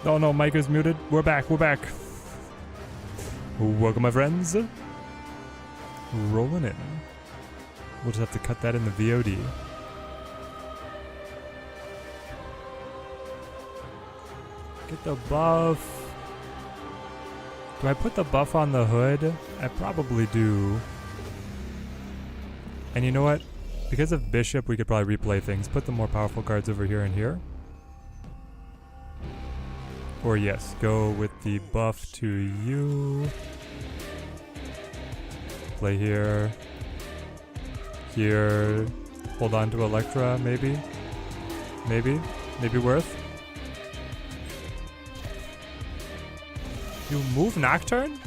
Oh no, mic is muted. We're back, we're back. Welcome, my friends. Rolling in. We'll just have to cut that in the VOD. Get the buff. Do I put the buff on the hood? I probably do. And you know what? Because of Bishop, we could probably replay things. Put the more powerful cards over here and here. Or yes, go with the buff to you. Play here. Here. Hold on to Electra, maybe. Maybe worth. You move Nocturne?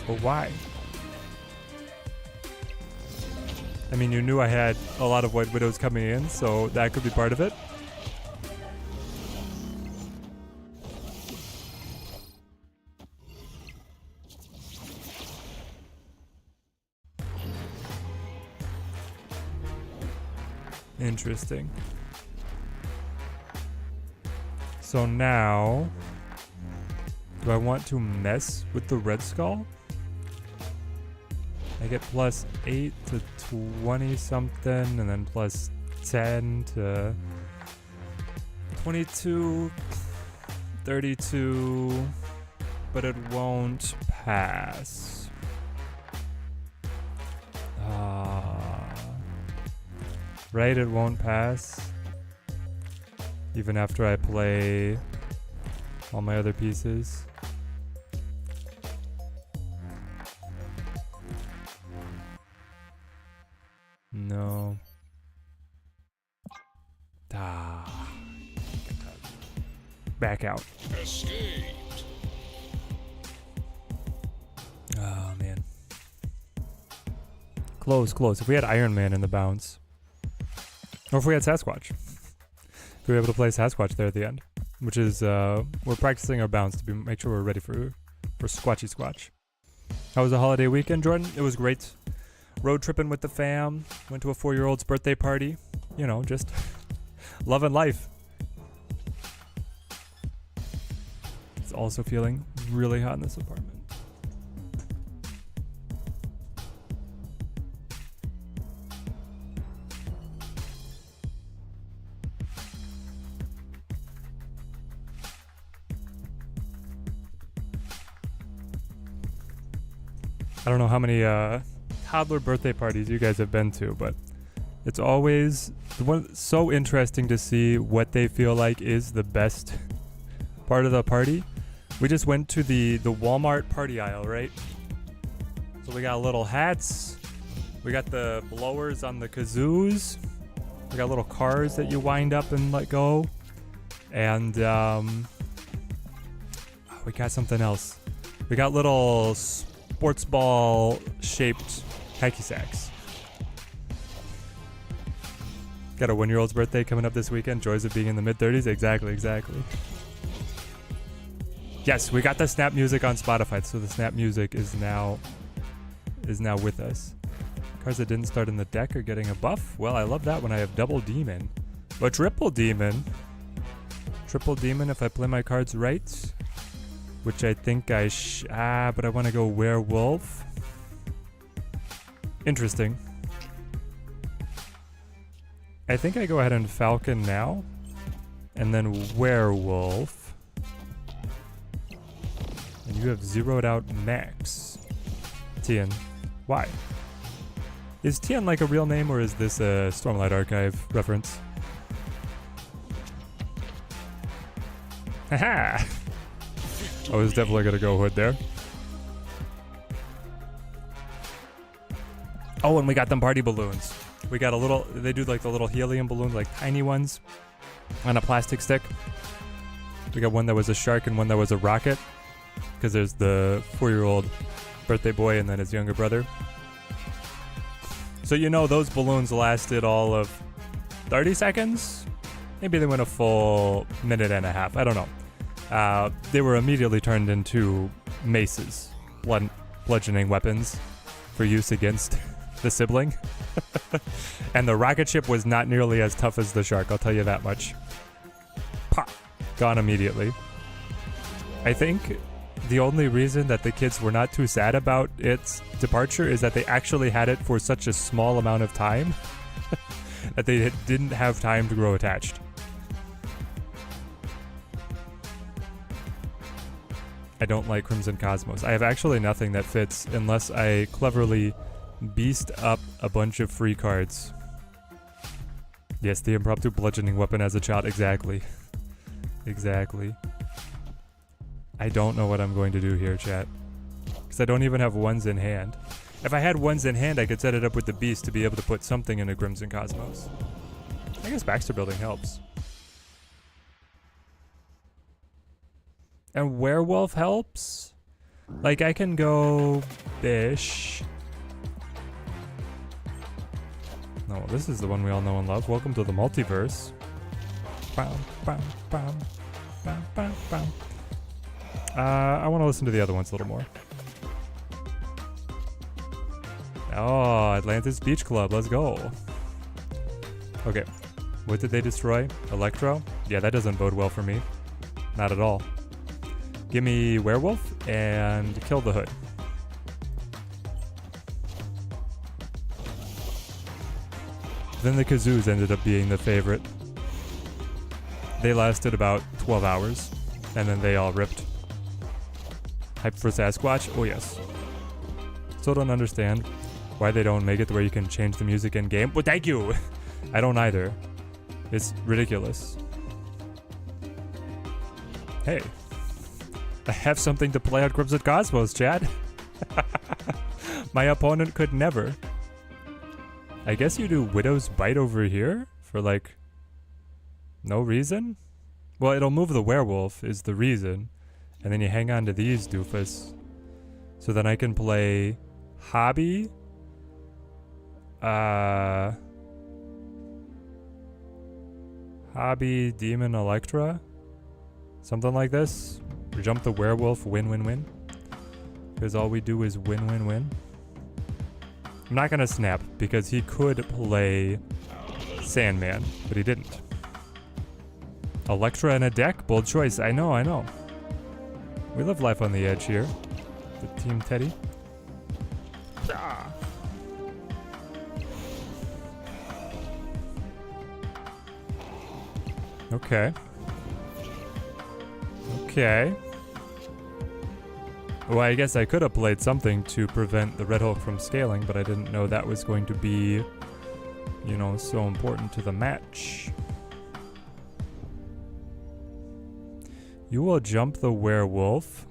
But why? I mean, you knew I had a lot of White Widows coming in, so that could be part of it. Interesting. So now, do I want to mess with the Red Skull? I get plus 8 to 20 something, and then plus 10 to 22, 32, but it won't pass. Right, it won't pass. Even after I play all my other pieces. No. Back out. Escaped. Oh, man. Close. If we had Iron Man in the bounce. Or if we had Sasquatch. If we were able to play Sasquatch there at the end. Which is, we're practicing our bounce to make sure we're ready for Squatchy Squatch. How was the holiday weekend, Jordan? It was great. Road tripping with the fam. Went to a 4-year-old's birthday party. You know, just loving life. It's also feeling really hot in this apartment. I don't know how many toddler birthday parties you guys have been to, but it's always so interesting to see what they feel like is the best part of the party. We just went to the Walmart party aisle, right? So we got little hats, we got the blowers on the kazoos, we got little cars that you wind up and let go, and we got something else. We got little sports ball shaped hacky sacks. Got a 1-year-old's birthday coming up this weekend. Joys of being in the mid-30s. Exactly. Yes, we got the Snap Music on Spotify, so the Snap Music is now with us. Cards that didn't start in the deck are getting a buff. Well, I love that when I have double demon. But triple demon if I play my cards right. Which I think I but I want to go werewolf. Interesting. I think I go ahead and falcon now. And then werewolf. And you have zeroed out Max. Tian. Why? Is Tian like a real name, or is this a Stormlight Archive reference? Haha! I was definitely gonna go hood there. Oh, and we got them party balloons. We got they do like the little helium balloons, like tiny ones, on a plastic stick. We got one that was a shark and one that was a rocket. Because there's the 4-year-old birthday boy and then his younger brother. So you know those balloons lasted all of 30 seconds? Maybe they went a full minute and a half. I don't know. They were immediately turned into maces, bludgeoning weapons for use against the sibling. And the rocket ship was not nearly as tough as the shark, I'll tell you that much. Gone immediately. I think the only reason that the kids were not too sad about its departure is that they actually had it for such a small amount of time that they didn't have time to grow attached. I don't like Crimson Cosmos. I have actually nothing that fits unless I cleverly beast up a bunch of free cards. Yes, the impromptu bludgeoning weapon as a child. Exactly. Exactly. I don't know what I'm going to do here, chat. Because I don't even have ones in hand. If I had ones in hand, I could set it up with the beast to be able to put something in a Crimson Cosmos. I guess Baxter building helps. And werewolf helps? Like, I can go Bish. No, this is the one we all know and love. Welcome to the multiverse. Bam, bam, bam, bam, bam, bam. I want to listen to the other ones a little more. Oh, Atlantis Beach Club. Let's go. Okay. What did they destroy? Electro? Yeah, that doesn't bode well for me. Not at all. Give me Werewolf and kill the Hood. Then the Kazoos ended up being the favorite. They lasted about 12 hours, and then they all ripped. Hype for Sasquatch? Oh yes. Still don't understand why they don't make it to where you can change the music in game. Well, thank you! I don't either. It's ridiculous. Hey. I have something to play on Crimson Cosmos, Chad. My opponent could never. I guess you do Widow's Bite over here for like no reason? Well, it'll move the werewolf is the reason. And then you hang on to these doofus. So then I can play Hobby. Hobby, Demon, Electra. Something like this. Jump the werewolf, win, win, win. Because all we do is win, win, win. I'm not gonna snap because he could play Sandman, but he didn't. Electra in a deck? Bold choice. I know, I know. We live life on the edge here. The Team Teddy. Ah. Okay. Okay. Well, I guess I could have played something to prevent the Red Hulk from scaling, but I didn't know that was going to be, you know, so important to the match. You will jump the werewolf,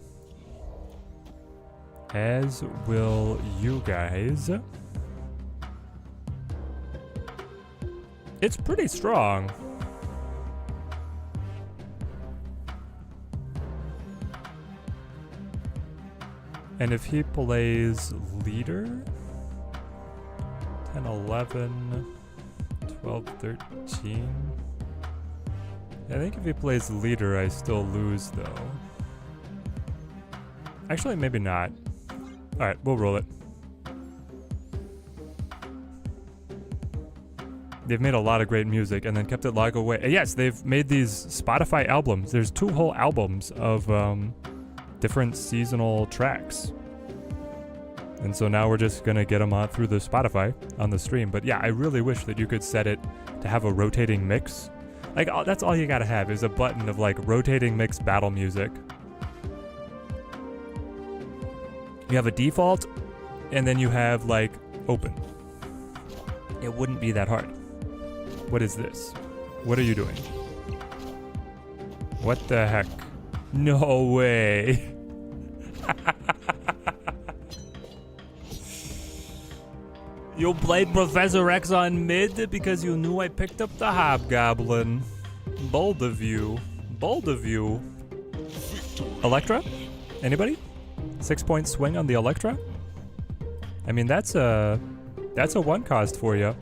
as will you guys. It's pretty strong. And if he plays leader, 10, 11, 12, 13. I think if he plays leader, I still lose though. Actually, maybe not. Alright, we'll roll it. They've made a lot of great music and then kept it locked away. Yes, they've made these Spotify albums. There's 2 whole albums of different seasonal tracks. And so now we're just gonna get them on through the Spotify on the stream. But yeah, I really wish that you could set it to have a rotating mix. Like, that's all you gotta have is a button of like rotating mix battle music. You have a default, and then you have like open. It wouldn't be that hard. What is this? What are you doing? What the heck? No way. You played Professor X on mid because you knew I picked up the Hobgoblin. Bold of you. Bold of you. Electra? Anybody? 6-point swing on the Electra? I mean, that's a 1 cost for you.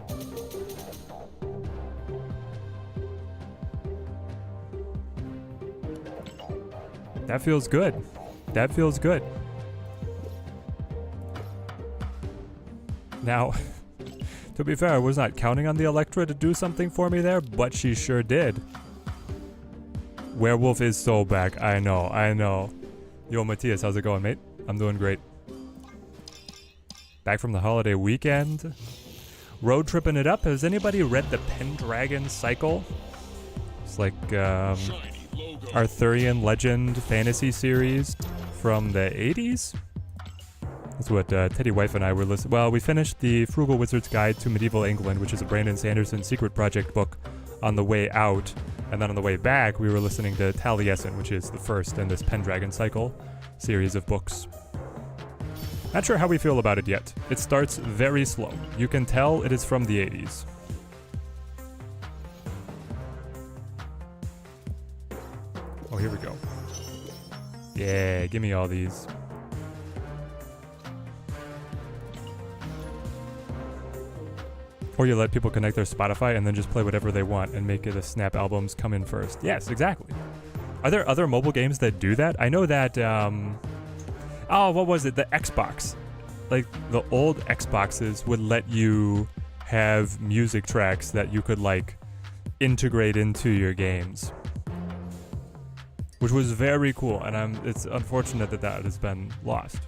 That feels good. That feels good. Now, to be fair, I was not counting on the Electra to do something for me there, but she sure did. Werewolf is so back. I know, I know. Yo, Matthias, how's it going, mate? I'm doing great. Back from the holiday weekend. Road tripping it up. Has anybody read the Pendragon Cycle? It's like Arthurian legend fantasy series from the 80s. That's what Teddy Wife and I were listening. Well, we finished the Frugal Wizard's Guide to Medieval England, which is a Brandon Sanderson secret project book, on the way out. And then on the way back, we were listening to Taliesin, which is the first in this Pendragon Cycle series of books. Not sure how we feel about it yet. It starts very slow. You can tell it is from the 80s. Oh, here we go. Yeah, give me all these. Or you let people connect their Spotify and then just play whatever they want and make it a Snap albums come in first. Yes, exactly. Are there other mobile games that do that? I know that, oh, what was it? The Xbox. Like, the old Xboxes would let you have music tracks that you could, like, integrate into your games. Which was very cool, and it's unfortunate that that has been lost.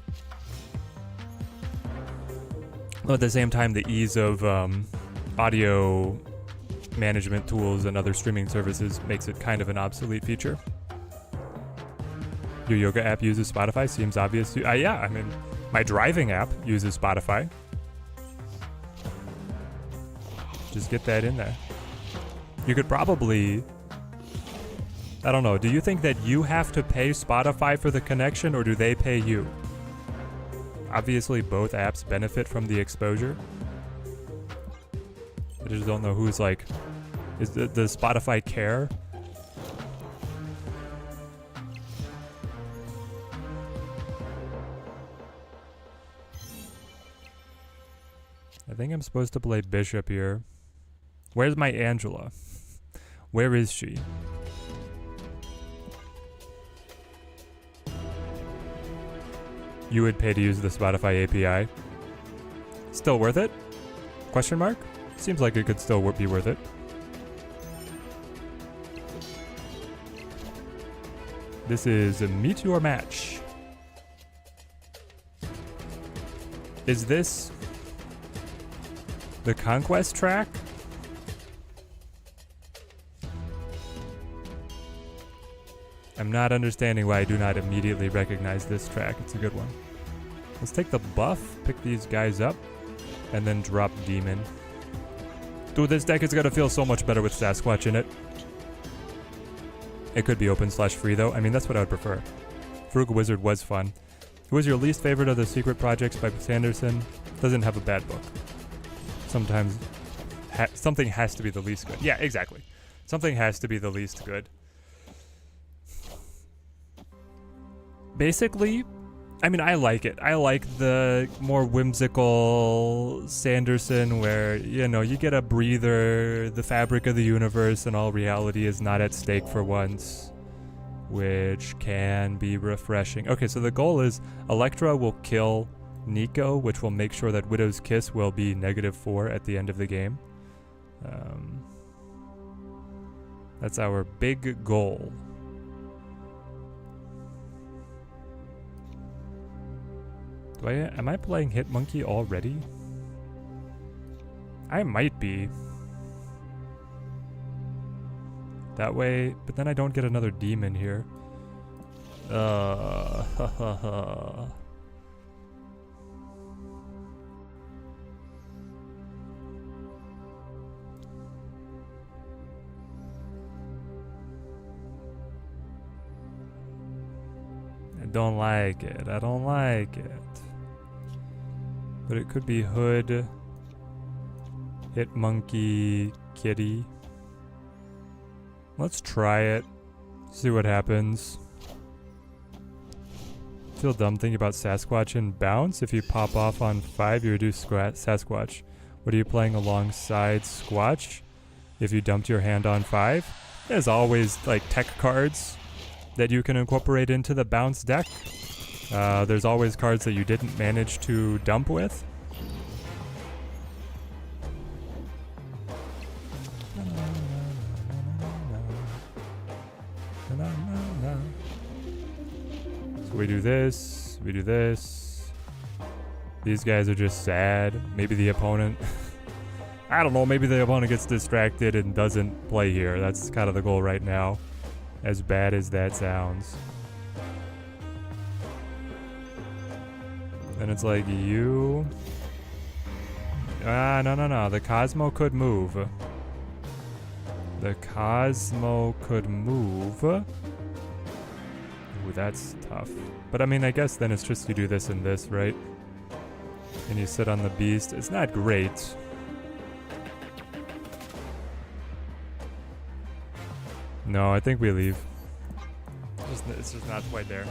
But at the same time, the ease of audio management tools and other streaming services makes it kind of an obsolete feature. Your yoga app uses Spotify, seems obvious. Yeah, I mean, my driving app uses Spotify. Just get that in there. You could probably, I don't know, do you think that you have to pay Spotify for the connection, or do they pay you? Obviously, both apps benefit from the exposure. I just don't know who's like, does Spotify care? I think I'm supposed to play Bishop here. Where's my Angela? Where is she? You would pay to use the Spotify API. Still worth it? Question mark? Seems like it could still be worth it. This is a Meet Your Match. Is this the Conquest track? I'm not understanding why I do not immediately recognize this track. It's a good one. Let's take the buff, pick these guys up, and then drop Demon. Dude, this deck is gonna feel so much better with Sasquatch in it. It could be open/free though. I mean, that's what I would prefer. Frugal Wizard was fun. Who was your least favorite of the secret projects by Sanderson? Doesn't have a bad book. Sometimes something has to be the least good. Yeah, exactly. Something has to be the least good. Basically, I mean, I like it. I like the more whimsical Sanderson where, you know, you get a breather, the fabric of the universe and all reality is not at stake for once, which can be refreshing. Okay, so the goal is Electra will kill Nico, which will make sure that Widow's Kiss will be -4 at the end of the game. That's our big goal. Am I playing Hitmonkey already? I might be. That way, but then I don't get another demon here. I don't like it. I don't like it. But it could be Hood, Hitmonkey, Kitty. Let's try it. See what happens. Feel dumb thinking about Sasquatch and bounce. If you pop off on 5, you reduce Sasquatch. What are you playing alongside Squatch? If you dumped your hand on 5? There's always like tech cards that you can incorporate into the bounce deck. There's always cards that you didn't manage to dump with. Na-na-na-na. So we do this. We do this. These guys are just sad. Maybe the opponent... I don't know, maybe the opponent gets distracted and doesn't play here. That's kind of the goal right now. As bad as that sounds. And it's like, you... no. The Cosmo could move. The Cosmo could move. Ooh, that's tough. But I mean, I guess then it's just you do this and this, right? And you sit on the beast. It's not great. No, I think we leave. It's just not quite there.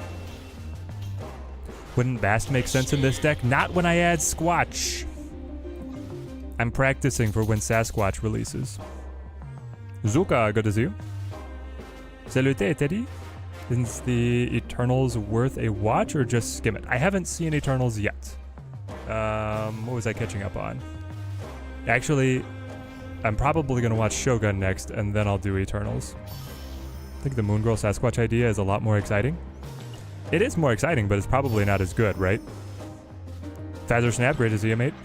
Wouldn't Bast make sense in this deck? Not when I add Squatch. I'm practicing for when Sasquatch releases. Zuka, good to see you. Salute, Teddy. Is the Eternals worth a watch or just skim it? I haven't seen Eternals yet. What was I catching up on? Actually, I'm probably going to watch Shogun next, and then I'll do Eternals. I think the Moon Girl Sasquatch idea is a lot more exciting. It is more exciting, but it's probably not as good, right? Fazer Snap, great to see you, mate.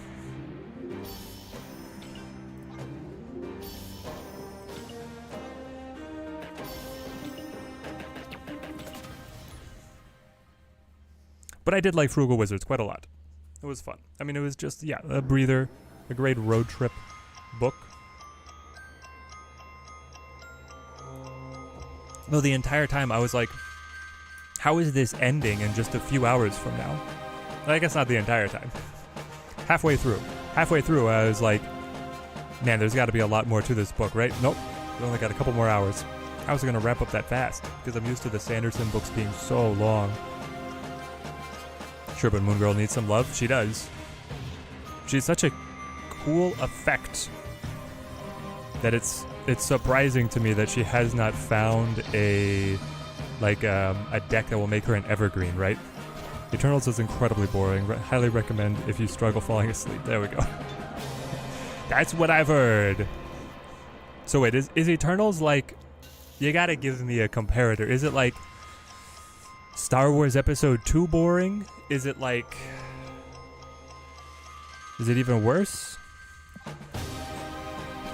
But I did like Frugal Wizards quite a lot. It was fun. I mean, it was just, yeah, a breather, a great road trip book. Though the entire time I was like, how is this ending in just a few hours from now? I guess not the entire time. Halfway through, I was like, man, there's got to be a lot more to this book, right? Nope, we only got a couple more hours. I was going to wrap up that fast, because I'm used to the Sanderson books being so long. Sure, but Moon Girl needs some love. She does. She's such a cool effect that it's surprising to me that she has not found a deck that will make her an evergreen, right? Eternals is incredibly boring. Highly recommend if you struggle falling asleep. There we go. That's what I've heard. So wait, is Eternals like... You gotta give me a comparator. Is it like Star Wars Episode 2 boring? Is it like... Is it even worse?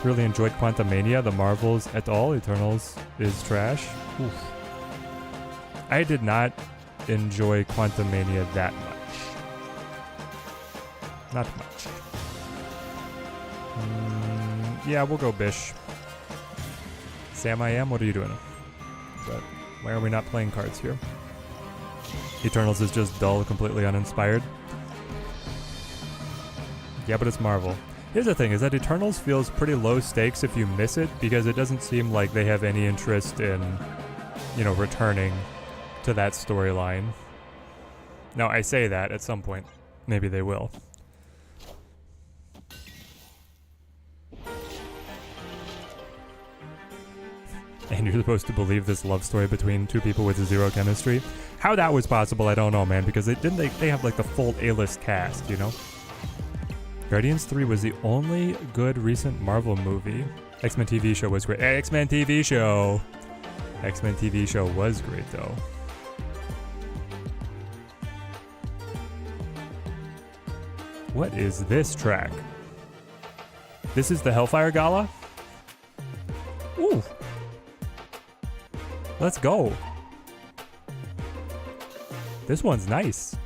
Really enjoyed Quantumania, the Marvels et al. Eternals is trash. Oof. I did not enjoy Quantumania that much. Not much. Yeah, we'll go Bish. Sam I am, what are you doing? But why are we not playing cards here? Eternals is just dull, completely uninspired. Yeah, but it's Marvel. Here's the thing, is that Eternals feels pretty low stakes if you miss it, because it doesn't seem like they have any interest in, you know, returning to that storyline. Now, I say that at some point. Maybe they will. And you're supposed to believe this love story between two people with zero chemistry? How that was possible, I don't know, man, because they have like the full A-list cast, you know? Guardians 3 was the only good recent Marvel movie. X-Men TV show was great. X-Men TV show! X-Men TV show was great, though. What is this track? This is the Hellfire Gala? Ooh! Let's go! This one's nice.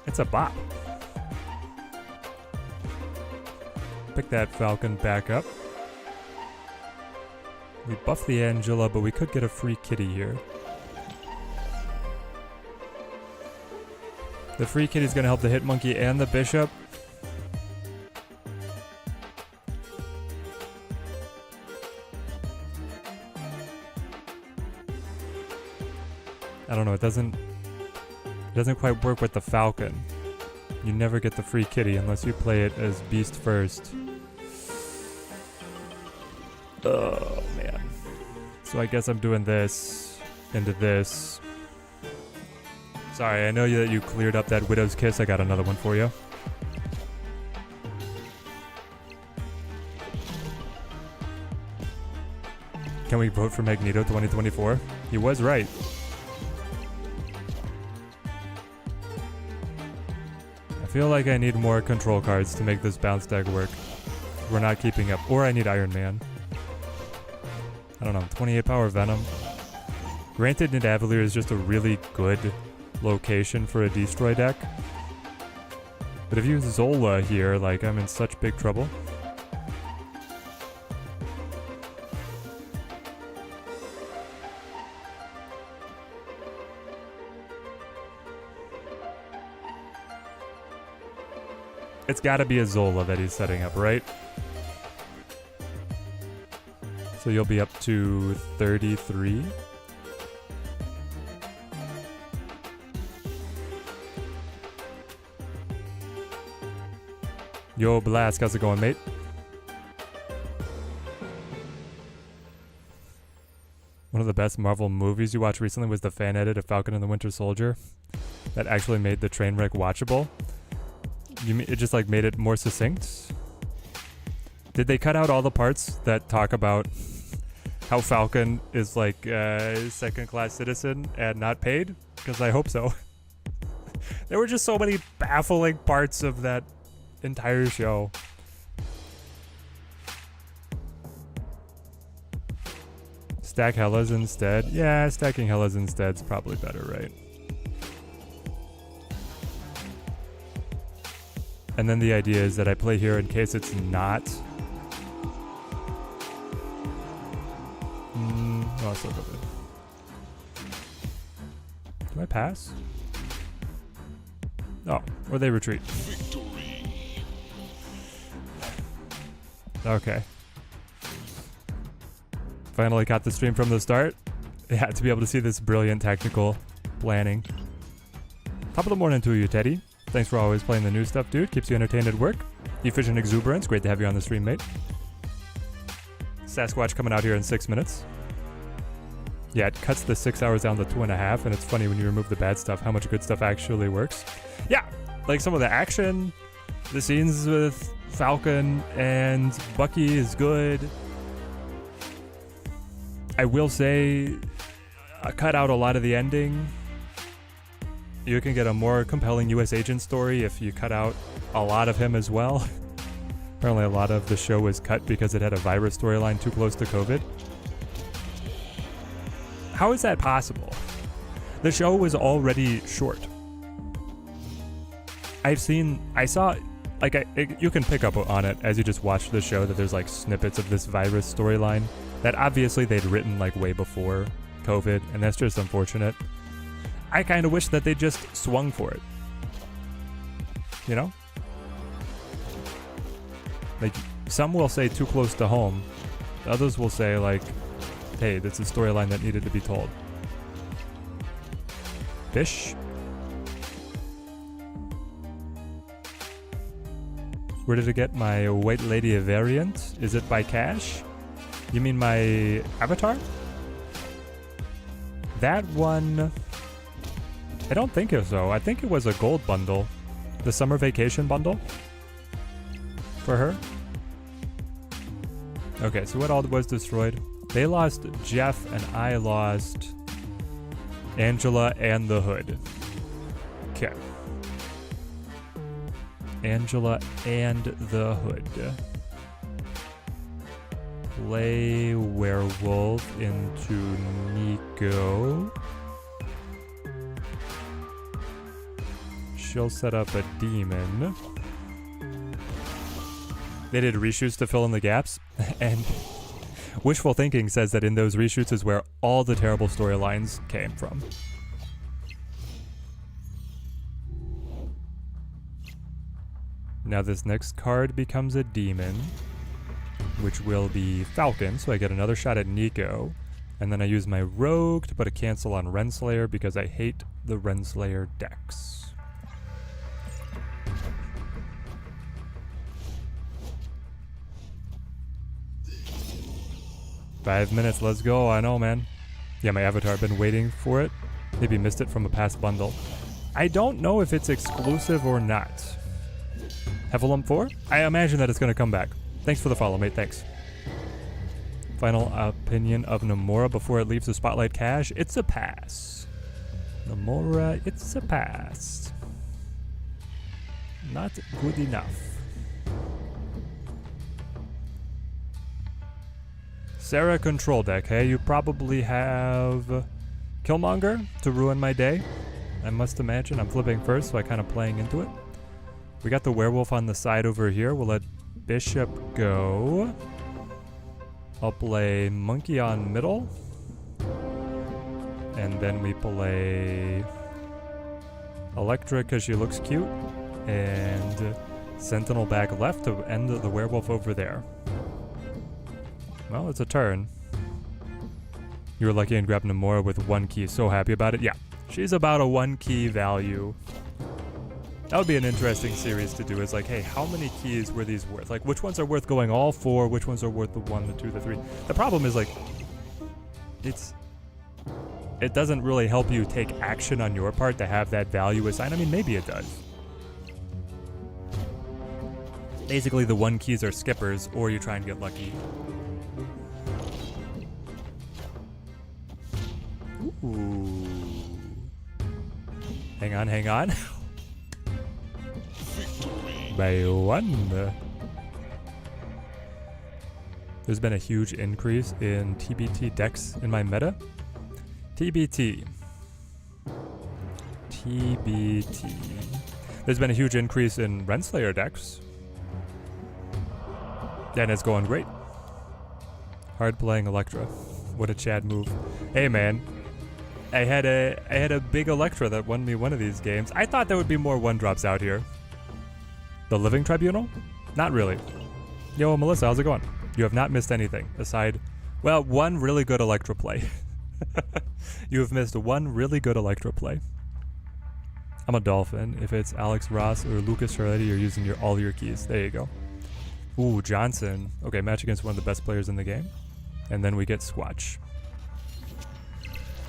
It's a bop. Pick that Falcon back up. We buff the Angela, but we could get a free kitty here. The free kitty's gonna help the Hitmonkey and the Bishop. I don't know, it doesn't quite work with the Falcon. You never get the free kitty unless you play it as Beast first. Oh, man. So I guess I'm doing this into this. Sorry, I know that you cleared up that Widow's Kiss. I got another one for you. Can we vote for Magneto 2024? He was right. I feel like I need more control cards to make this bounce deck work. We're not keeping up. Or I need Iron Man. I don't know. 28 power Venom. Granted, Nidavellir is just a really good location for a Destroy deck. But if you use Zola here, like, I'm in such big trouble. It's gotta be a Zola that he's setting up, right? So you'll be up to 33. Yo, Blask, how's it going, mate? One of the best Marvel movies you watched recently was the fan edit of Falcon and the Winter Soldier. That actually made the train wreck watchable. It just like made it more succinct. Did they cut out all the parts that talk about how Falcon is like a second-class citizen and not paid? Because I hope so. There were just so many baffling parts of that entire show. Stack Hellas instead. Yeah, stacking Hellas instead's probably better, right? And then the idea is that I play here in case it's not. Oh, it's still good. Do I pass? Oh, or they retreat. Victory. Okay. Finally caught the stream from the start. Yeah, to be able to see this brilliant technical planning. Top of the morning to you, Teddy. Thanks for always playing the new stuff, dude. Keeps you entertained at work. Efficient exuberance. Great to have you on the stream, mate. Sasquatch coming out here in 6 minutes. Yeah, it cuts the 6 hours down to 2.5, and it's funny when you remove the bad stuff, how much good stuff actually works. Yeah, like some of the action, the scenes with Falcon and Bucky is good. I will say, I cut out a lot of the ending. You can get a more compelling US agent story if you cut out a lot of him as well. Apparently a lot of the show was cut because it had a virus storyline too close to COVID. How is that possible? The show was already short. I saw, like, you can pick up on it as you just watch the show that there's like snippets of this virus storyline that obviously they'd written like way before COVID, and that's just unfortunate. I kind of wish that they just swung for it. You know? Like, some will say too close to home. Others will say, like, hey, that's a storyline that needed to be told. Fish? Where did I get my White Lady variant? Is it by cash? You mean my avatar? That one... I don't think so. I think it was a gold bundle. The summer vacation bundle. For her. Okay, so what all was destroyed? They lost Jeff and I lost Angela and the Hood. Okay. Angela and the Hood. Play werewolf into Nico. She'll set up a demon. They did reshoots to fill in the gaps, and wishful thinking says that in those reshoots is where all the terrible storylines came from. Now this next card becomes a demon, which will be Falcon, so I get another shot at Nico. And then I use my Rogue to put a cancel on Renslayer because I hate the Renslayer decks. Five minutes, let's go. I know, man. Yeah, my avatar been waiting for it. Maybe missed it from a past bundle. I don't know if it's exclusive or not. Heffalump 4? I imagine that it's going to come back. Thanks for the follow, mate. Thanks. Final opinion of Nomura before it leaves the spotlight cache. It's a pass. Nomura, it's a pass. Not good enough. Sarah control deck. Hey, you probably have Killmonger to ruin my day. I must imagine. I'm flipping first, so I kind of playing into it. We got the werewolf on the side over here. We'll let Bishop go. I'll play Monkey on middle. And then we play Electra because she looks cute. And Sentinel back left to end the werewolf over there. Well, it's a turn. You were lucky and grabbed Nomura with 1 key. So happy about it. Yeah, she's about a 1 key value. That would be an interesting series to do. It's like, hey, how many keys were these worth? Like, which ones are worth going all 4? Which ones are worth the 1, the 2, the 3? The problem is, like, it doesn't really help you take action on your part to have that value assigned. I mean, maybe it does. Basically, the 1 keys are skippers, or you try and get lucky. Ooh. Hang on, hang on. By 1. There's been a huge increase in TBT decks in my meta. TBT. There's been a huge increase in Renslayer decks. And it's going great. Hard playing Electra. What a Chad move. Hey man. I had a big Electra that won me one of these games. I thought there would be more 1-drops out here. The Living Tribunal? Not really. Yo, Melissa, how's it going? You have not missed anything aside, well, 1 really good Electra play. You have missed 1 really good Electra play. I'm a Dolphin. If it's Alex Ross or Lucas Charletti, you're using all your keys. There you go. Ooh, Johnson. Okay, match against one of the best players in the game. And then we get Squatch.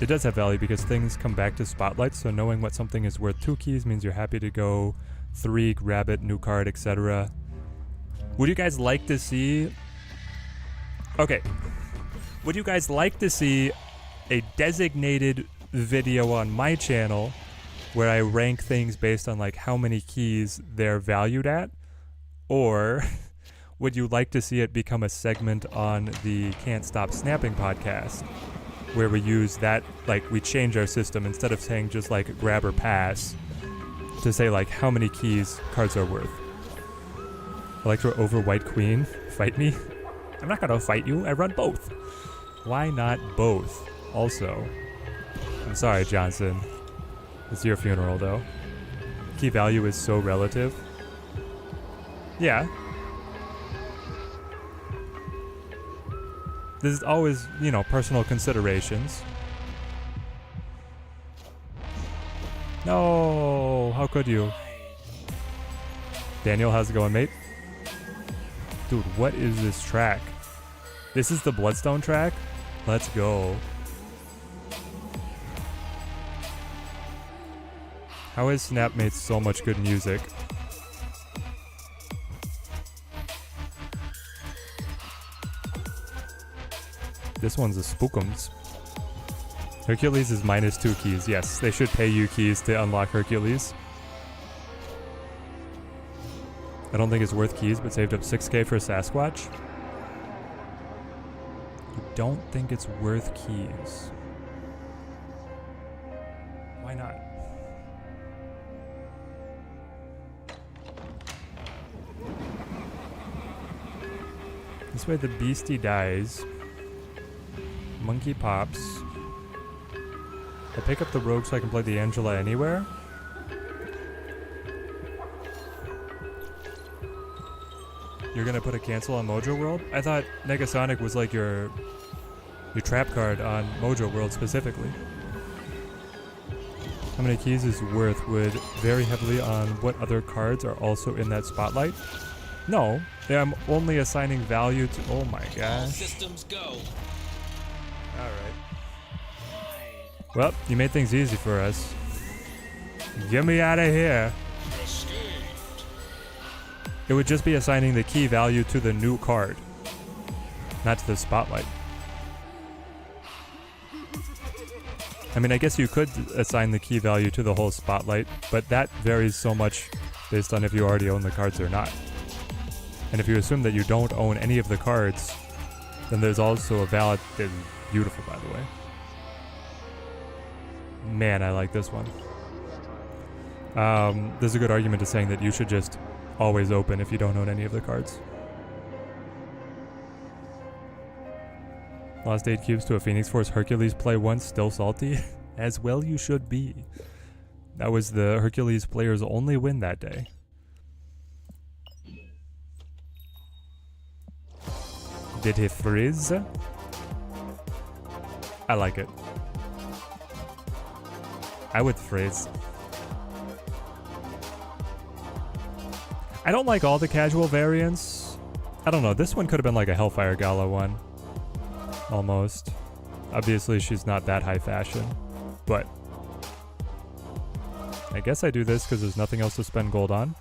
It does have value because things come back to spotlight, so knowing what something is worth 2 keys means you're happy to go 3, grab it, new card, etc. Would you guys like to see... Okay. Would you guys like to see a designated video on my channel where I rank things based on like how many keys they're valued at? Or would you like to see it become a segment on the Can't Stop Snapping podcast where we use that, like we change our system instead of saying just like grab or pass to say like how many keys cards are worth? Electra over White Queen? Fight me? I'm not gonna fight you, I run both. Why not both? Also, I'm sorry, Johnson. It's your funeral, though. Key value is so relative. Yeah. This is always, you know, personal considerations. No, how could you? Daniel, how's it going, mate? Dude, what is this track? This is the Bloodstone track? Let's go. How has Snap made so much good music? This one's a Spookums. Hercules is minus 2 keys. Yes, they should pay you keys to unlock Hercules. I don't think it's worth keys, but saved up 6k for Sasquatch. You don't think it's worth keys. Why not? This way the beastie dies. Monkey pops. I pick up the rogue so I can play the Angela anywhere. You're gonna put a cancel on Mojo World? I thought Negasonic was like your trap card on Mojo World specifically. How many keys is worth would vary heavily on what other cards are also in that spotlight. No, I'm only assigning value to. Oh my gosh. Systems go. Alright. Well, you made things easy for us. Get me out of here. It would just be assigning the key value to the new card, not to the spotlight. I mean, I guess you could assign the key value to the whole spotlight, but that varies so much based on if you already own the cards or not. And if you assume that you don't own any of the cards, then there's also a valid... It's beautiful, by the way. Man, I like this one. There's a good argument to saying that you should just always open if you don't own any of the cards. Lost 8 cubes to a Phoenix Force Hercules play once, still salty? As well you should be. That was the Hercules player's only win that day. Did he freeze? I like it. I would freeze. I don't like all the casual variants. I don't know, this one could have been like a Hellfire Gala one. Almost. Obviously she's not that high fashion, but I guess I do this because there's nothing else to spend gold on.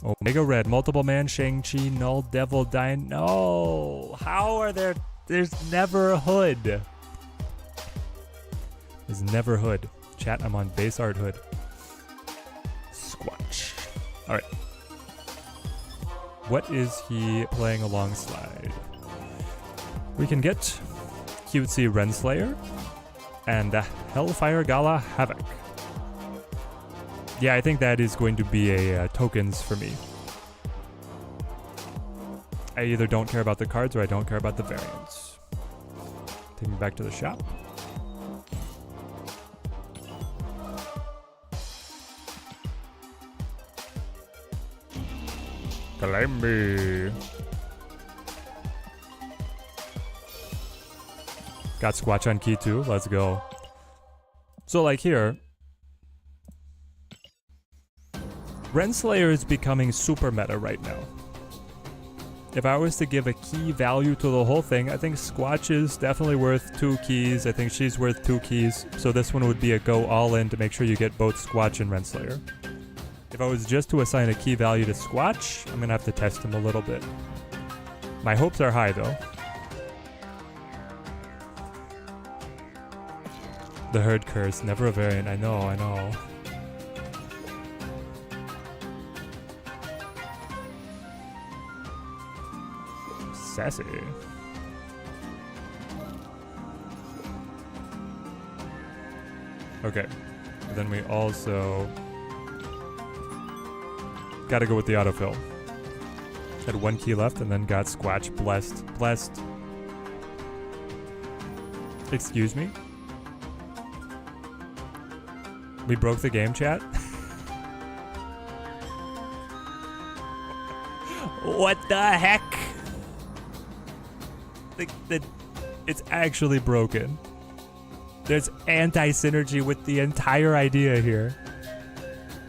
Omega Red, Multiple Man, Shang-Chi, Null, Devil, Dine. No! How are there... There's never Hood. There's never Hood. Chat, I'm on base art Hood. Squatch. Alright. What is he playing alongside? We can get cutesy Renslayer and Hellfire Gala Havoc. Yeah, I think that is going to be a tokens for me. I either don't care about the cards or I don't care about the variants. Take me back to the shop. Claim me. Got Squatch on key too. Let's go. So like here, Renslayer is becoming super meta right now. If I was to give a key value to the whole thing, I think Squatch is definitely worth 2 keys. I think she's worth 2 keys. So this one would be a go all in to make sure you get both Squatch and Renslayer. If I was just to assign a key value to Squatch, I'm gonna have to test him a little bit. My hopes are high though. The Herd Curse, never a variant. I know, I know. Sassy. Okay. And then we also gotta go with the autofill. Had 1 key left and then got Squatch. Blessed. Blessed. Excuse me? We broke the game, chat? What the heck? It's actually broken. There's anti-synergy with the entire idea here.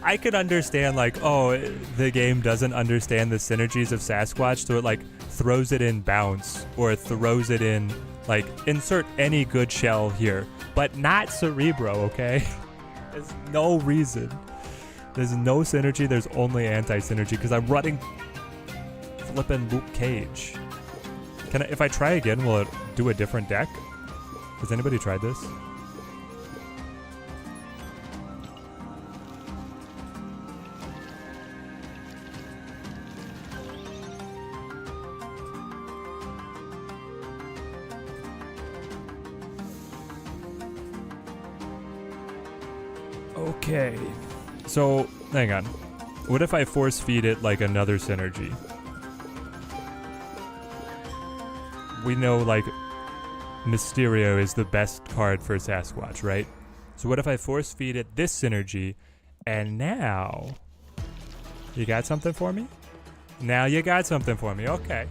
I could understand like, oh, the game doesn't understand the synergies of Sasquatch, so it like throws it in bounce or throws it in like insert any good shell here, but not Cerebro, okay? There's no reason. There's no synergy, there's only anti-synergy because I'm running flippin' Luke Cage. Can I, if I try again, will it do a different deck? Has anybody tried this? Okay. So, hang on. What if I force feed it like another synergy? We know like Mysterio is the best card for Sasquatch, right? So what if I force feed it this synergy and now you got something for me? Now you got something for me, okay.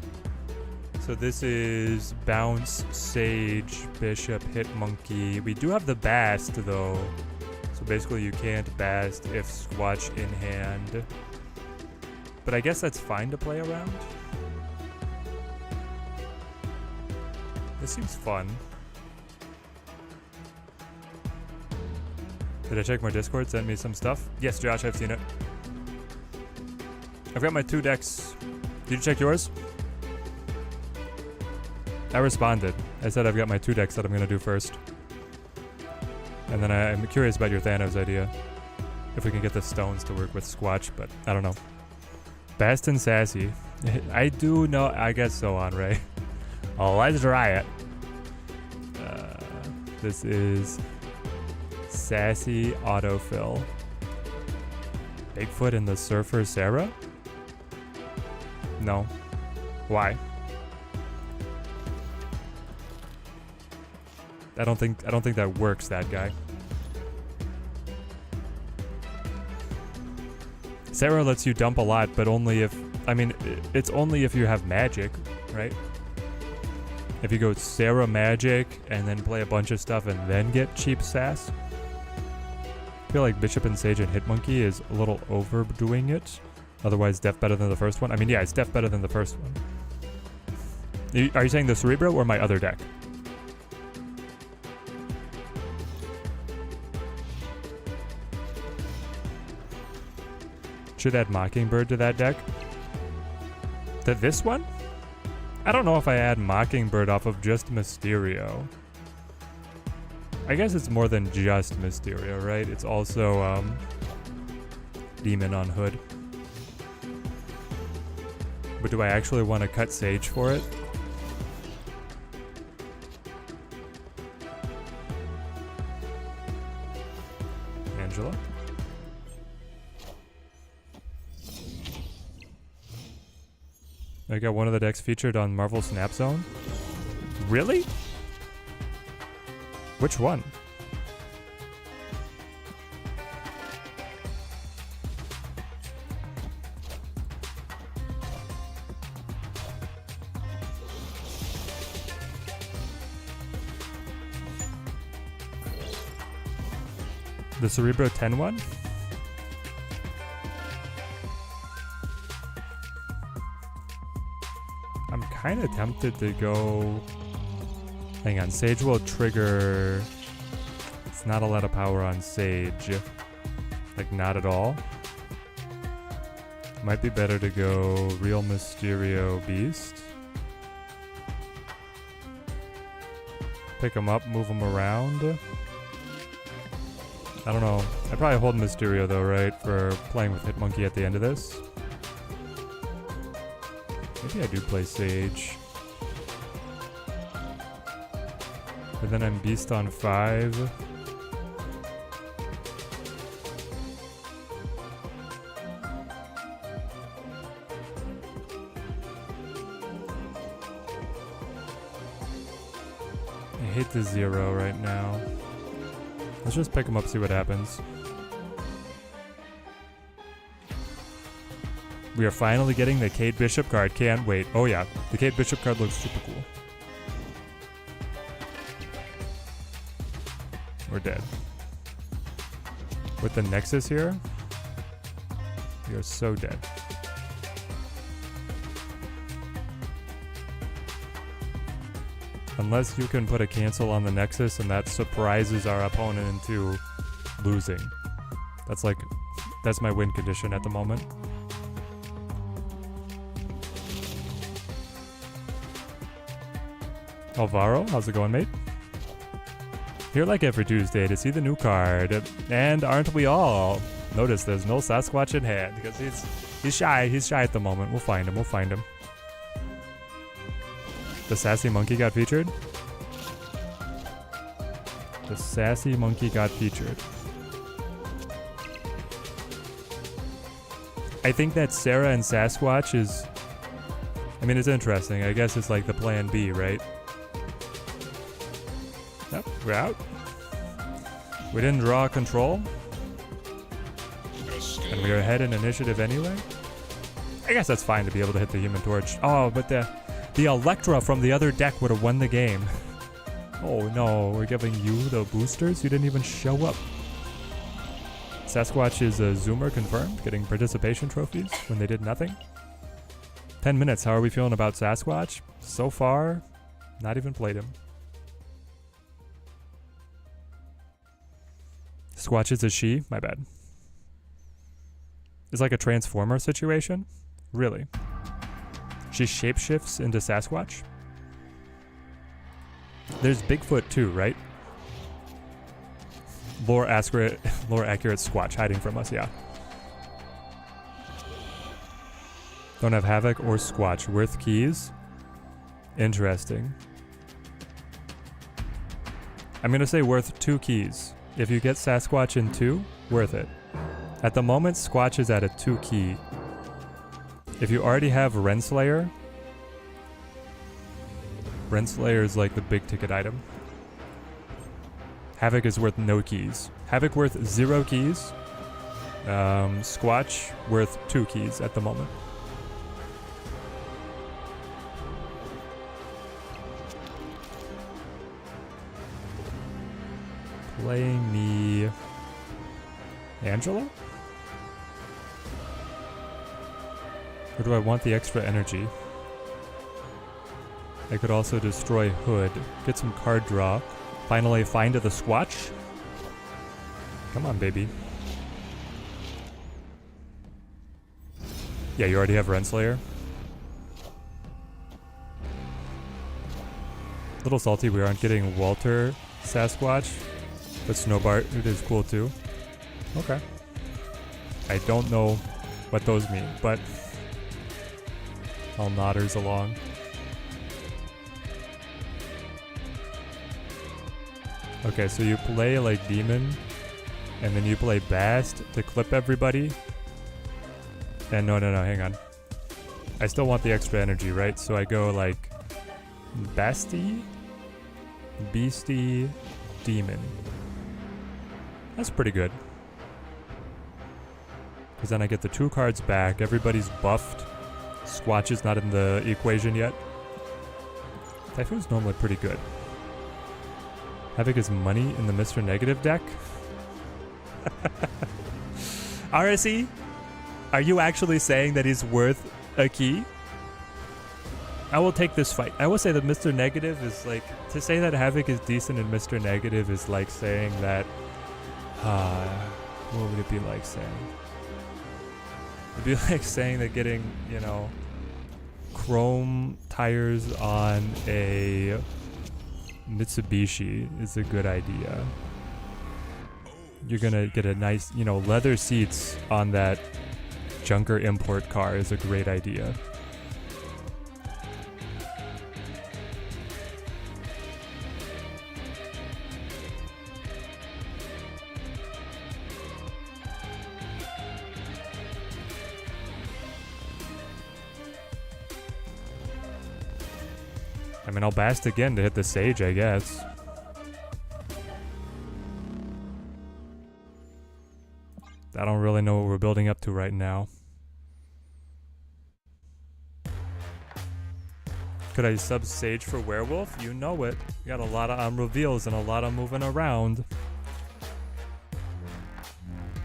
So this is Bounce, Sage, Bishop, Hit Monkey. We do have the Bast though. So basically you can't Bast if Squatch in hand. But I guess that's fine to play around. This seems fun. Did I check my Discord? Send me some stuff? Yes, Josh, I've seen it. I've got my 2 decks. Did you check yours? I responded. I said I've got my 2 decks that I'm gonna do first. And then I'm curious about your Thanos idea. If we can get the stones to work with Squatch, but I don't know. Best and Sassy. I do know, I guess so on, Ray. Oh, let's try it. This is Sassy Autofill. Bigfoot and the Surfer Sarah? No. Why? I don't think that works, that guy. Sarah lets you dump a lot, but only if, I mean, it's only if you have magic, right? If you go Sarah magic and then play a bunch of stuff and then get cheap sass. I feel like Bishop and Sage and Hitmonkey is a little overdoing it. Otherwise, def better than the first one. I mean, yeah, it's def better than the first one. Are you saying the Cerebro or my other deck? Should add Mockingbird to that deck. To this one? I don't know if I add Mockingbird off of just Mysterio. I guess it's more than just Mysterio, right? It's also Demon on Hood. But do I actually want to cut Sage for it? Angela? I got one of the decks featured on Marvel Snap Zone. Really? Which one? The Cerebro 10 one? I'm kind of tempted to go... Hang on, Sage will trigger... It's not a lot of power on Sage. Like, not at all. Might be better to go Real Mysterio Beast. Pick him up, move him around. I don't know. I'd probably hold Mysterio though, right? For playing with Hitmonkey at the end of this. Maybe I do play Sage. But then I'm Beast on 5. I hate the 0 right now. Let's just pick him up, see what happens. We are finally getting the Kate Bishop card. Can't wait. Oh yeah, the Kate Bishop card looks super cool. We're dead. With the Nexus here, we are so dead. Unless you can put a cancel on the Nexus and that surprises our opponent into losing. That's my win condition at the moment. Alvaro, how's it going, mate? Here like every Tuesday to see the new card. And aren't we all? Notice there's no Sasquatch in hand because he's shy. He's shy at the moment. We'll find him. The Sassy Monkey got featured? The Sassy Monkey got featured. I think that Sarah and Sasquatch is... I mean, it's interesting. I guess it's like the plan B, right? Yep, we're out. We didn't draw control. And we are ahead in initiative anyway. I guess that's fine to be able to hit the Human Torch. Oh, but the Electra from the other deck would have won the game. Oh no, we're giving you the boosters? You didn't even show up. Sasquatch is a Zoomer confirmed, getting participation trophies when they did nothing. 10 minutes, how are we feeling about Sasquatch? So far, not even played him. Squatch is a she? My bad. It's like a Transformer situation? Really? She shapeshifts into Sasquatch? There's Bigfoot too, right? Lore accurate Squatch hiding from us, yeah. Don't have Havoc or Squatch. Worth keys? Interesting. I'm gonna say worth 2 keys. If you get Sasquatch in 2, worth it. At the moment, Squatch is at a 2 key. If you already have Renslayer is like the big ticket item. Havoc is worth no keys. Havoc worth 0 keys. Squatch worth 2 keys at the moment. Play me Angela? Or do I want the extra energy? I could also destroy Hood, get some card draw, finally find the Squatch. Come on, baby. Yeah, you already have Renslayer. Little salty we aren't getting Walter Sasquatch, but Snowbart, it is cool too. Okay. I don't know what those mean, but I'll nodders along. Okay, so you play like Demon, and then you play Bast to clip everybody. And no, hang on. I still want the extra energy, right? So I go like Basty, Beastie, Demon. That's pretty good. Because then I get the 2 cards back, everybody's buffed. Squatch is not in the equation yet. Typhoon's normally pretty good. Havoc is money in the Mr. Negative deck. RSE, are you actually saying that he's worth a key? I will take this fight. I will say that Mr. Negative is like, to say that Havoc is decent in Mr. Negative is like saying that, what would it be like saying? It'd be like saying that getting, you know, chrome tires on a Mitsubishi is a good idea. You're gonna get a nice, you know, leather seats on that junker import car is a great idea. I mean, I'll Bast again to hit the Sage, I guess. I don't really know what we're building up to right now. Could I sub Sage for Werewolf? You know it. You got a lot of reveals and a lot of moving around.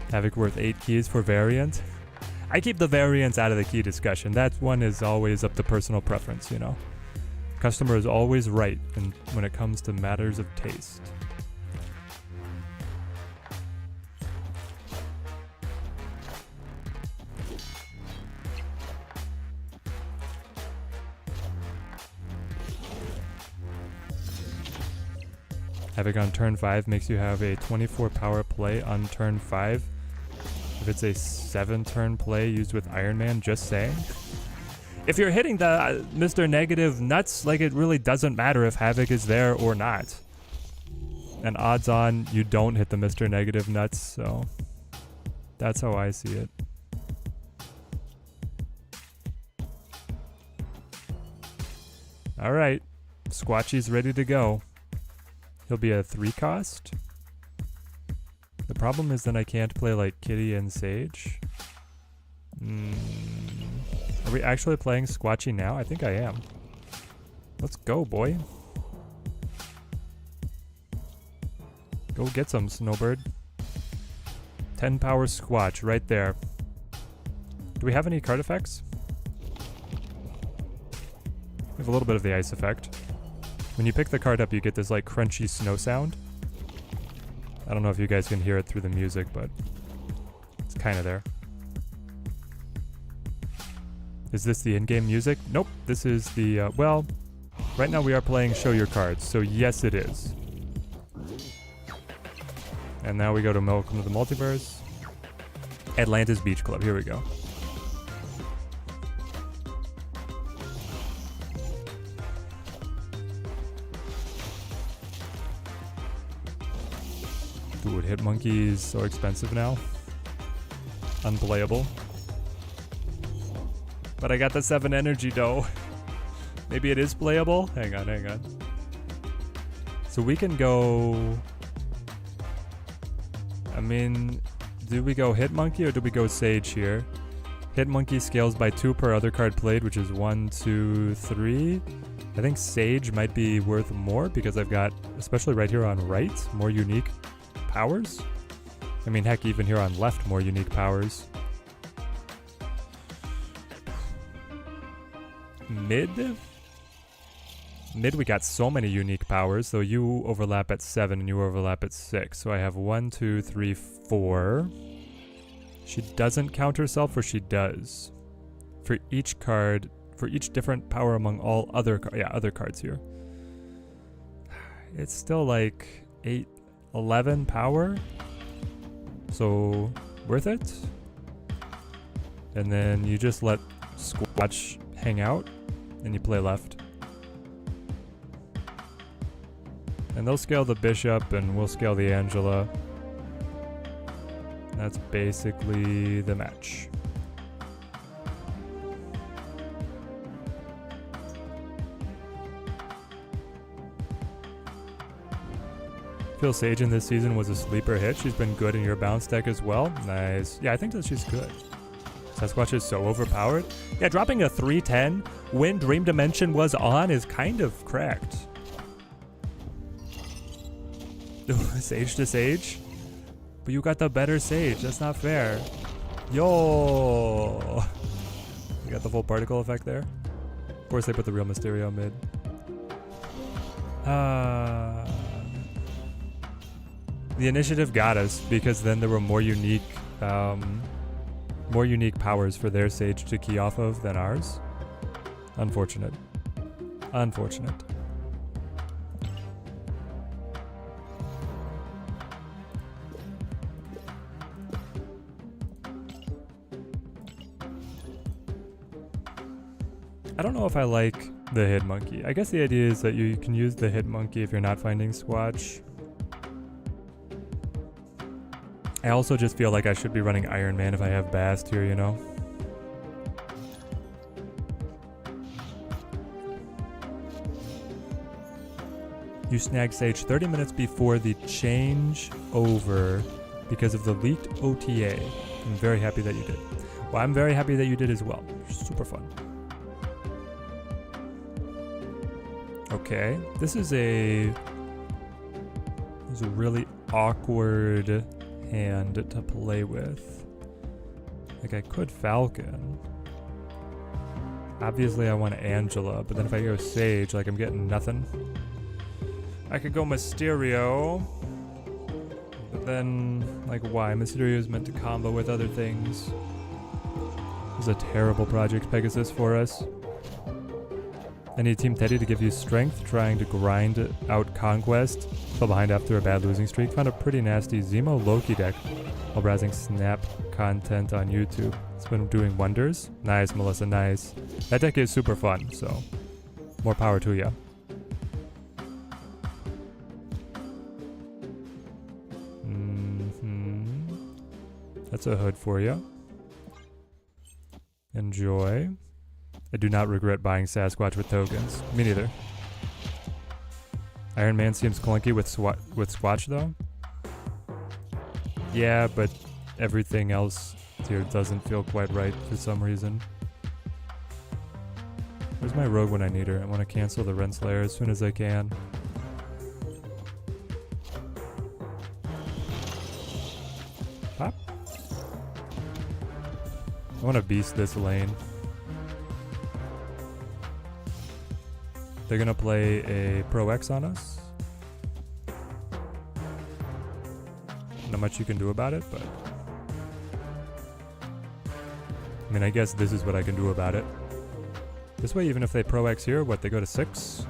Havoc worth 8 keys for variant. I keep the variants out of the key discussion. That one is always up to personal preference, you know. Customer is always right when it comes to matters of taste. Havoc on turn 5 makes you have a 24 power play on turn 5. If it's a 7 turn play used with Iron Man, just saying. If you're hitting the Mr. Negative nuts, like it really doesn't matter if Havoc is there or not. And odds on you don't hit the Mr. Negative nuts, so that's how I see it. Alright, Squatchy's ready to go. He'll be a 3 cost. The problem is then I can't play like Kitty and Sage. Are we actually playing Squatchy now? I think I am. Let's go, boy. Go get some, Snowbird. 10 power Squatch right there. Do we have any card effects? We have a little bit of the ice effect. When you pick the card up, you get this like crunchy snow sound. I don't know if you guys can hear it through the music, but it's kind of there. Is this the in-game music? Nope. This is the, well, Right now we are playing Show Your Cards, so yes it is. And now we go to Welcome to the Multiverse. Atlantis Beach Club, here we go. Dude, Hitmonkey is so expensive now. Unplayable. But I got the 7 energy though. Maybe it is playable? Hang on, hang on. So we can go... I mean, do we go Hitmonkey or do we go Sage here? Hitmonkey scales by 2 per other card played, which is 1, 2, 3. I think Sage might be worth more because I've got, especially right here on right, more unique powers. I mean, heck, even here on left, more unique powers. Mid, we got so many unique powers, so you overlap at 7 and you overlap at 6. So I have 1, 2, 3, 4. She doesn't count herself, or she does. For each card, for each different power among all other other cards here. It's still like 8, 11 power. So, worth it? And then you just let Squatch hang out, and you play left. And they'll scale the Bishop, and we'll scale the Angela. That's basically the match. Feel Sage in this season was a sleeper hit. She's been good in your bounce deck as well. Nice. Yeah, I think that she's good. Sasquatch is so overpowered. Yeah, dropping a 3/10 when Dream Dimension was on is kind of cracked. Sage to Sage? But you got the better Sage. That's not fair. Yo! You got the full particle effect there. Of course they put the real Mysterio mid. The initiative got us because then there were more unique powers for their Sage to key off of than ours. Unfortunate. Unfortunate. I don't know if I like the Hitmonkey. I guess the idea is that you can use the Hitmonkey if you're not finding Squatch. I also just feel like I should be running Iron Man if I have Bast here, you know? You snag Sage 30 minutes before the change over because of the leaked OTA. I'm very happy that you did. Well, I'm very happy that you did as well. Super fun. Okay, this is a really awkward hand to play with. Like, I could Falcon. Obviously I want Angela, but then if I go Sage, like, I'm getting nothing. I could go Mysterio, but then, like, why? Mysterio is meant to combo with other things. This is a terrible Project Pegasus for us. I need Team Teddy to give you strength, trying to grind out Conquest. Fell behind after a bad losing streak. Found a pretty nasty Zemo Loki deck while browsing Snap content on YouTube. It's been doing wonders. Nice, Melissa, nice. That deck is super fun, so more power to ya. That's a hood for you. Enjoy. I do not regret buying Sasquatch with tokens. Me neither. Iron Man seems clunky with Squatch though. Yeah, but everything else here doesn't feel quite right for some reason. Where's my rogue when I need her? I want to cancel the Renslayer as soon as I can. Pop. I want to beast this lane. They're gonna play a Pro X on us. Not much you can do about it, but I mean, I guess this is what I can do about it. This way, even if they Pro X here, what, they go to 6?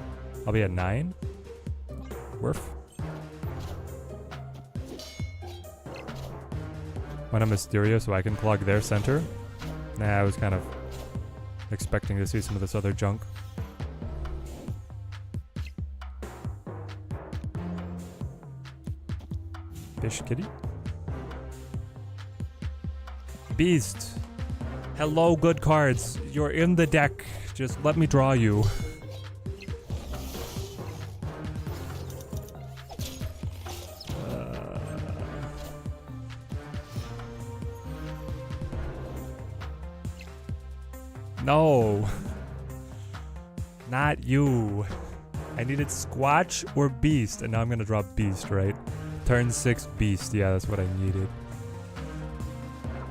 I'll be at 9. Worf. When I'm Mysterio so I can clog their center. Nah, I was kind of expecting to see some of this other junk. Fish kitty. Beast. Hello, good cards. You're in the deck. Just let me draw you. No. Not you. I needed Squatch or Beast, and now I'm gonna draw Beast, right? Turn 6 Beast. Yeah, that's what I needed.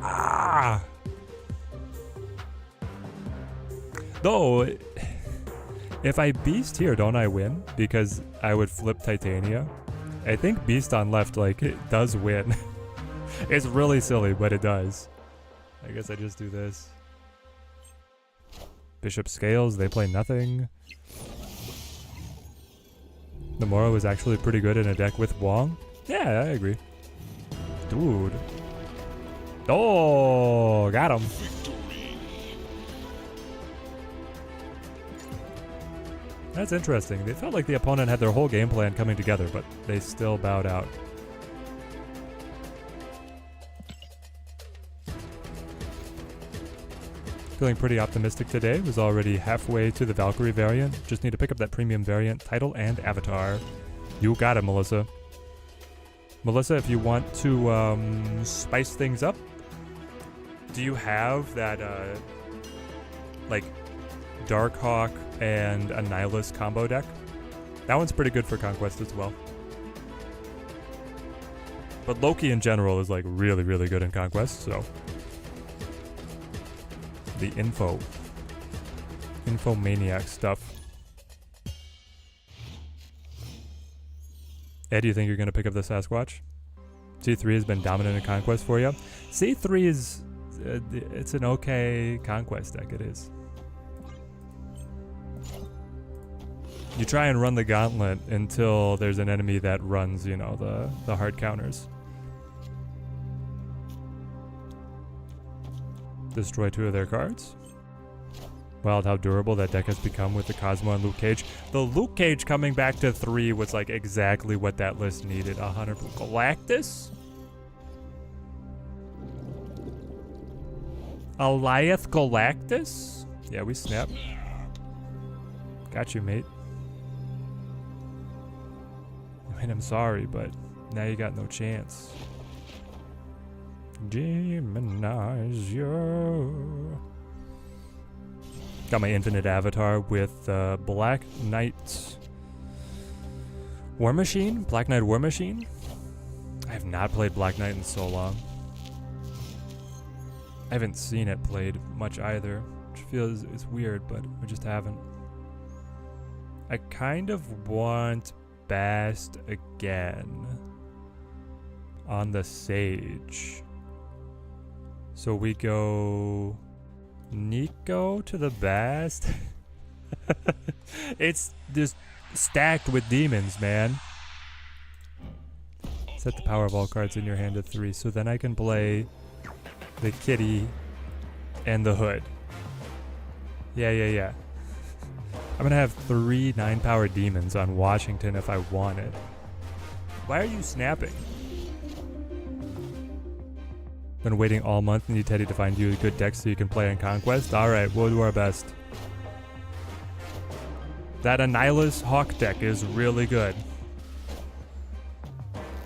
Ah! Though, if I Beast here, don't I win? Because I would flip Titania. I think Beast on left, like, it does win. It's really silly, but it does. I guess I just do this. Bishop Scales, they play nothing. Nomura was actually pretty good in a deck with Wong. Yeah, I agree. Dude. Oh, got him. That's interesting. They felt like the opponent had their whole game plan coming together, but they still bowed out. Feeling pretty optimistic today. Was already halfway to the Valkyrie variant. Just need to pick up that premium variant title and avatar. You got it, Melissa. Melissa, if you want to spice things up, do you have that like Darkhawk and a Nihilus combo deck? That one's pretty good for Conquest as well. But Loki in general is like really, really good in Conquest, so the infomaniac stuff. Ed, do you think you're gonna pick up the Sasquatch? C3 has been dominant in Conquest for you. C3 is it's an okay Conquest deck. It is. You try and run the gauntlet until there's an enemy that runs, you know, the hard counters. Destroy 2 of their cards. Wild how durable that deck has become with the Cosmo and Luke Cage. The Luke Cage coming back to 3 was like exactly what that list needed. 100%. Galactus? Eliath Galactus? Yeah, we snap. Got you, mate. I mean, I'm sorry, but now you got no chance. Gemini's you. Got my infinite avatar with Black Knight War Machine? Black Knight War Machine? I have not played Black Knight in so long. I haven't seen it played much either, which feels it's weird, but we just haven't. I kind of want Bast again on the Sage. So we go Nico to the Bast. It's just stacked with demons, man. Set the power of all cards in your hand to 3, so then I can play the Kitty and the Hood. Yeah. I'm gonna have 3 9-power demons on Washington if I want it. Why are you snapping? Been waiting all month and need Teddy to find you a good deck so you can play on Conquest? Alright, we'll do our best. That Annihilus Hawk deck is really good.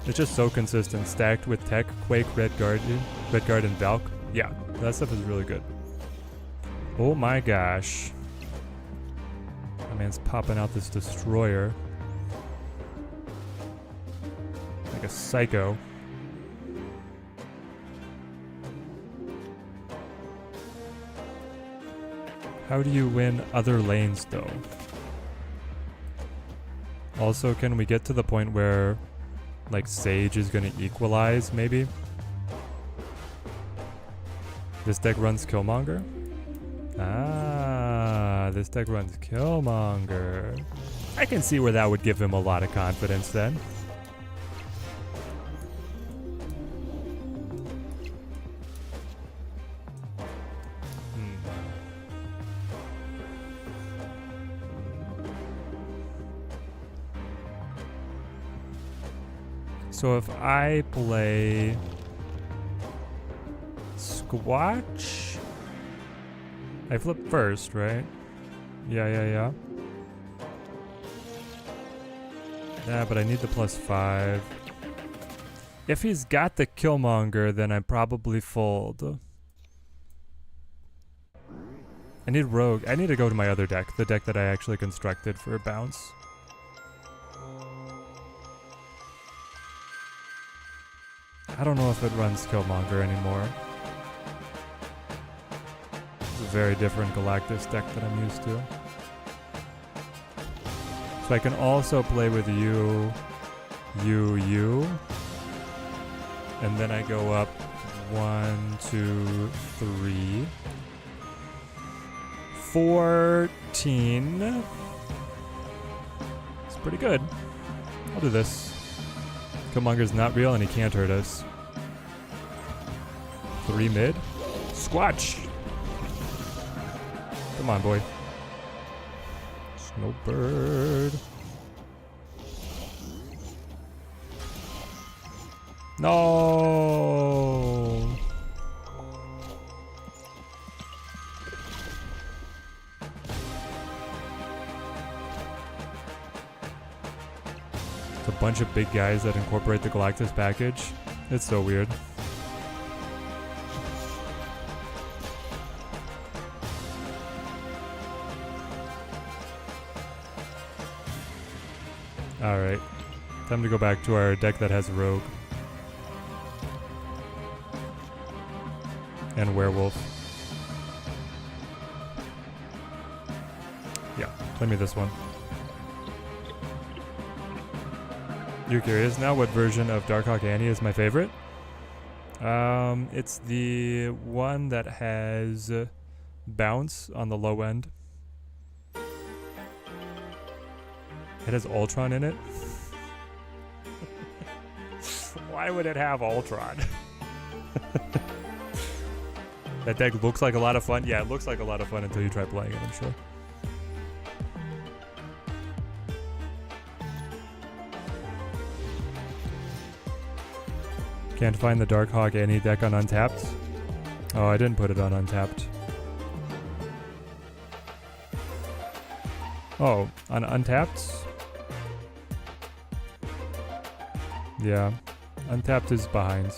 It's just so consistent, stacked with Tech, Quake, Redguard, and Valk. Yeah, that stuff is really good. Oh my gosh. My man's popping out this destroyer. Like a psycho. How do you win other lanes though? Also, can we get to the point where like Sage is gonna equalize maybe? This deck runs Killmonger? Ah, this deck runs Killmonger. I can see where that would give him a lot of confidence then. So if I play Squatch, I flip first, right? Yeah. Yeah, but I need the +5. If he's got the Killmonger, then I probably fold. I need Rogue. I need to go to my other deck, the deck that I actually constructed for bounce. I don't know if it runs Killmonger anymore. It's a very different Galactus deck that I'm used to. So I can also play with you. And then I go up 1, 2, 3. 14. It's pretty good. I'll do this. Killmonger's not real and he can't hurt us. 3 mid. Squatch! Come on, boy. Snowbird. No! It's a bunch of big guys that incorporate the Galactus package. It's so weird. Alright. Time to go back to our deck that has Rogue. And Werewolf. Yeah, play me this one. You're curious now what version of Darkhawk Annie is my favorite? It's the one that has bounce on the low end. It has Ultron in it. Why would it have Ultron? That deck looks like a lot of fun. Yeah, it looks like a lot of fun until you try playing it, I'm sure. Can't find the Darkhawk Annie deck on Untapped. Oh, I didn't put it on Untapped. Oh, on Untapped? Yeah, Untapped is behind.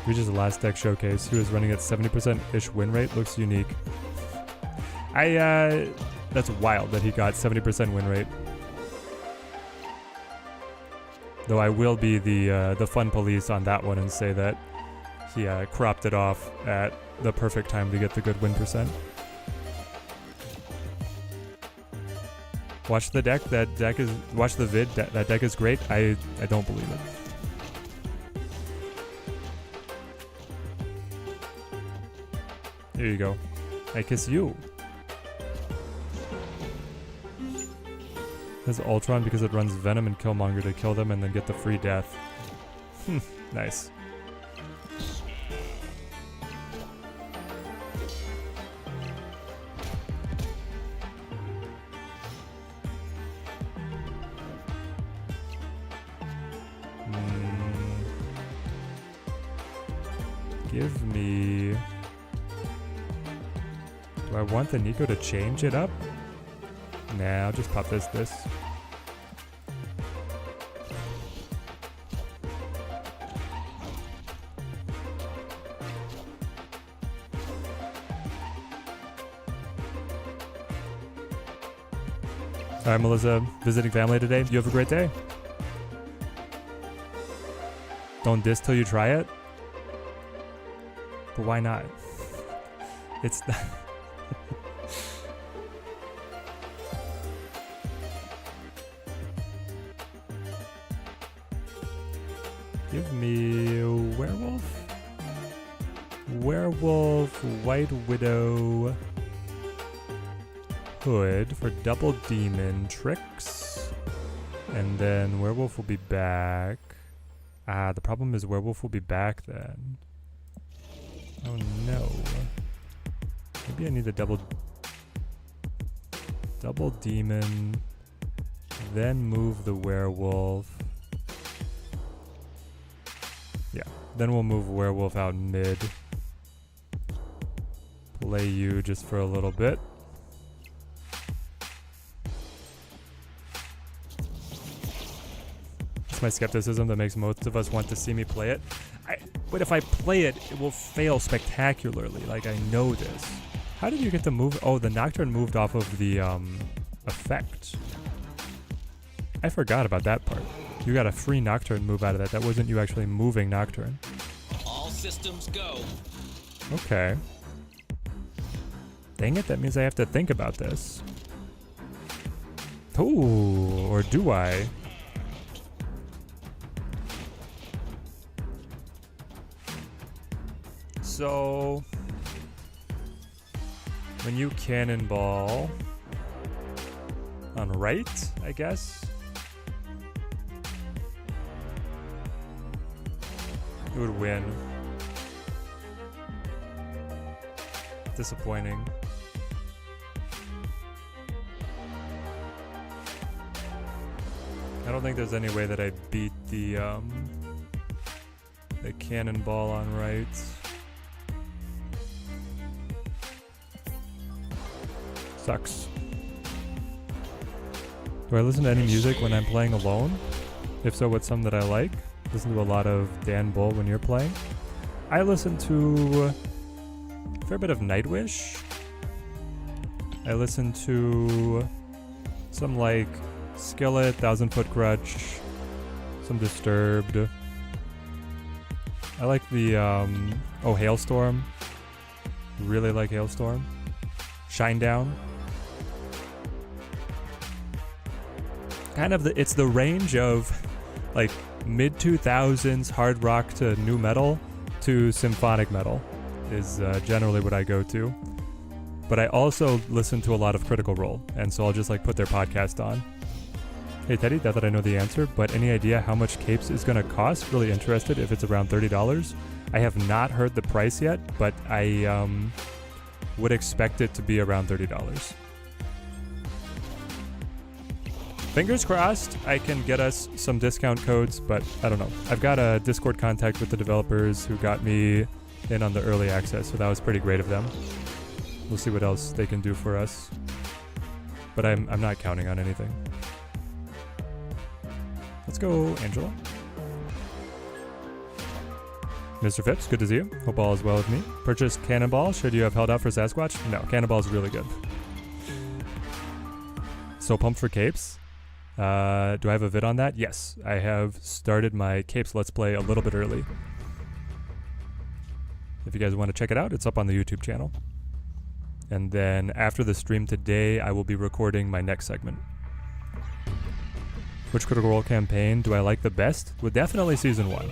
Regis' last deck showcase, he was running at 70%-ish win rate. Looks unique. That's wild that he got 70% win rate. Though I will be the fun police on that one and say that he cropped it off at the perfect time to get the good win percent. Watch the deck. That deck is. Watch the vid. That deck is great. I don't believe it. Here you go. I kiss you. It has Ultron because it runs Venom and Killmonger to kill them and then get the free death. Nice. Give me... Do I want the Nico to change it up? Nah, I'll just pop this. Alright, Melissa, visiting family today. You have a great day. Don't diss till you try it. But why not? It's not... Give me a werewolf. Werewolf, White Widow, could for double demon tricks. And then werewolf will be back. Ah, the problem is werewolf will be back then. Oh no. Maybe I need a double demon, then move the werewolf. Yeah, then we'll move werewolf out mid. Play you just for a little bit. It's my skepticism that makes most of us want to see me play it. But if I play it, it will fail spectacularly. Like, I know this. How did you get to move? Oh, the Nocturne moved off of the effect. I forgot about that part. You got a free Nocturne move out of that. That wasn't you actually moving Nocturne. All systems go. Okay. Dang it, that means I have to think about this. Ooh, or do I? So, when you cannonball on right, I guess, it would win. Disappointing. I don't think there's any way that I beat the cannonball on right. Sucks. Do I listen to any music when I'm playing alone? If so, what's some that I like? Listen to a lot of Dan Bull when you're playing. I listen to a fair bit of Nightwish. I listen to some like Skillet, 1000 Foot Grudge, some Disturbed. I like the Hailstorm. Really like Hailstorm. Shinedown. Kind of it's the range of like mid 2000s hard rock to new metal to symphonic metal is generally what I go to. But I also listen to a lot of Critical Role, and so I'll just like put their podcast on. Hey Teddy, not that I know the answer, but any idea how much capes is gonna cost? Really interested if it's around $30. I have not heard the price yet, but I would expect it to be around $30. Fingers crossed I can get us some discount codes, but I don't know. I've got a Discord contact with the developers who got me in on the early access, so that was pretty great of them. We'll see what else they can do for us. But I'm not counting on anything. Let's go, Angela. Mr. Phipps, good to see you. Hope all is well with me. Purchased Cannonball. Should you have held out for Sasquatch? No, Cannonball is really good. So pumped for capes. Do I have a vid on that? Yes, I have started my capes Let's Play a little bit early. If you guys want to check it out, it's up on the YouTube channel. And then after the stream today, I will be recording my next segment. Which Critical Role campaign do I like the best? Well, definitely Season 1.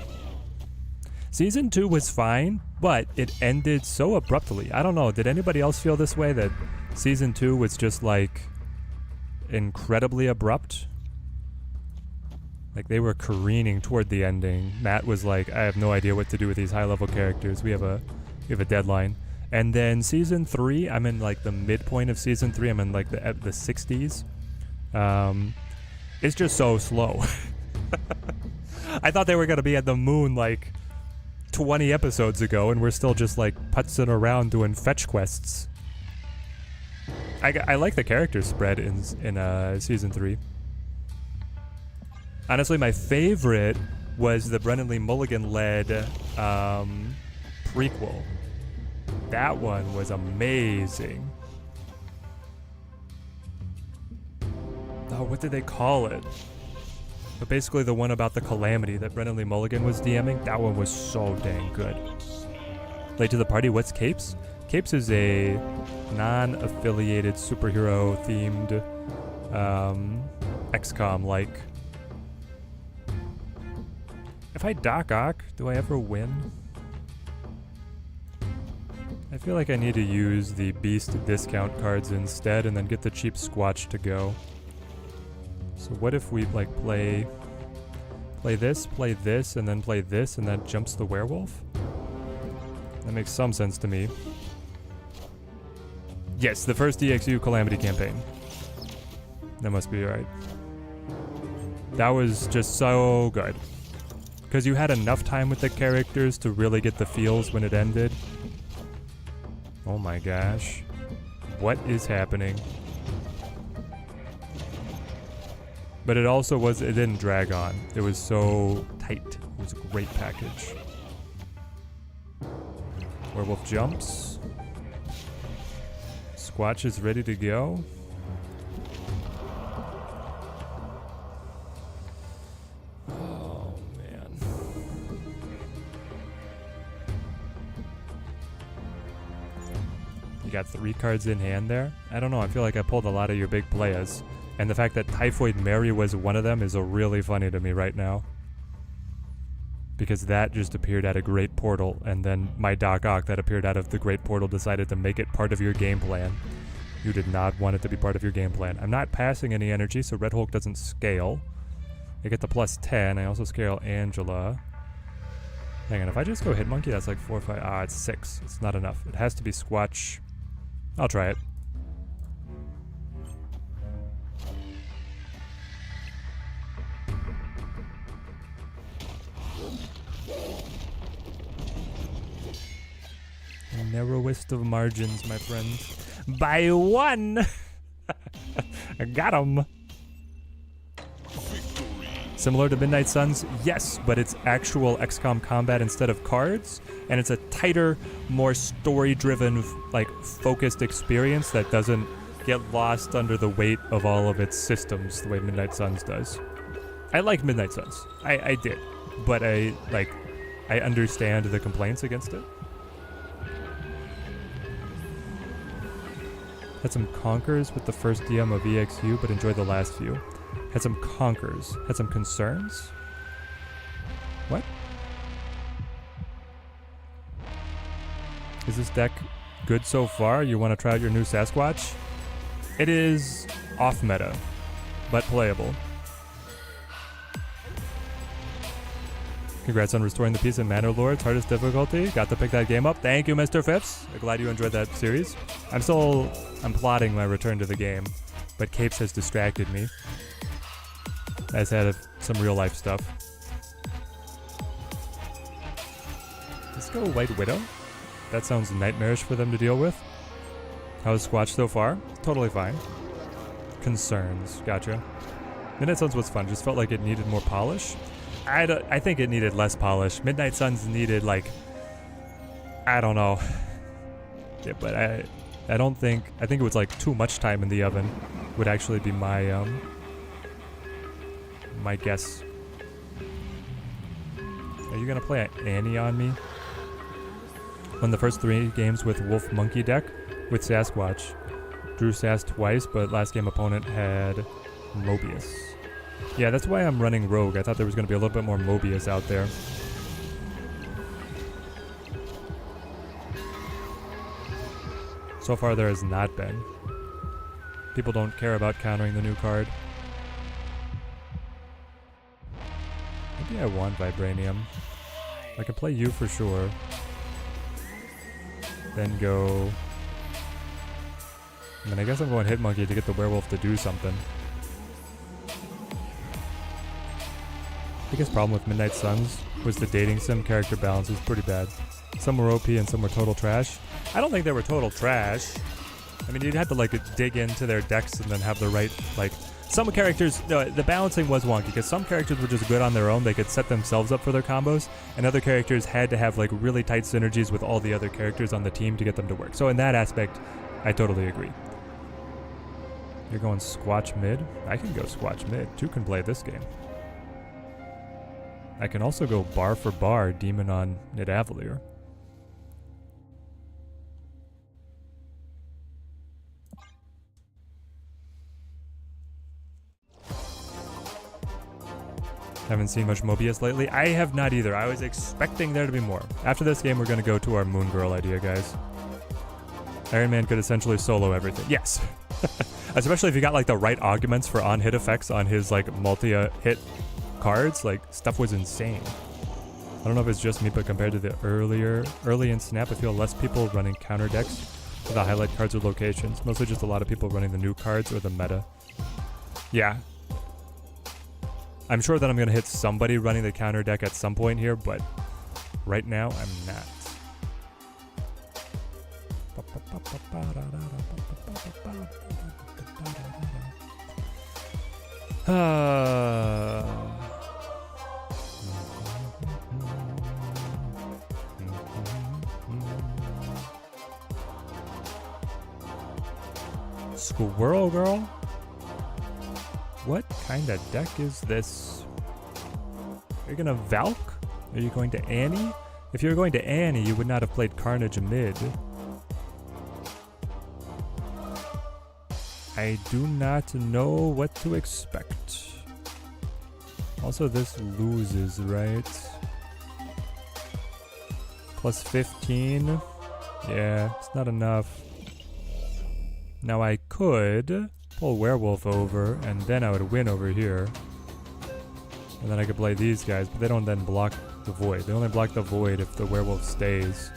Season 2 was fine, but it ended so abruptly. I don't know, did anybody else feel this way, that Season 2 was just like incredibly abrupt? Like they were careening toward the ending. Matt was like, I have no idea what to do with these high-level characters. We have a deadline. And then Season 3, I'm in like the midpoint of Season 3. I'm in like the 60s. It's just so slow. I thought they were going to be at the moon like 20 episodes ago, and we're still just like putzing around doing fetch quests. I like the character spread in Season 3. Honestly, my favorite was the Brennan Lee Mulligan-led prequel. That one was amazing. Oh, what did they call it? But basically the one about the Calamity that Brennan Lee Mulligan was DMing, that one was so dang good. Late to the party, what's Capes? Capes is a non-affiliated superhero-themed XCOM-like. If I Doc Ock, do I ever win? I I feel like I need to use the beast discount cards instead and then get the cheap Squatch to go. So what if we like play this, and then play this, and that jumps the werewolf? That makes some sense to me. Yes, the first EXU Calamity campaign. That must be right. That was just so good. Because you had enough time with the characters to really get the feels when it ended. Oh my gosh. What is happening? But it also was, it didn't drag on. It was so tight. It was a great package. Werewolf jumps. Squatch is ready to go. Oh man. You got 3 cards in hand there? I don't know, I feel like I pulled a lot of your big players. And the fact that Typhoid Mary was one of them is really funny to me right now. Because that just appeared at a Great Portal, and then my Doc Ock that appeared out of the Great Portal decided to make it part of your game plan. You did not want it to be part of your game plan. I'm not passing any energy, so Red Hulk doesn't scale. I get the +10. I also scale Angela. Hang on, if I just go Hit Monkey, that's like 4 or 5. Ah, it's 6. It's not enough. It has to be Squatch. I'll try it. Narrowest of margins, my friend. By 1! I got him. Similar to Midnight Suns? Yes, but it's actual XCOM combat instead of cards, and it's a tighter, more story-driven, like, focused experience that doesn't get lost under the weight of all of its systems the way Midnight Suns does. I like Midnight Suns. I did, but I understand the complaints against it. Had some Conquers with the first DM of EXU, but enjoyed the last few. Had some Conquers. Had some Concerns? What? Is this deck good so far? You want to try out your new Sasquatch? It is off meta, but playable. Congrats on restoring the peace in Manor Lords. Hardest difficulty. Got to pick that game up. Thank you, Mr. Phipps. I'm glad you enjoyed that series. I'm plotting my return to the game, but Capes has distracted me. I've had some real life stuff. Let's go White Widow. That sounds nightmarish for them to deal with. How's Squatch so far? Totally fine. Concerns. Gotcha. Midnight Suns was fun. Just felt like it needed more polish. I think it needed less polish. Midnight Suns needed, like, I don't know. Yeah, but I don't think, I think it was like too much time in the oven would actually be my my guess. Are you gonna play Annie on me? Won the first 3 games with Wolf Monkey deck with Sasquatch. Drew Sass twice, but last game opponent had Mobius. Yeah, that's why I'm running Rogue. I thought there was going to be a little bit more Mobius out there. So far there has not been. People don't care about countering the new card. Maybe I want Vibranium. I can play you for sure. Then go... I mean, I guess I'm going Hit Monkey to get the werewolf to do something. Biggest problem with Midnight Suns was the dating sim character balance was pretty bad. Some were OP and some were total trash. I don't think they were total trash. I mean, you'd have to like dig into their decks and then have the right, like, some characters, the balancing was wonky because some characters were just good on their own. They could set themselves up for their combos, and other characters had to have like really tight synergies with all the other characters on the team to get them to work. So in that aspect, I totally agree. You're going Squatch mid? I can go Squatch mid. 2 can play this game. I can also go bar for bar, Demon on Nidavellir. Haven't seen much Mobius lately. I have not either. I was expecting there to be more. After this game, we're going to go to our Moon Girl idea, guys. Iron Man could essentially solo everything. Yes. Especially if you got like the right arguments for on-hit effects on his like multi-hit cards. Like, stuff was insane. I don't know if it's just me, but compared to the early in Snap, I feel less people running counter decks for the highlight cards or locations. Mostly just a lot of people running the new cards or the meta. Yeah. I'm sure that I'm going to hit somebody running the counter deck at some point here, but right now I'm not. Squirrel Girl? What kind of deck is this? Are you gonna Valk? Are you going to Annie? If you were going to Annie, you would not have played Carnage mid. I do not know what to expect. Also, this loses, right? Plus 15. Yeah, it's not enough. Now I could pull Werewolf over, and then I would win over here. And then I could play these guys, but they don't then block the Void. They only block the Void if the Werewolf stays.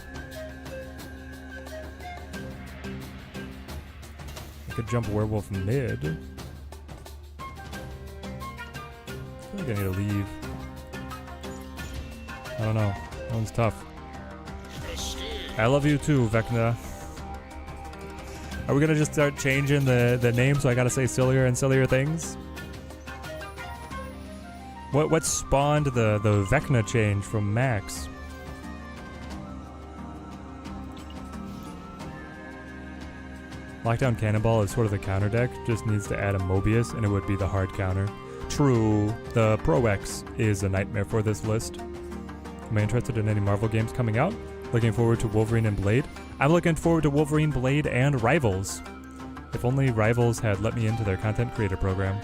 I could jump Werewolf mid. I feel like I need to leave. I don't know. That one's tough. I love you too, Vecna. Are we gonna just start changing the name so I gotta say sillier and sillier things? What spawned the Vecna change from Max? Lockdown Cannonball is sort of the counter deck, just needs to add a Mobius and it would be the hard counter. True, the Pro X is a nightmare for this list. Am I interested in any Marvel games coming out? Looking forward to Wolverine and Blade. I'm looking forward to Wolverine, Blade, and Rivals. If only Rivals had let me into their content creator program.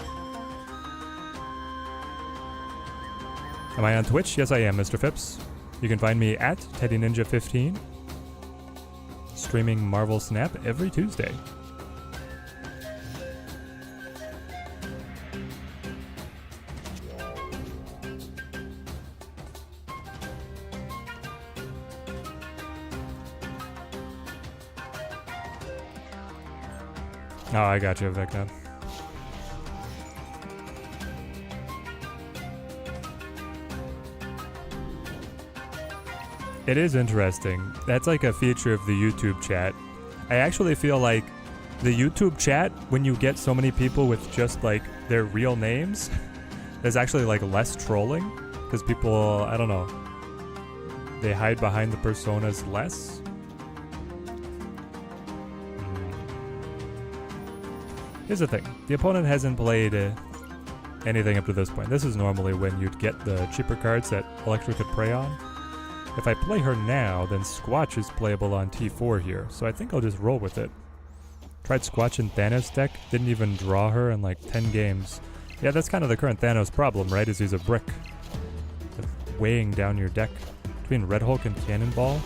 Am I on Twitch? Yes, I am, Mr. Phipps. You can find me at TeddyNinja15. Streaming Marvel Snap every Tuesday. Oh, I got you, Vecna. It is interesting. That's like a feature of the YouTube chat. I actually feel like the YouTube chat, when you get so many people with just like their real names, there's actually like less trolling because people, I don't know, they hide behind the personas less. Here's the thing. The opponent hasn't played anything up to this point. This is normally when you'd get the cheaper cards that Electra could prey on. If I play her now, then Squatch is playable on T4 here, so I think I'll just roll with it. Tried Squatch in Thanos deck, didn't even draw her in like 10 games. Yeah, that's kind of the current Thanos problem, right? Is he's a brick. Weighing down your deck. Between Red Hulk and Cannonball,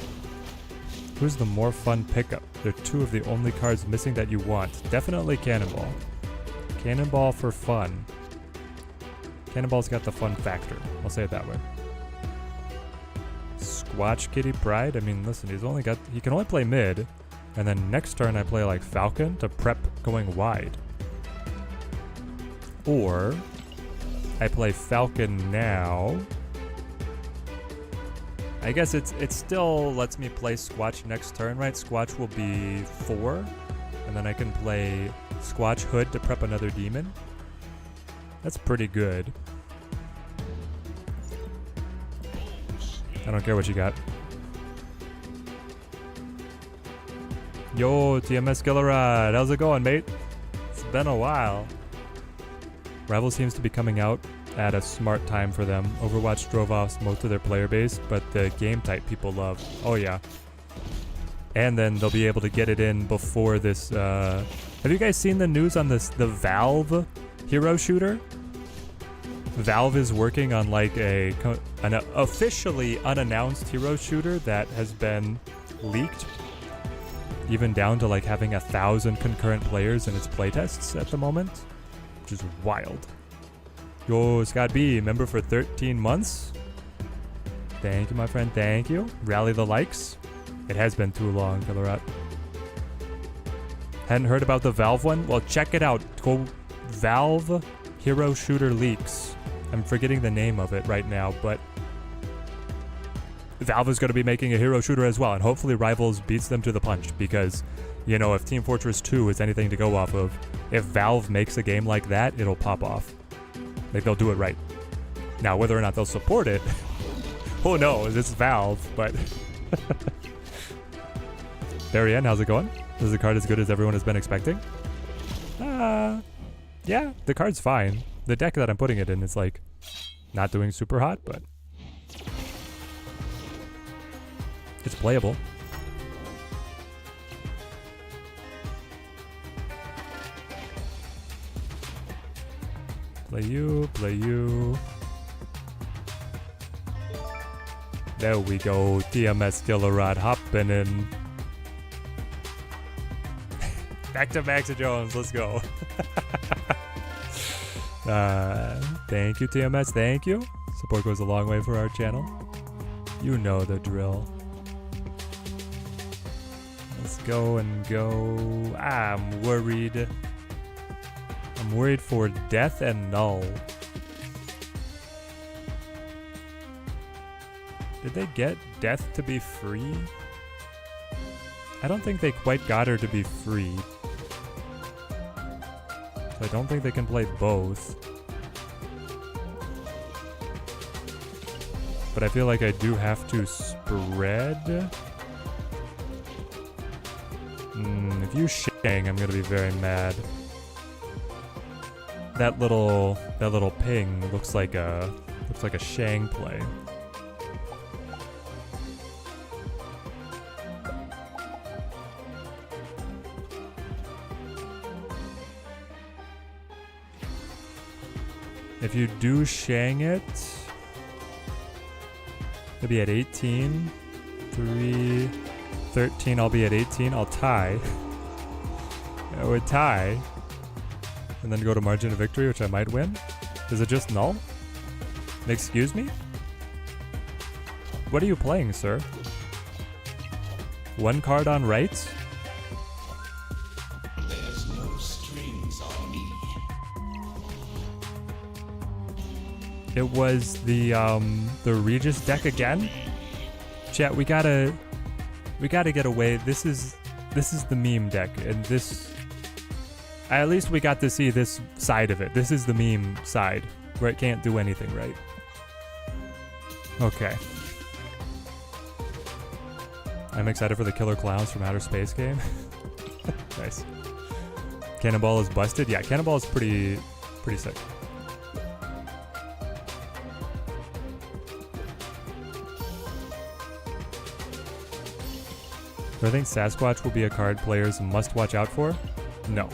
who's the more fun pickup? They're two of the only cards missing that you want. Definitely Cannonball. Cannonball for fun. Cannonball's got the fun factor. I'll say it that way. Squatch Kitty Pride? I mean, listen, he can only play mid, and then next turn I play like Falcon to prep going wide. Or I play Falcon now. I guess it still lets me play Squatch next turn, right? Squatch will be 4, and then I can play Squatch Hood to prep another demon. That's pretty good. I don't care what you got. Yo, TMS Killerad, how's it going, mate? It's been a while. Rival seems to be coming out at a smart time for them. Overwatch drove off most of their player base, but the game type people love. Oh yeah. And then they'll be able to get it in before this. Have you guys seen the news on this? The Valve hero shooter? Valve is working on like an officially unannounced hero shooter that has been leaked. even down to like having 1,000 concurrent players in its playtests at the moment, which is wild. Yo, Scott B, member for 13 months. Thank you, my friend. Thank you. Rally the likes. It has been too long, Killerat. Hadn't heard about the Valve one? Well, check it out. Go Valve Hero Shooter Leaks. I'm forgetting the name of it right now, but Valve is going to be making a hero shooter as well, and hopefully Rivals beats them to the punch, because, you know, if Team Fortress 2 is anything to go off of, if Valve makes a game like that, it'll pop off. Like, they'll do it right. Now, whether or not they'll support it, who knows? It's Valve, but... Barry-Ann, how's it going? Is the card as good as everyone has been expecting? Yeah, the card's fine. The deck that I'm putting it in is, like, not doing super hot, but... it's playable. Play you, play you. There we go. TMS Killerod hopping in. Back to Max Jones. Let's go. Thank you, TMS. Thank you. Support goes a long way for our channel. You know the drill. Let's go and go. I'm worried. I'm worried for death and null. Did they get death to be free? I don't think they quite got her to be free. So I don't think they can play both. But I feel like I do have to spread. If you Shang, I'm gonna be very mad. That little ping looks like a Shang play. If you do Shang it, it'll be at 18. 3, 13, I'll be at 18. I'll tie. I would tie. And then go to margin of victory, which I might win. Is it just null? Excuse me? What are you playing, sir? One card on right? There's no strings on me. It was the Regis deck again? Chat, we gotta get away. This is the meme deck, and this... At least we got to see this side of it. This is the meme side, where it can't do anything right. Okay. I'm excited for the Killer Clowns from Outer Space game. Nice. Cannonball is busted? Yeah, Cannonball is pretty sick. Do I think Sasquatch will be a card players must watch out for? No.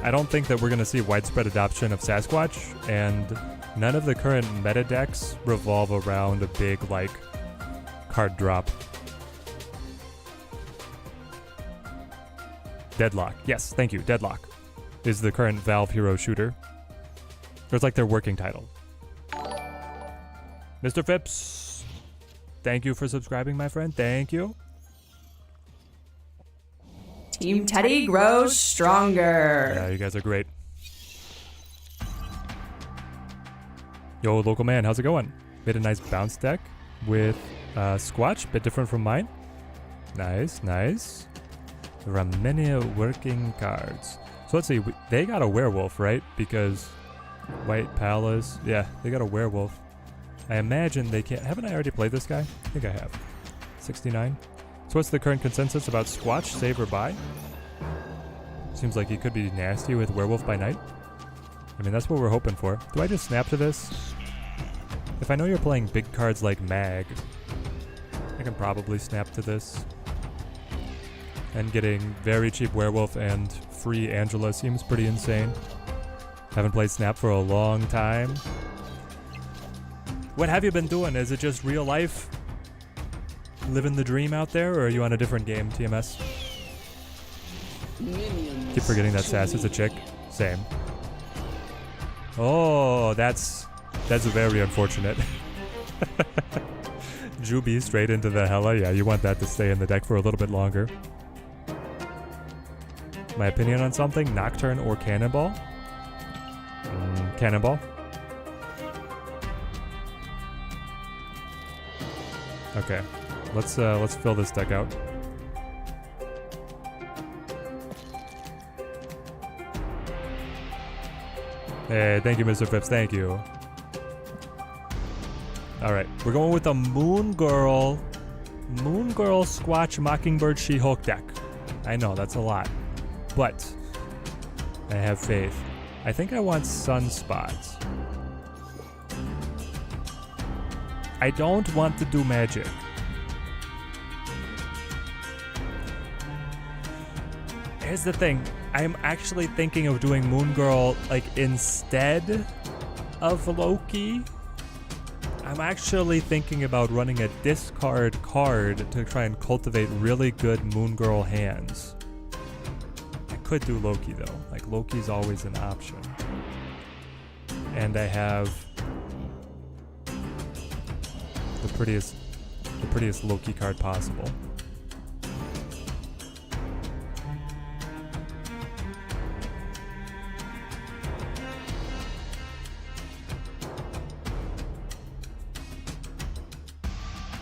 I don't think that we're going to see widespread adoption of Sasquatch, and none of the current meta decks revolve around a big, like, card drop. Deadlock. Yes, thank you. Deadlock is the current Valve hero shooter. It's like their working title. Mr. Phipps, thank you for subscribing, my friend. Thank you. Team Teddy grows stronger. Yeah, you guys are great. Yo, local man, how's it going? Made a nice bounce deck with Squatch, bit different from mine. Nice, nice. There are many working cards. So let's see, they got a werewolf, right? Because White Palace, yeah, they got a werewolf. I imagine they can't, haven't I already played this guy? I think I have. 69. So what's the current consensus about Squatch, save or buy? Seems like he could be nasty with Werewolf by Night. I mean, that's what we're hoping for. Do I just snap to this? If I know you're playing big cards like Mag, I can probably snap to this. And getting very cheap Werewolf and free Angela seems pretty insane. Haven't played Snap for a long time. What have you been doing? Is it just real life? living the dream out there, or are you on a different game, TMS? Minions Keep forgetting that to Sass is a me. chick. Same. Oh, that's very unfortunate. Juby straight into the Hella. Yeah, you want that to stay in the deck for a little bit longer. My opinion on something? Nocturne or Cannonball? Cannonball. Okay, let's fill this deck out. Hey, thank you, Mr. Phipps. Thank you. All right, we're going with the Moon Girl Squatch Mockingbird She-Hulk deck. I know that's a lot, but I have faith. I think I want Sunspots. I don't want to do magic. Here's the thing. I'm actually thinking of doing Moon Girl like instead of Loki. I'm actually thinking about running a discard card to try and cultivate really good Moon Girl hands. I could do Loki though. Like Loki's always an option. And I have the prettiest Loki card possible.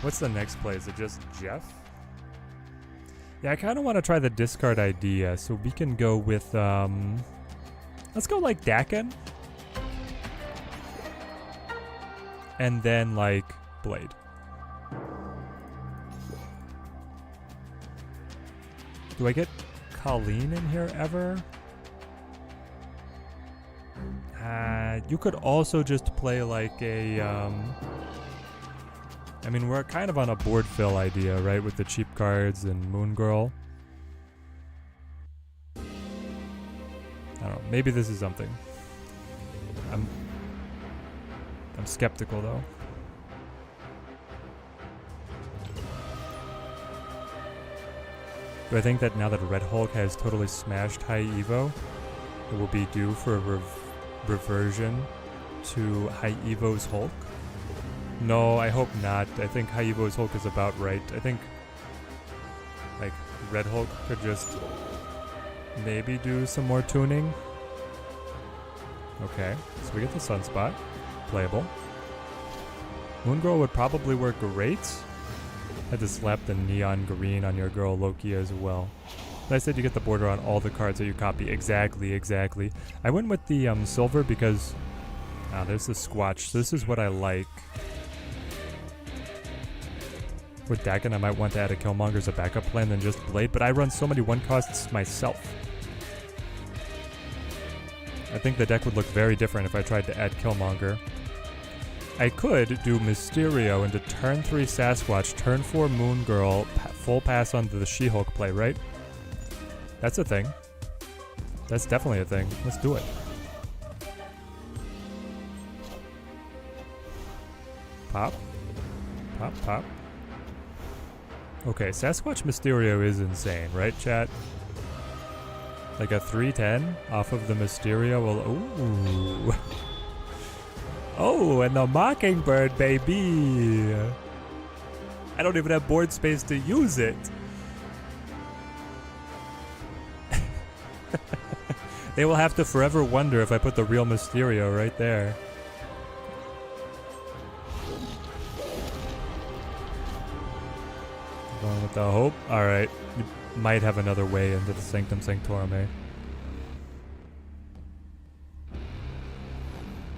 What's the next play? Is it just Jeff? Yeah, I kind of want to try the discard idea, so we can go with, let's go like Dakin. And then like Blade. Do I get Colleen in here ever? You could also just play like a, I mean, we're kind of on a board fill idea, right? With the cheap cards and Moon Girl. I don't know. Maybe this is something. I'm skeptical though. Do I think that now that Red Hulk has totally smashed High Evo, it will be due for a reversion to High Evo's Hulk? No, I hope not. I think High Evo's Hulk is about right. I think like Red Hulk could just maybe do some more tuning. Okay, so we get the Sunspot. Playable. Moon Girl would probably work great. Had to slap the neon green on your girl Loki as well. But I said you get the border on all the cards that you copy. Exactly. I went with the silver because there's the Squatch. This is what I like. With Dakin, I might want to add a Killmonger as a backup plan than just Blade, but I run so many one-costs myself. I think the deck would look very different if I tried to add Killmonger. I could do Mysterio into turn 3 Sasquatch, turn 4 Moon Girl, full pass onto the She-Hulk play, right? That's a thing. That's definitely a thing. Let's do it. Pop. Pop. Okay, Sasquatch Mysterio is insane, right, chat? Like a 310 off of the Mysterio will... Ooh. Oh, and the Mockingbird, baby! I don't even have board space to use it. They will have to forever wonder if I put the real Mysterio right there. Going with the hope. Alright. You might have another way into the Sanctum Sanctorum, eh?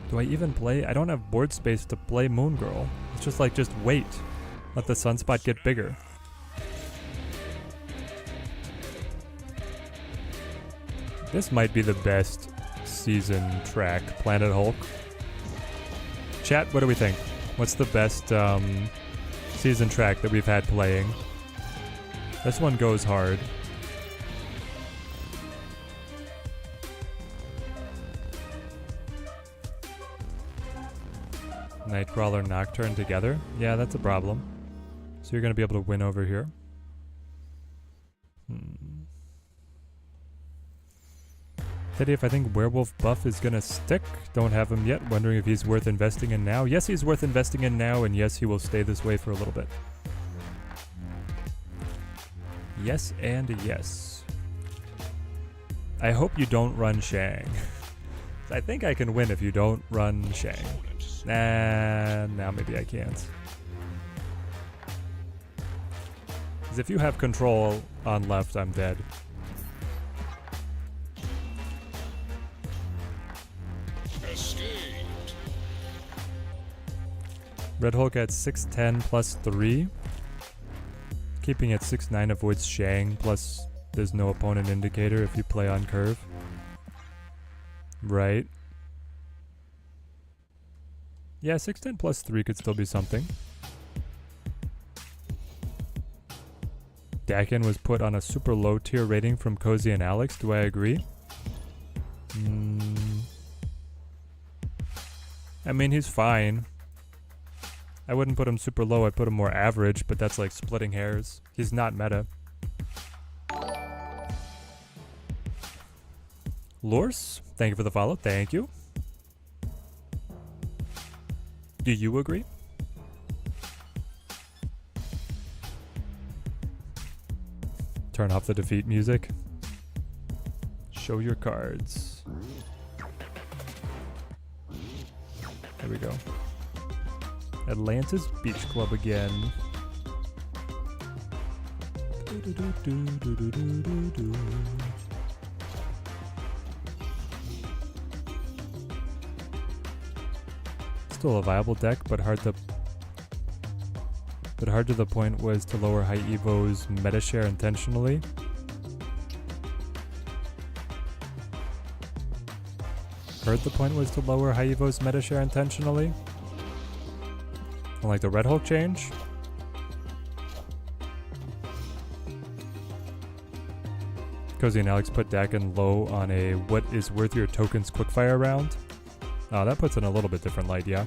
Do I even play? I don't have board space to play Moon Girl. It's just like, just wait. Let the Sunspot get bigger. This might be the best season track. Planet Hulk. Chat, what do we think? What's the best season track that we've had playing? This one goes hard. Nightcrawler Nocturne together? Yeah, that's a problem. So you're going to be able to win over here. Teddy, if I think werewolf buff is going to stick, don't have him yet. Wondering if he's worth investing in now. Yes, he's worth investing in now, and yes, he will stay this way for a little bit. Yes and yes. I hope you don't run Shang. I think I can win if you don't run Shang. Nah, now maybe I can't. Because if you have control on left, I'm dead. Escaped. Red Hulk at 6'10 plus 3. Keeping at 6'9 avoids Shang, plus there's no opponent indicator if you play on curve. Right. Yeah, 6'10 plus 3 could still be something. Dakin was put on a super low tier rating from Cozy and Alex. Do I agree? I mean, he's fine. I wouldn't put him super low, I'd put him more average, but that's like splitting hairs. He's not meta. Lors, thank you for the follow. Thank you. Do you agree? Turn off the defeat music. Show your cards. There we go. Atlantis Beach Club again. Still a viable deck, but hard to the point was to lower high Evo's meta share intentionally. Heard the point was to lower high Evo's meta share intentionally. Like the Red Hulk change. Cozy and Alex put Dakin low on a what is worth your tokens quickfire round. Oh, that puts it in a little bit different light, yeah.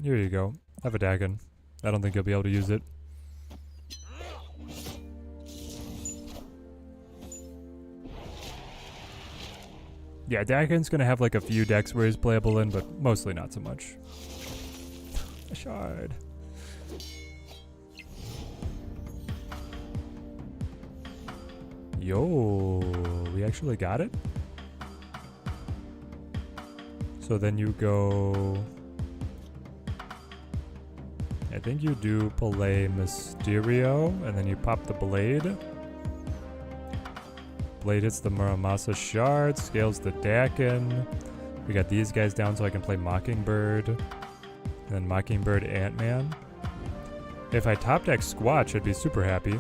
Here you go. Have a Dakin. I don't think you'll be able to use it. Yeah, Dakin's gonna have like a few decks where he's playable in, but mostly not so much. A shard. Yo, we actually got it? So then you go... I think you do play Mysterio, and then you pop the Blade. Blade hits the Muramasa shard, scales the Dakin. We got these guys down so I can play Mockingbird. And then Mockingbird Ant-Man. If I top deck Squatch, I'd be super happy.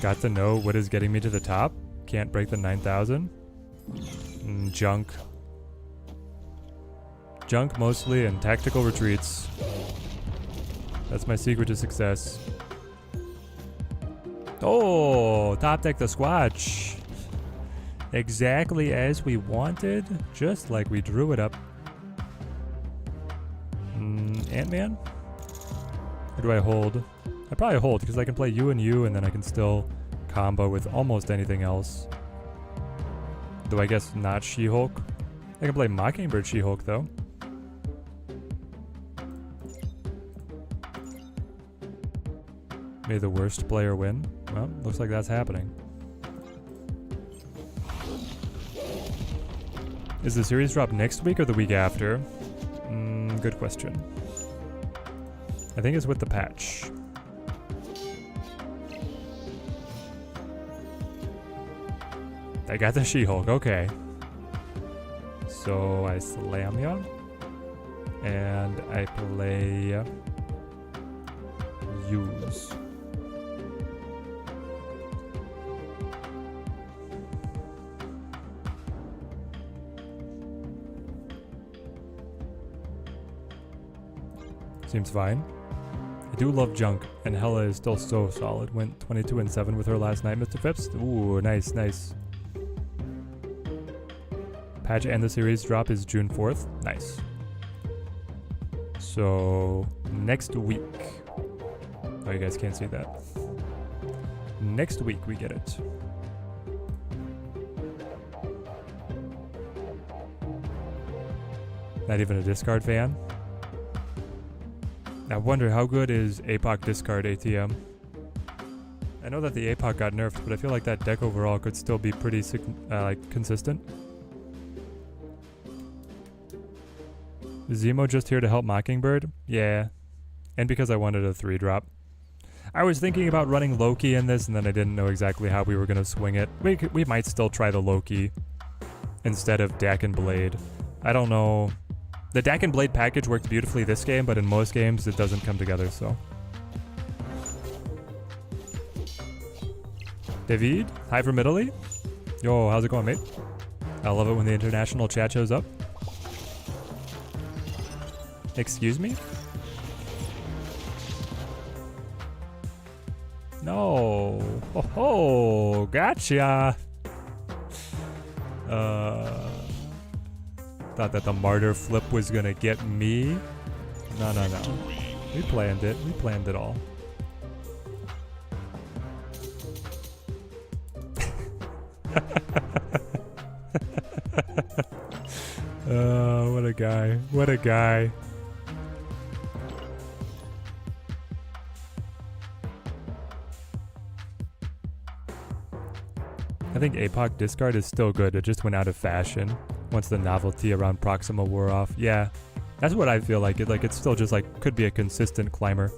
Got to know what is getting me to the top. Can't break the 9,000. Junk. Junk mostly and tactical retreats. That's my secret to success. Oh, top deck the Squatch. Exactly as we wanted, just like we drew it up. Ant-Man? Or do I hold? I probably hold because I can play you and then I can still combo with almost anything else. Though I guess not She-Hulk. I can play Mockingbird She-Hulk though. May the worst player win. Well, looks like that's happening. Is the series drop next week or the week after? Good question. I think it's with the patch. I got the She-Hulk, okay. So I slam ya. And I play... use. Seems fine. I do love junk, and Hella is still so solid. Went 22-7 with her last night, Mr. Phipps. Ooh, nice, nice. Patch and the series drop is June 4th. Nice. So, next week. Oh, you guys can't see that. Next week we get it. Not even a discard fan. I wonder how good is APOC discard ATM? I know that the APOC got nerfed, but I feel like that deck overall could still be pretty like consistent. Is Zemo just here to help Mockingbird? Yeah. And because I wanted a 3-drop. I was thinking about running Loki in this, and then I didn't know exactly how we were going to swing it. We might still try the Loki instead of Dak and Blade. I don't know. The Dak and Blade package worked beautifully this game, but in most games it doesn't come together, so. David, hi from Italy. Yo, how's it going, mate? I love it when the international chat shows up. Excuse me? No. Oh, gotcha. Thought that the martyr flip was gonna get me. No, no, no. We planned it. We planned it all. What a guy. What a guy. I think APOC discard is still good. It just went out of fashion once the novelty around Proxima wore off. Yeah, that's what I feel like. It's still just like could be a consistent climber.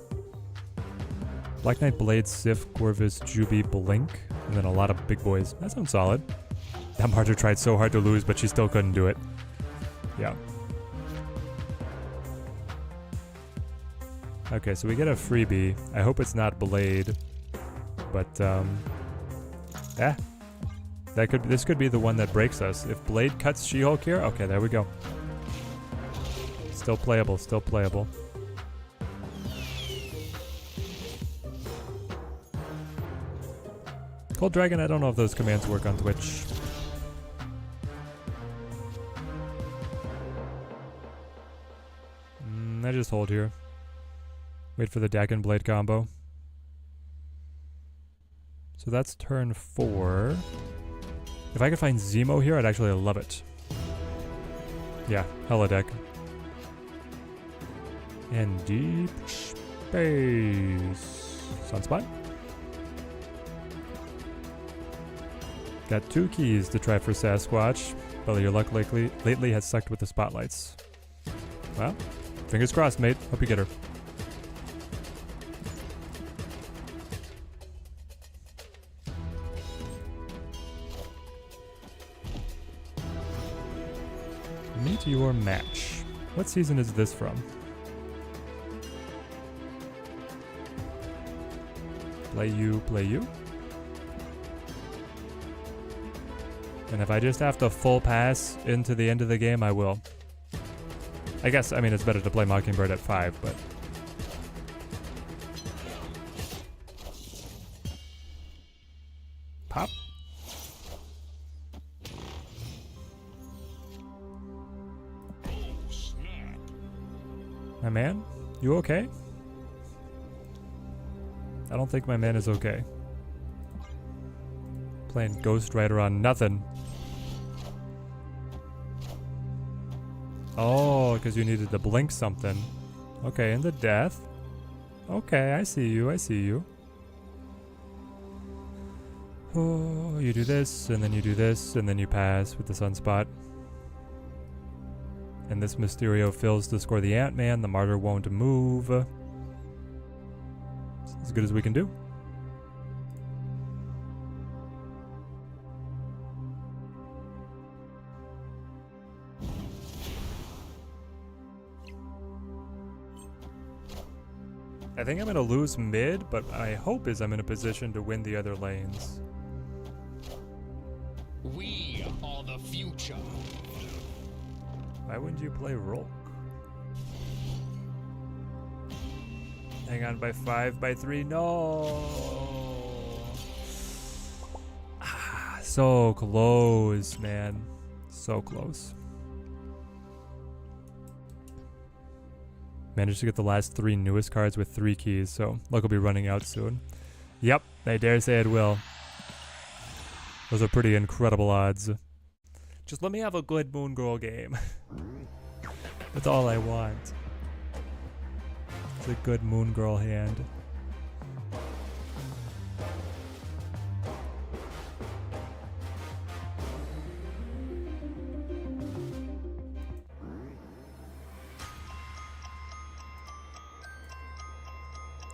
Black Knight, Blade, Sif, Corvus, Juby, Blink, and then a lot of big boys. That sounds solid. That Martyr tried so hard to lose, but she still couldn't do it. Yeah. Okay, so we get a freebie. I hope it's not Blade, but this could be the one that breaks us. If Blade cuts She-Hulk here, okay, there we go. Still playable, still playable. Cold Dragon, I don't know if those commands work on Twitch. I just hold here. Wait for the Dak and Blade combo. So that's turn 4. If I could find Zemo here, I'd actually love it. Yeah, hella deck. And deep space. Sunspot. Got 2 keys to try for Sasquatch, but your luck lately has sucked with the spotlights. Well, fingers crossed, mate. Hope you get her. Meet your match. What season is this from? Play you, play you. And if I just have to full pass into the end of the game, I will. I guess, I mean, it's better to play Mockingbird at 5, but... Pop. My man? You okay? I don't think my man is okay. Playing Ghost Rider on nothing. Oh, because you needed to blink something. Okay, into death. Okay, I see you, I see you. Oh, you do this, and then you do this, and then you pass with the Sunspot. And this Mysterio fills to score the Ant-Man. The Martyr won't move. It's as good as we can do. I think I'm going to lose mid, but my hope is I'm in a position to win the other lanes. We are the future. Why wouldn't you play Rolk? Hang on by 5, by 3. No. So close, man. So close. Managed to get the last 3 newest cards with 3 keys, so luck will be running out soon. Yep, I dare say it will. Those are pretty incredible odds. Just let me have a good Moon Girl game. That's all I want. It's a good Moon Girl hand.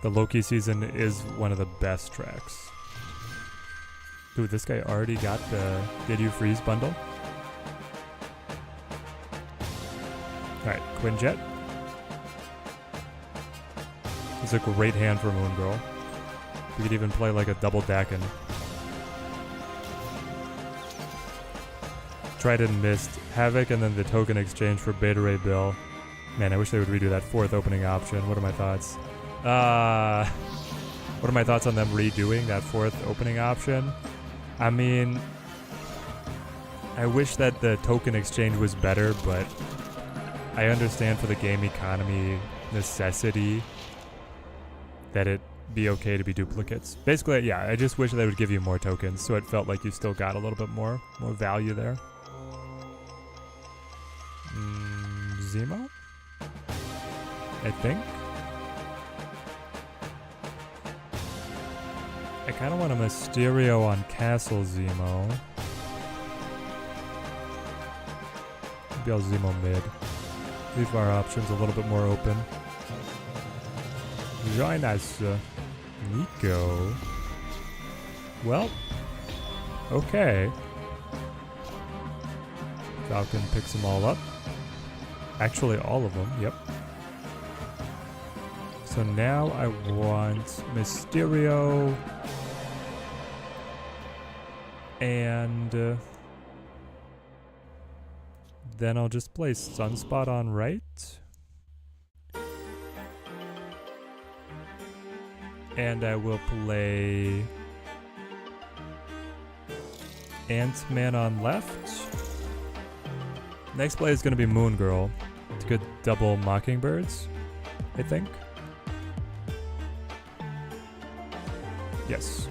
The Loki season is one of the best tracks. Dude, this guy already got the Did You Freeze bundle? Alright, Quinjet. It's a great hand for Moon Girl. We could even play like a double Dakin. Tried and missed. Havoc and then the token exchange for Beta Ray Bill. Man, I wish they would redo that 4th opening option. What are my thoughts? What are my thoughts on them redoing that 4th opening option? I mean, I wish that the token exchange was better, but I understand for the game economy necessity that it be okay to be duplicates. Basically, yeah, I just wish they would give you more tokens so it felt like you still got a little bit more value there. Zemo? I think? I kind of want a Mysterio on Castle Zemo. Maybe I'll Zemo mid. Leave our options a little bit more open. Join us, Nico. Well, okay. Falcon picks them all up. Actually, all of them, yep. So now I want Mysterio. And then I'll just play Sunspot on right. And I will play Ant-Man on left. Next play is going to be Moon Girl. It's a good double Mockingbirds, I think. Yes.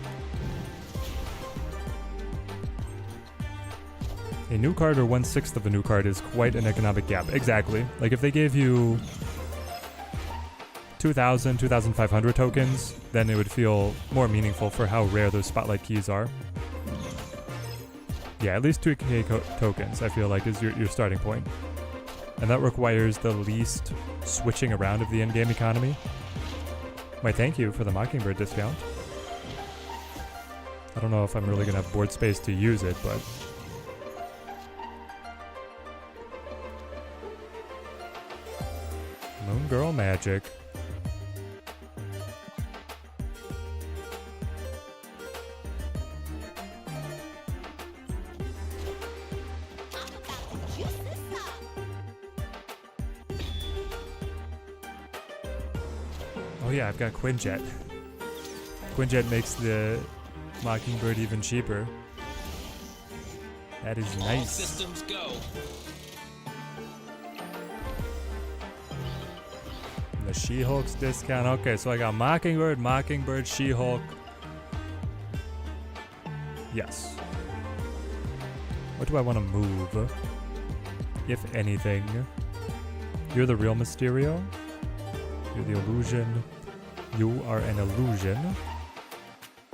A new card or 1/6 of a new card is quite an economic gap. Exactly. Like if they gave you 2,000, 2,500 tokens, then it would feel more meaningful for how rare those spotlight keys are. Yeah, at least 2k tokens, I feel like, is your starting point. And that requires the least switching around of the in-game economy. Why, thank you for the Mockingbird discount. I don't know if I'm really going to have board space to use it, but... Moon Girl magic. Oh yeah, I've got Quinjet. Quinjet makes the Mockingbird even cheaper. That is nice. All systems go. The She-Hulk's discount. Okay, so I got Mockingbird, Mockingbird, She-Hulk. Yes. What do I want to move? If anything. You're the real Mysterio. You're the illusion. You are an illusion.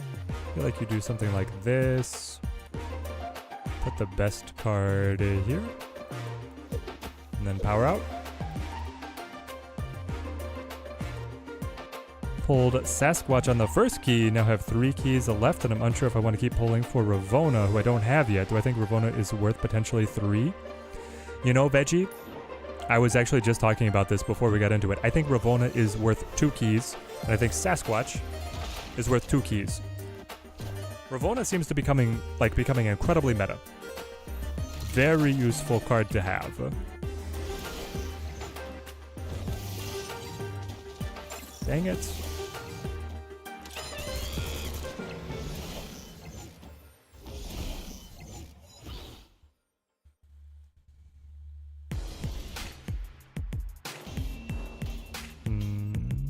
I feel like you do something like this. Put the best card here. And then power out. Pulled Sasquatch on the first key. Now have 3 keys left, and I'm unsure if I want to keep pulling for Ravonna, who I don't have yet. Do I think Ravonna is worth potentially 3? You know, Veggie, I was actually just talking about this before we got into it. I think Ravonna is worth 2 keys, and I think Sasquatch is worth 2 keys. Ravonna seems to becoming incredibly meta. Very useful card to have. Dang it.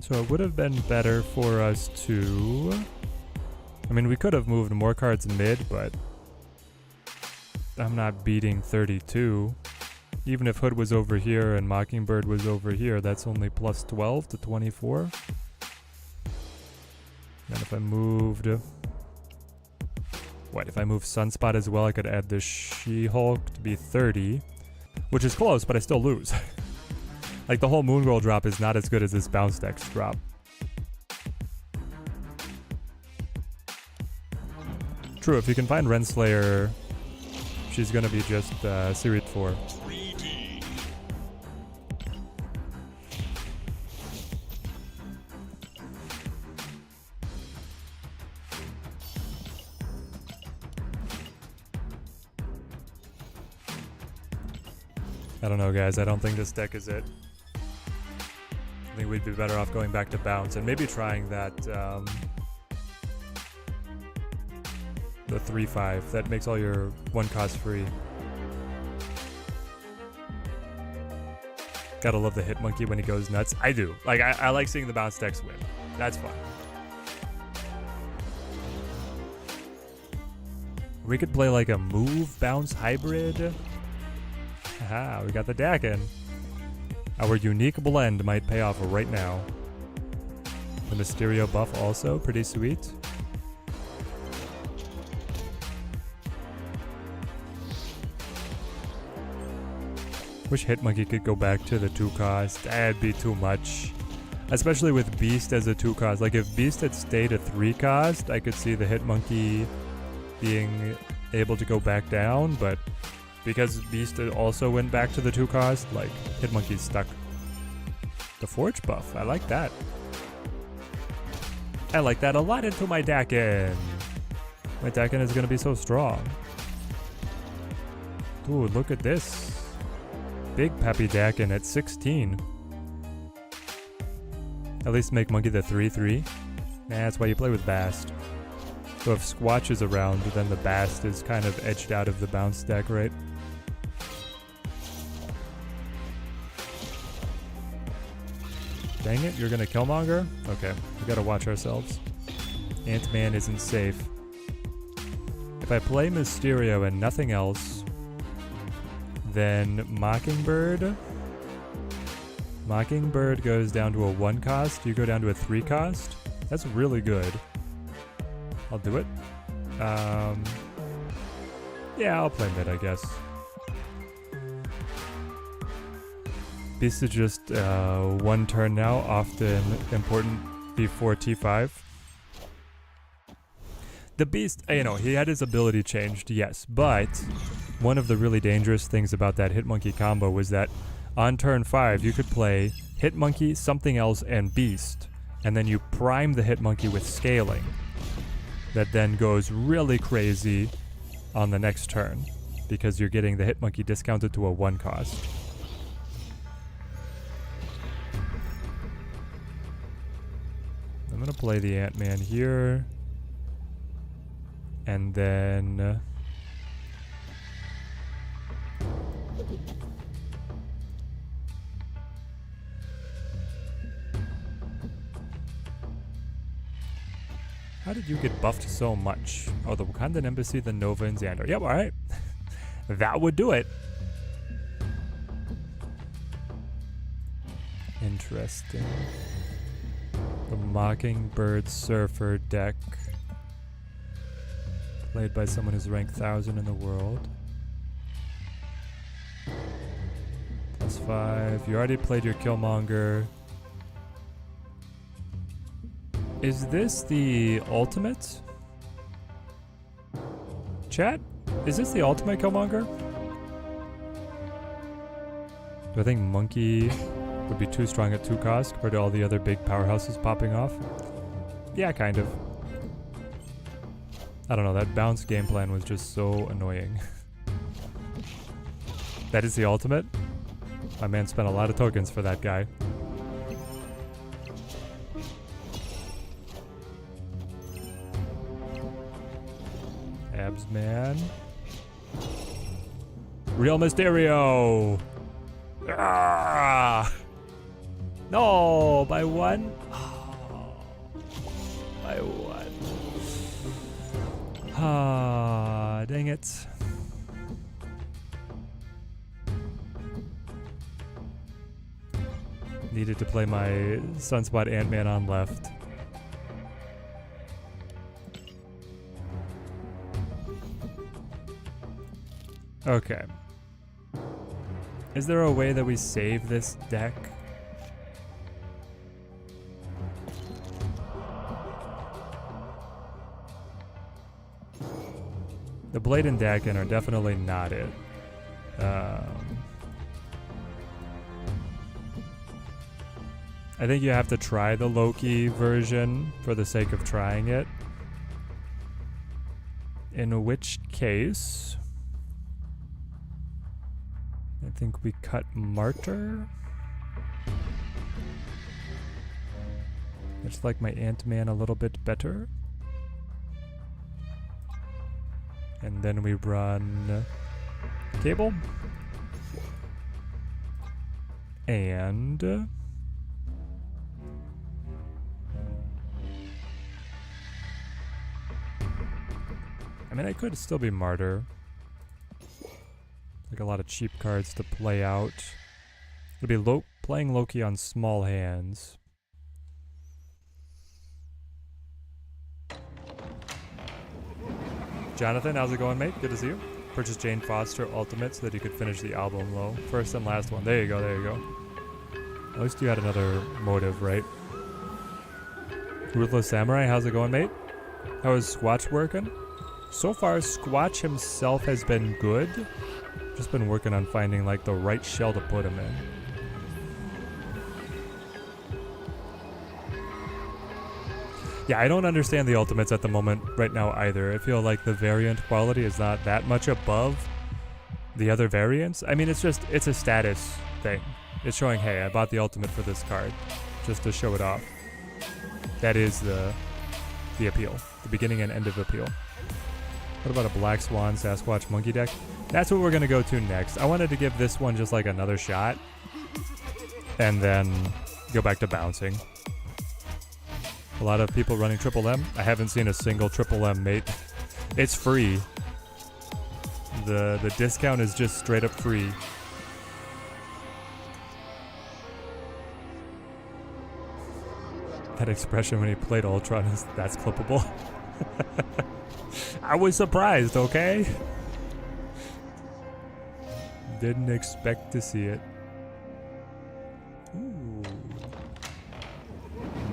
So it would have been better for us to... I mean, we could have moved more cards mid, but I'm not beating 32. Even if Hood was over here and Mockingbird was over here, that's only plus 12 to 24. And if I moved... What, if I move Sunspot as well, I could add the She-Hulk to be 30. Which is close, but I still lose. Like, the whole Moon Roll drop is not as good as this Bounce Dex drop. True, if you can find Renslayer, she's gonna be just Series 4. 3D. I don't know, guys. I don't think this deck is it. I think we'd be better off going back to Bounce and maybe trying that, the 3-5. That makes all your one cost free. Gotta love the Hit Monkey when he goes nuts. I do. Like, I like seeing the Bounce decks win. That's fun. We could play like a move bounce hybrid. Aha, we got the Dakin. Our unique blend might pay off right now. The Mysterio buff also, pretty sweet. Wish Hitmonkey could go back to the 2-cost. That'd be too much. Especially with Beast as a 2-cost. Like, if Beast had stayed a 3-cost, I could see the Hitmonkey being able to go back down, but because Beast also went back to the 2-cost, like, Hitmonkey's stuck. The Forge buff, I like that. I like that a lot into my Dakin. My Dakin is gonna be so strong. Dude, look at this. Big Peppy Dakin at 16. At least make Monkey the 3-3. Nah, that's why you play with Bast. So if Squatch is around, then the Bast is kind of edged out of the bounce deck, right? Dang it, you're gonna Killmonger? Okay, we gotta watch ourselves. Ant-Man isn't safe. If I play Mysterio and nothing else, then Mockingbird goes down to a 1-cost, you go down to a 3-cost. That's really good. I'll do it. Yeah, I'll play mid, I guess. Beast is just 1 turn now, often important before T5. The Beast, you know, he had his ability changed, yes, but one of the really dangerous things about that Hitmonkey combo was that on turn 5, you could play Hitmonkey, something else, and Beast, and then you prime the Hitmonkey with scaling. That then goes really crazy on the next turn, because you're getting the Hitmonkey discounted to a 1-cost. I'm gonna play the Ant-Man here, and then how did you get buffed so much? Oh, the Wakandan Embassy, the Nova, and Xander. Yep, alright. That would do it. Interesting. The Mockingbird Surfer deck. Played by someone who's ranked 1000 in the world. +5. You already played your Killmonger. Is this the ultimate? Chat? Is this the ultimate Killmonger? Do I think Monkey would be too strong at 2-cost compared to all the other big powerhouses popping off? Yeah, kind of. I don't know, that bounce game plan was just so annoying. That is the ultimate? My man spent a lot of tokens for that guy. Abs man. Real Mysterio. Ah! No, by one. Oh, by one. Ah, dang it. Needed to play my Sunspot Ant-Man on left. Okay. Is there a way that we save this deck? The Blade and Dakin are definitely not it. I think you have to try the Loki version for the sake of trying it. In which case, I think we cut Martyr. I just like my Ant-Man a little bit better. And then we run Cable. And I mean, I could still be Martyr. Like a lot of cheap cards to play out. It'll be playing Loki on small hands. Jonathan, how's it going, mate? Good to see you. Purchased Jane Foster Ultimate so that you could finish the album low. First and last one. There you go, there you go. At least you had another motive, right? Ruthless Samurai, how's it going, mate? How is Squatch working? So far, Squatch himself has been good. Just been working on finding like the right shell to put him in. Yeah, I don't understand the ultimates at the moment right now either. I feel like the variant quality is not that much above the other variants. I mean, it's a status thing. It's showing, hey, I bought the ultimate for this card just to show it off. That is the appeal, the beginning and end of appeal. What about a Black Swan Sasquatch monkey deck? That's what we're going to go to next. I wanted to give this one just like another shot and then go back to bouncing. A lot of people running Triple M. I haven't seen a single Triple M, mate. It's free. The discount is just straight up free. That expression when he played Ultron, that's clippable. I was surprised, okay? Didn't expect to see it. Ooh.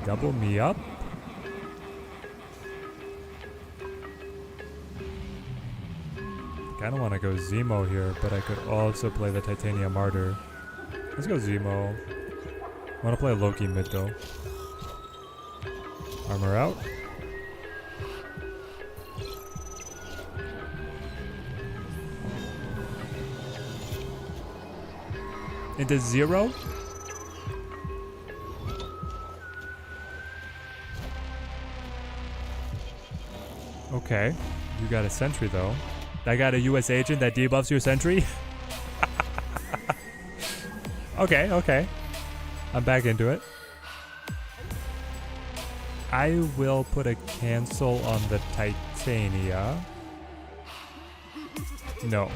Double me up. Kinda wanna go Zemo here, but I could also play the Titania Martyr. Let's go Zemo. I wanna play Loki mid though. Armor out. Into 0. Okay. You got a sentry though. I got a US agent that debuffs your sentry? Okay, okay. I'm back into it. I will put a cancel on the Titania. No.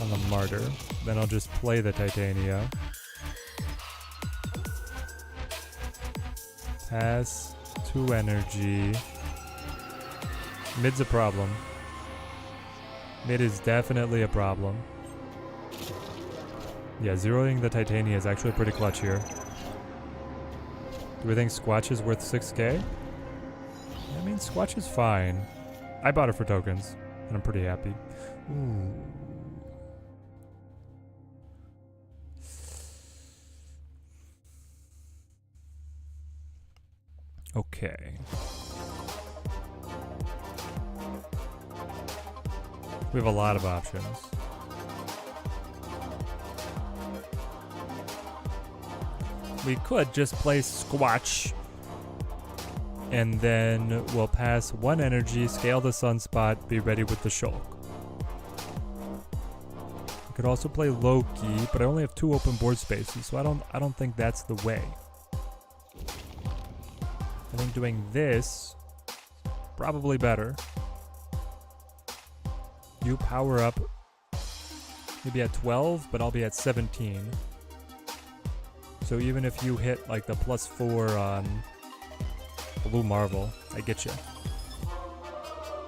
On the Martyr. Then I'll just play the Titania. Pass 2 energy. Mid's a problem. Mid is definitely a problem. Yeah, zeroing the Titania is actually pretty clutch here. Do we think Squatch is worth 6k? I mean, Squatch is fine. I bought it for tokens, and I'm pretty happy. Ooh. Okay. We have a lot of options. We could just play Squatch And then we'll pass 1 energy, scale the sunspot, be ready with the Shulk. I could also play Loki, but I only have 2 open board spaces, so I don't think that's the way. I think doing this probably better. You power up maybe at 12, but I'll be at 17. So even if you hit like the +4 on Blue Marvel, I get you.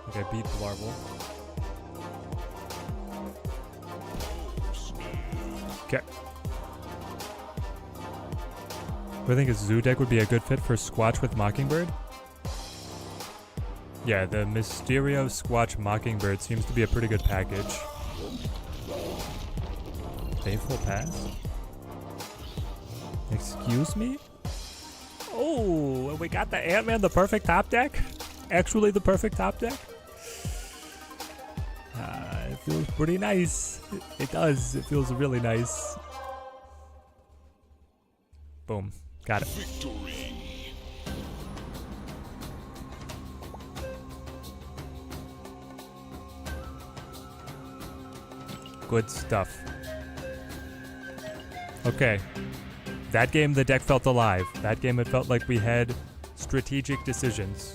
Like I beat Marvel. Okay. I think a Zoo deck would be a good fit for Squatch with Mockingbird. Yeah, the Mysterio Squatch Mockingbird seems to be a pretty good package. Faithful Pass? Excuse me? Oh, we got the Ant-Man, the perfect top deck? Actually the perfect top deck? It feels pretty nice. It does. It feels really nice. Boom. Got it. Victory. Good stuff. Okay. That game, the deck felt alive. That game, it felt like we had strategic decisions.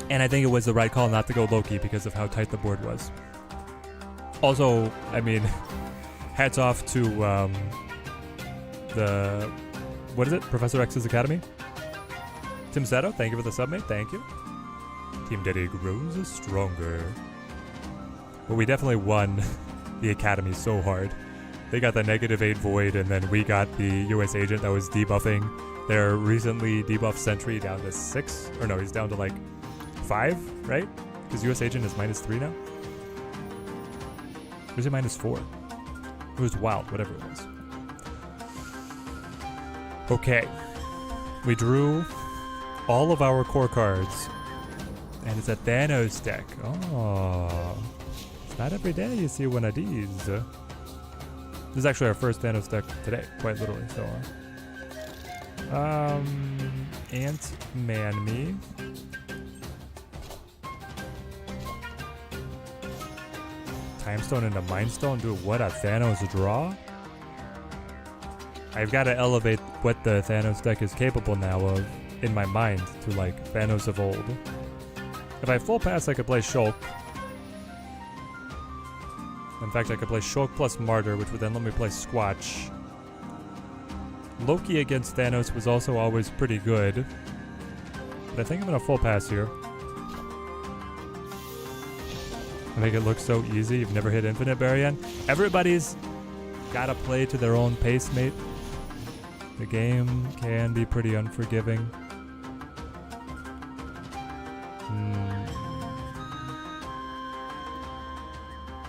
And I think it was the right call not to go Loki because of how tight the board was. Also, I mean, hats off to what is it? Professor X's Academy? Tim Sato, thank you for the submate. Thank you. Team Daddy grows stronger. But we definitely won the Academy so hard. They got the -8 Void, and then we got the US Agent that was debuffing their recently debuffed Sentry down to 6. Or no, he's down to like 5, right? Because US Agent is -3 now? Or is it -4? It was wild, whatever it was. Okay. We drew all of our core cards. And it's a Thanos deck. Oh. It's not every day you see one of these. This is actually our first Thanos deck today, quite literally, so Ant-Man me. Timestone into Mindstone, dude, what a Thanos draw. I've got to elevate what the Thanos deck is capable now of in my mind to like Thanos of old. If I full pass, I could play Shulk. In fact, I could play Shulk plus Martyr, which would then let me play Squatch. Loki against Thanos was also always pretty good. But I think I'm going to full pass here. I make it look so easy. You've never hit Infinite Barrier. Everybody's got to play to their own pace, mate. The game can be pretty unforgiving.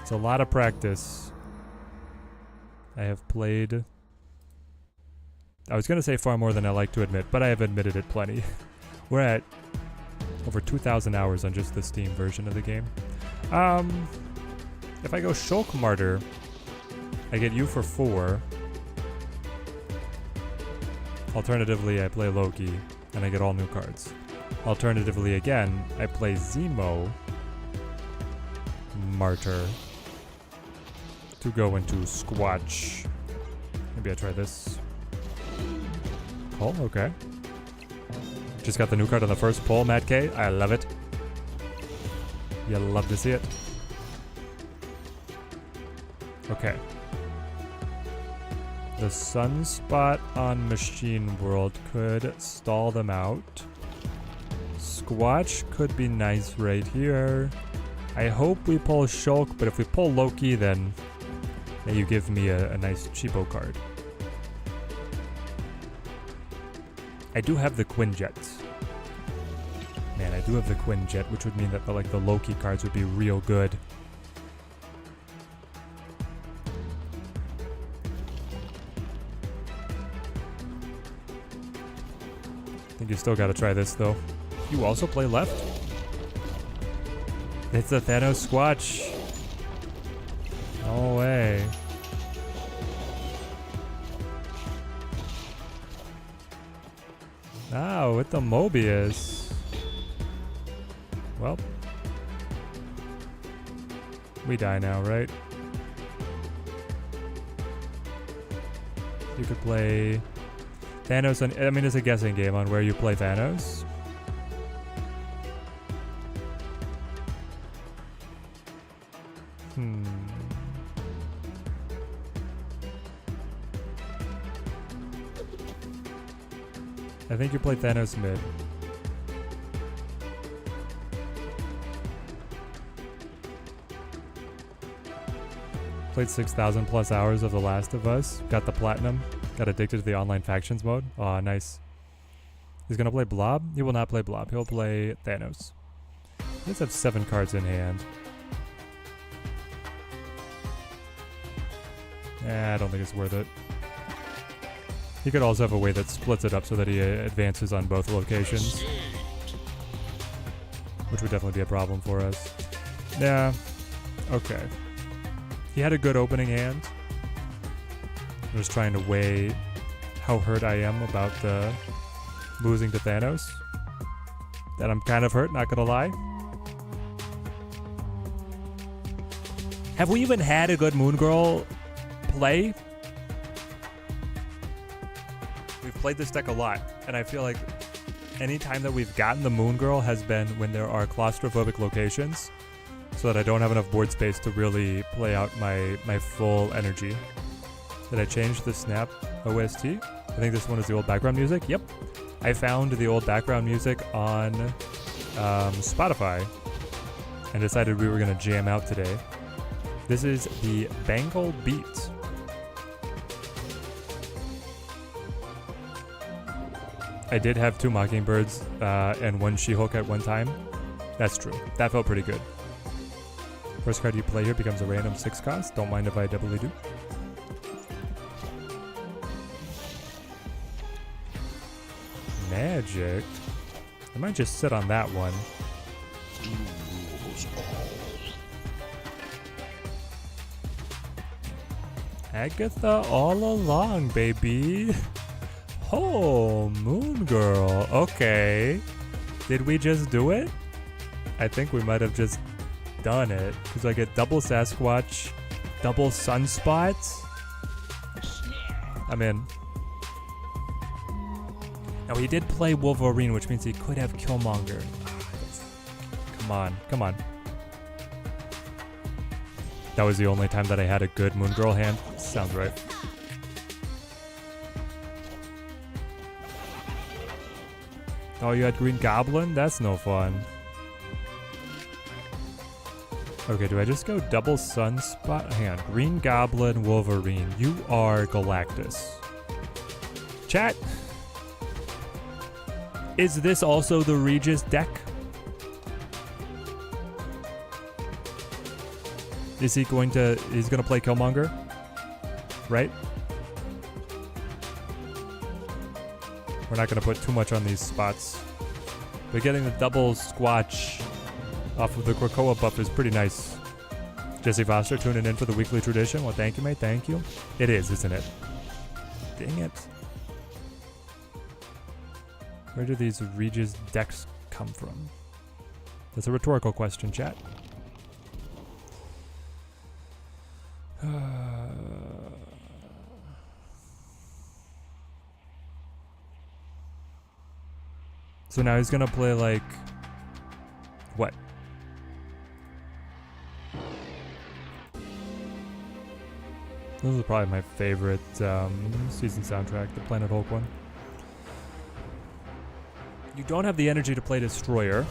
It's a lot of practice. I have played... I was going to say far more than I like to admit, but I have admitted it plenty. We're at over 2,000 hours on just the Steam version of the game. If I go Shulk Martyr, I get you for 4. Alternatively, I play Loki, and I get all new cards. Alternatively, again, I play Zemo Martyr to go into Squatch. Maybe I try this. Oh, okay. Just got the new card on the first pull, Matt K. I love it. You love to see it. Okay. The Sunspot on Machine World could stall them out. Squatch could be nice right here. I hope we pull Shulk, but if we pull Loki, then you give me a nice cheapo card. I do have the Quinjet. Man, I do have the Quinjet, which would mean that the Loki cards would be real good. I think you still gotta try this, though. You also play left? It's a Thanos Squatch. No way. Oh, with the Mobius. Well. We die now, right? You could play Thanos on, I mean, it's a guessing game on where you play Thanos. I think you play Thanos mid. Played 6,000 plus hours of The Last of Us. Got the platinum. Got addicted to the online factions mode. Aw, nice. He's gonna play Blob? He will not play Blob. He'll play Thanos. He does have 7 cards in hand. I don't think it's worth it. He could also have a way that splits it up so that he advances on both locations. Which would definitely be a problem for us. Yeah. Okay. He had a good opening hand. I'm just trying to weigh how hurt I am about losing to Thanos. That I'm kind of hurt, not gonna lie. Have we even had a good Moon Girl play? We've played this deck a lot, and I feel like any time that we've gotten the Moon Girl has been when there are claustrophobic locations, so that I don't have enough board space to really play out my full energy. Did I change the Snap OST? I think this one is the old background music. Yep. I found the old background music on Spotify and decided we were going to jam out today. This is the Bengal Beat. I did have 2 Mockingbirds and 1 She-Hulk at one time. That's true. That felt pretty good. First card you play here becomes a random 6 cost. Don't mind if I doubly do. Magic? I might just sit on that one. Agatha all along, baby. Oh, Moon Girl. Okay. Did we just do it? I think we might have just done it. Because I get double Sasquatch, double Sunspot. I'm in. Now he did play Wolverine, which means he could have Killmonger. Come on, come on. That was the only time that I had a good Moon Girl hand. Sounds right. Oh, you had Green Goblin? That's no fun. Okay, do I just go double Sunspot? Hang on. Green Goblin, Wolverine. You are Galactus. Chat. Is this also the Regis deck? Is he going to... He's going to play Killmonger? Right? We're not going to put too much on these spots. But getting the double Squatch off of the Krakoa buff is pretty nice. Jesse Foster tuning in for the weekly tradition. Well, thank you, mate. Thank you. It is, isn't it? Dang it. Where do these Regis decks come from? That's a rhetorical question, chat. So now he's gonna play like... What? This is probably my favorite season soundtrack, the Planet Hulk one. You don't have the energy to play Destroyer.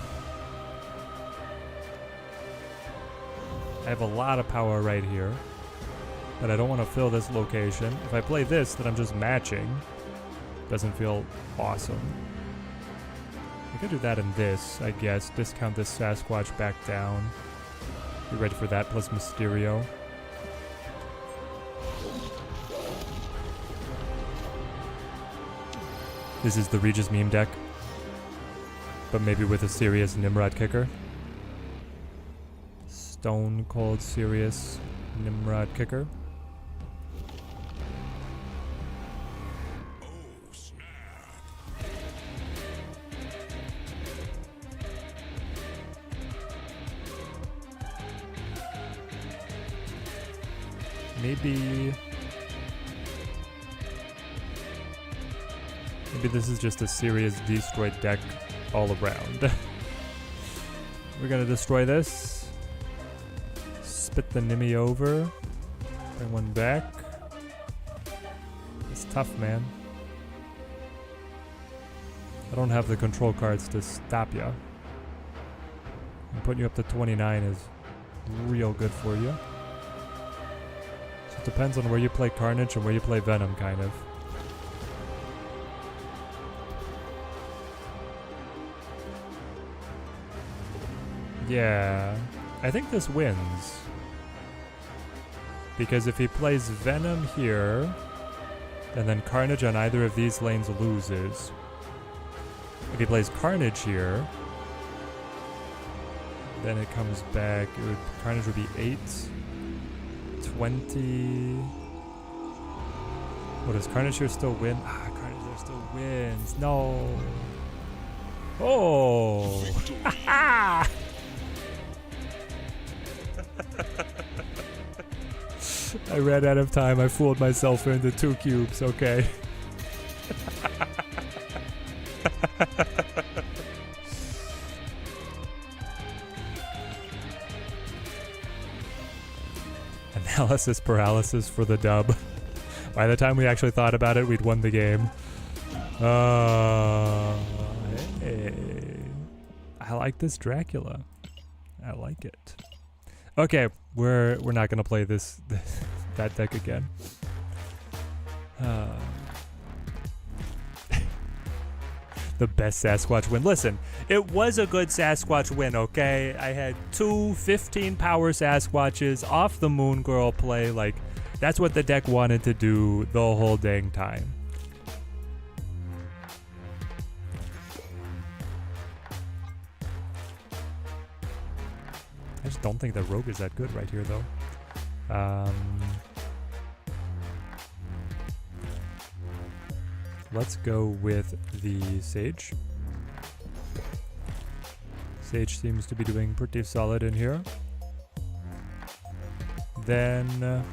I have a lot of power right here, but I don't want to fill this location. If I play this, then I'm just matching. Doesn't feel awesome. I could do that in this, I guess. Discount this Sasquatch back down. Be ready for that, plus Mysterio. This is the Regis meme deck, but maybe with a serious Nimrod kicker. Stone Cold serious Nimrod kicker. Maybe this is just a serious destroyed deck all around. We're gonna destroy this. Spit the Nimi over. Bring one back. It's tough, man. I don't have the control cards to stop you. And putting you up to 29 is real good for you. So it depends on where you play Carnage and where you play Venom, kind of. Yeah, I think this wins. Because if he plays Venom here, and then Carnage on either of these lanes loses. If he plays Carnage here, then it comes back. Carnage would be 8, 20. What, does Carnage here still win? Ah, Carnage there still wins. No. Oh. I ran out of time. I fooled myself into 2 cubes. Okay. Analysis paralysis for the dub. By the time we actually thought about it, we'd won the game. Hey. I like this Dracula. I like it. Okay, we're not gonna play that deck again. The best Sasquatch win. Listen, it was a good Sasquatch win, okay? I had 2 15-power Sasquatches off the Moon Girl play. Like, that's what the deck wanted to do the whole dang time. I just don't think that Rogue is that good right here, though. Let's go with the Sage. Sage seems to be doing pretty solid in here. Then,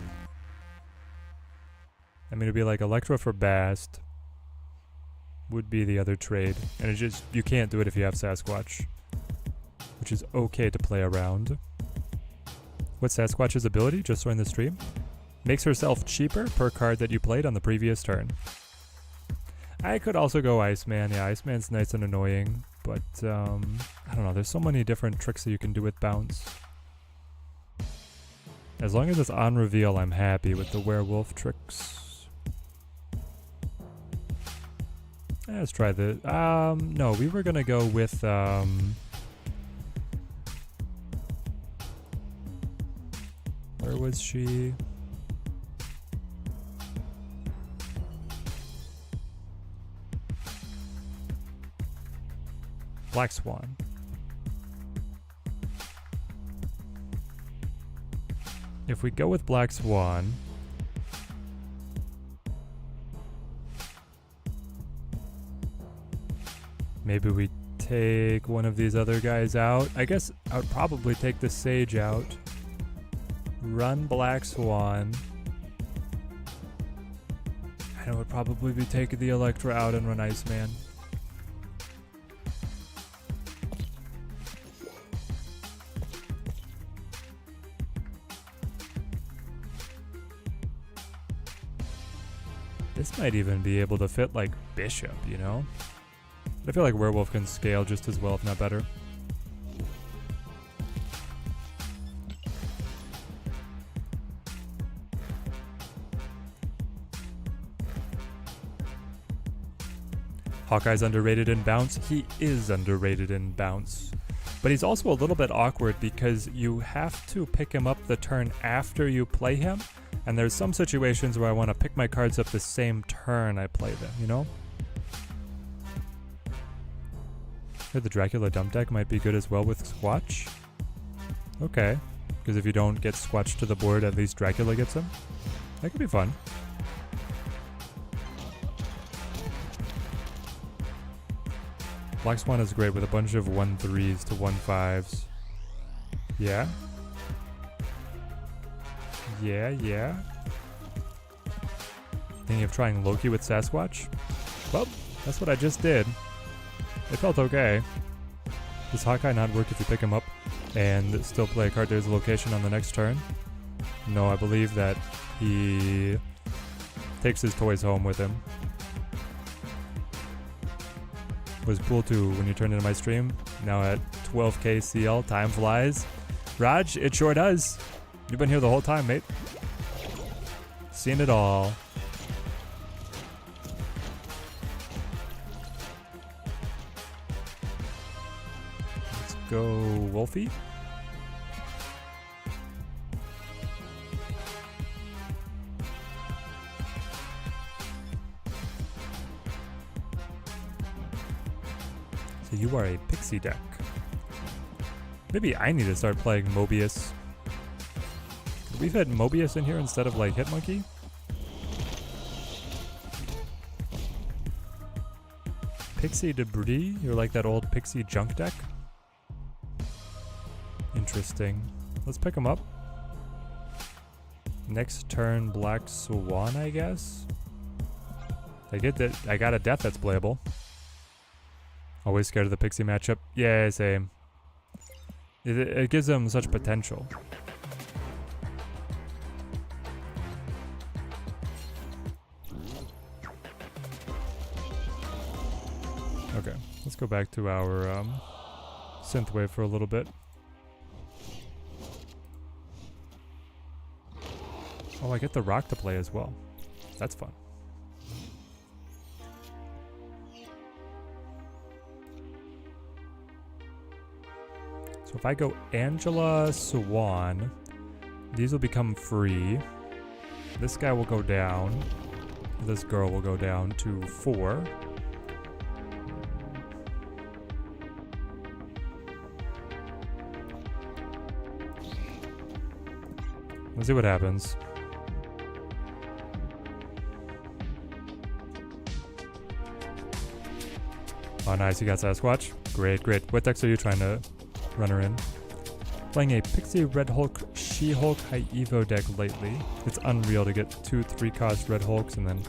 I'm gonna be like Electro for Bast would be the other trade. And it just, you can't do it if you have Sasquatch, which is okay to play around. What's Sasquatch's ability? Just join the stream. Makes herself cheaper per card that you played on the previous turn. I could also go Iceman. Yeah, Iceman's nice and annoying, but I don't know. There's so many different tricks that you can do with Bounce. As long as it's on reveal, I'm happy with the werewolf tricks. Let's try the... no, we were gonna go with... where was she? Black Swan. If we go with Black Swan, maybe we take one of these other guys out. I guess I would probably take the Sage out. Run Black Swan. And I would probably be taking the Electra out and run Iceman. This might even be able to fit like Bishop, you know? I feel like Werewolf can scale just as well, if not better. Hawkeye's underrated in Bounce. He is underrated in Bounce. But he's also a little bit awkward because you have to pick him up the turn after you play him. And there's some situations where I want to pick my cards up the same turn I play them, you know? Here, the Dracula dump deck might be good as well with Squatch. Okay. Because if you don't get Squatch to the board, at least Dracula gets him. That could be fun. Black Swan is great with a bunch of 1-3s to 1-5s. Yeah? Yeah. Thinking of trying Loki with Sasquatch? Well, that's what I just did. It felt okay. Does Hawkeye not work if you pick him up and still play a card to his location on the next turn? No, I believe that he takes his toys home with him. Was pool 2 when you turned into my stream. Now at 12k CL, time flies. Raj, it sure does. You've been here the whole time, mate. Seen it all. Let's go Wolfie. So you are a pixie deck. Maybe I need to start playing Mobius. We've had Mobius in here instead of like Hitmonkey. Pixie Debris? You're like that old Pixie junk deck? Interesting. Let's pick him up. Next turn, Black Swan, I guess? I get that. I got a death that's playable. Always scared of the Pixie matchup. Yeah, same. It gives them such potential. Okay, let's go back to our synthwave for a little bit. Oh, I get the rock to play as well. That's fun. So if I go Angela, Swan, these will become free. This guy will go down. This girl will go down to 4. Let's see what happens. Oh, nice. You got Sasquatch. Great, great. What decks are you trying to run her in? Playing a Pixie Red Hulk She-Hulk High Evo deck lately. It's unreal to get 2 3-cost Red Hulks and then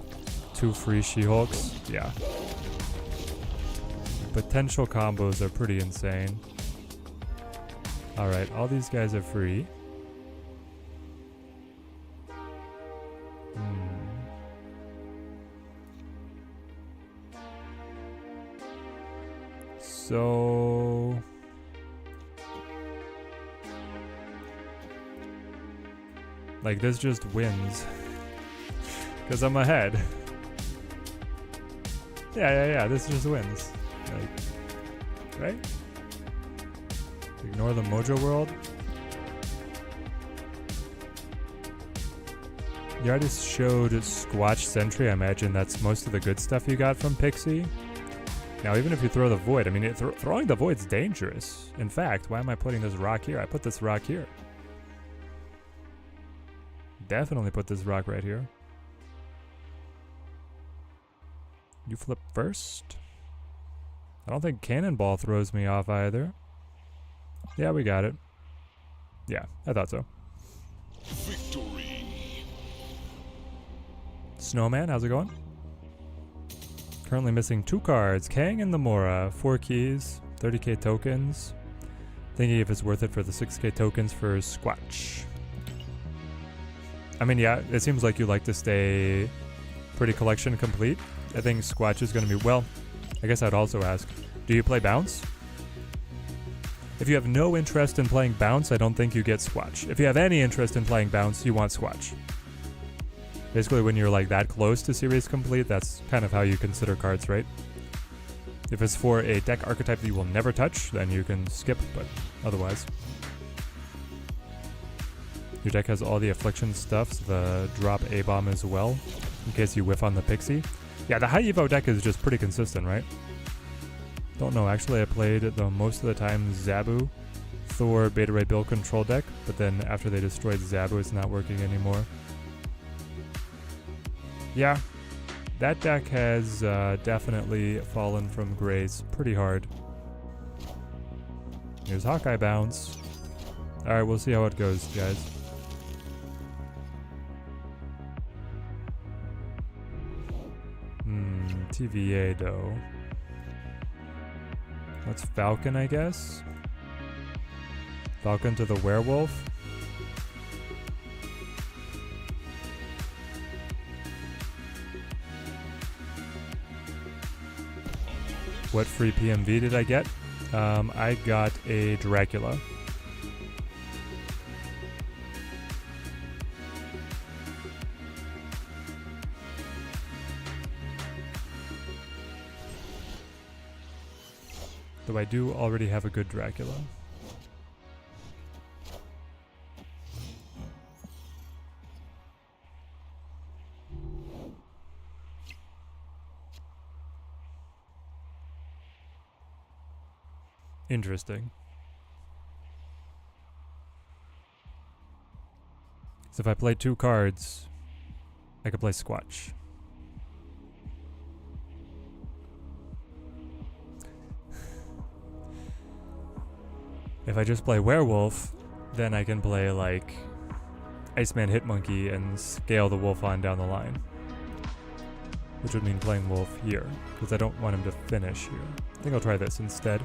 2 free She-Hulks. Yeah. Potential combos are pretty insane. Alright, all these guys are free. So like this just wins because I'm ahead. Yeah, this just wins. Like, right? Ignore the Mojo World. You already showed Squatch Sentry. I imagine that's most of the good stuff you got from Pixie. Now, even if you throw the Void, I mean, throwing the Void's dangerous. In fact, why am I putting this rock here? I put this rock here. Definitely put this rock right here. You flip first. I don't think Cannonball throws me off either. Yeah, we got it. Yeah, I thought so. Victory. Snowman, how's it going? Currently missing 2 cards. Kang and the Mora. 4 keys, 30k tokens. Thinking if it's worth it for the 6k tokens for Squatch. I mean, yeah, it seems like you like to stay pretty collection complete. I think Squatch is going to be, well, I guess I'd also ask, do you play Bounce? If you have no interest in playing Bounce, I don't think you get Squatch. If you have any interest in playing Bounce, you want Squatch. Basically, when you're like that close to series complete, that's kind of how you consider cards, right? If it's for a deck archetype that you will never touch, then you can skip, but otherwise. Your deck has all the Affliction stuff, so the drop A-Bomb as well, in case you whiff on the Pixie. Yeah, the High Evo deck is just pretty consistent, right? Don't know, actually I played the most of the time Zabu, Thor, Beta Ray Bill control deck, but then after they destroyed Zabu, it's not working anymore. Yeah, that deck has definitely fallen from grace pretty hard. Here's Hawkeye Bounce. Alright, we'll see how it goes, guys. TVA though. Let's Falcon, I guess. Falcon to the werewolf. What free PMV did I get? I got a Dracula. Though I do already have a good Dracula. Interesting. So if I play 2 cards, I could play Sasquatch. If I just play werewolf, then I can play like Iceman Hitmonkey and scale the wolf on down the line. Which would mean playing wolf here, because I don't want him to finish here. I think I'll try this instead.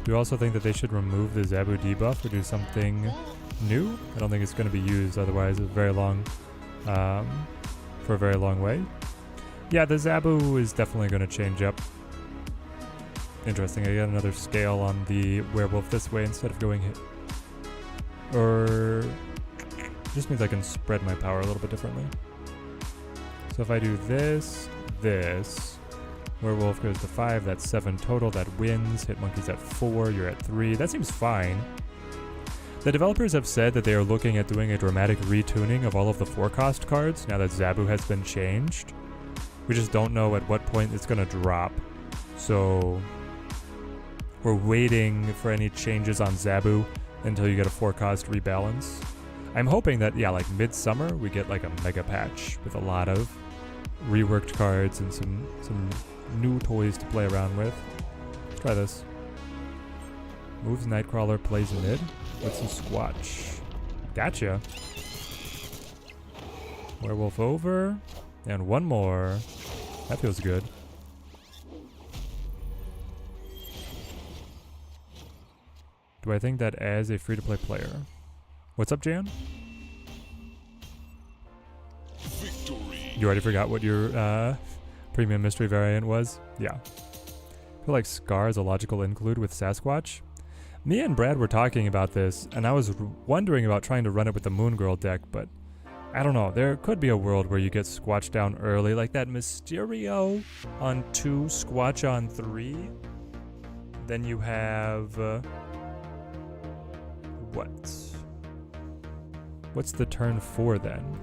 Do you also think that they should remove the Zabu debuff or do something new? I don't think it's going to be used, otherwise it's very long, for a very long way. Yeah, the Zabu is definitely going to change up. Interesting, I get another scale on the werewolf this way instead of going hit. Or just means I can spread my power a little bit differently. So if I do this, werewolf goes to 5, that's 7 total, that wins. Hitmonkey's at 4, you're at 3. That seems fine. The developers have said that they are looking at doing a dramatic retuning of all of the 4-cost cards now that Zabu has been changed. We just don't know at what point it's going to drop. So we're waiting for any changes on Zabu until you get a 4-cost rebalance. I'm hoping that, yeah, like midsummer we get like a mega patch with a lot of reworked cards and some new toys to play around with. Let's try this. Moves Nightcrawler, plays mid. What's a Squatch? Gotcha. Werewolf over. And one more. That feels good. Do I think that as a free-to-play player? What's up, Jan? Victory. You already forgot what your premium mystery variant was? Yeah. I feel like Scar is a logical include with Sasquatch. Me and Brad were talking about this, and I was wondering about trying to run it with the Moon Girl deck, but I don't know. There could be a world where you get Squatch down early, like that Mysterio on 2, Squatch on 3. Then you have... What's the turn 4 then?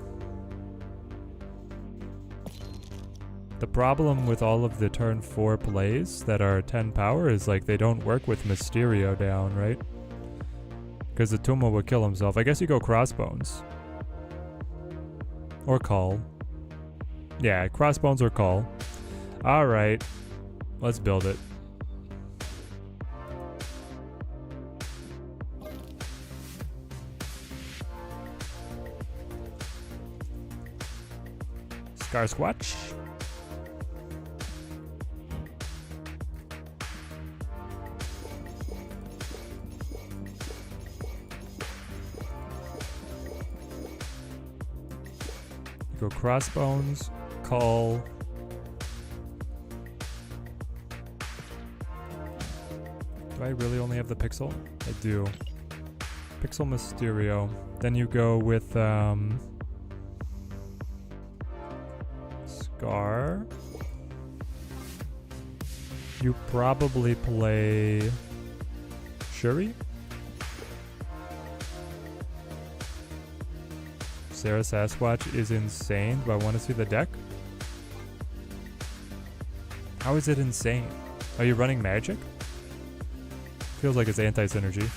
The problem with all of the turn 4 plays that are 10 power is like they don't work with Mysterio down, right? Because the Tumo would kill himself. I guess you go Crossbones. Or Call. Yeah, Crossbones or Call. Alright. Let's build it. Scar Squatch. Go Crossbones, Call. Do I really only have the Pixel? I do. Pixel Mysterio. Then you go with Scar. You probably play Shuri? Sarah Sasquatch is insane. Do I want to see the deck? How is it insane? Are you running magic? Feels like it's anti-synergy.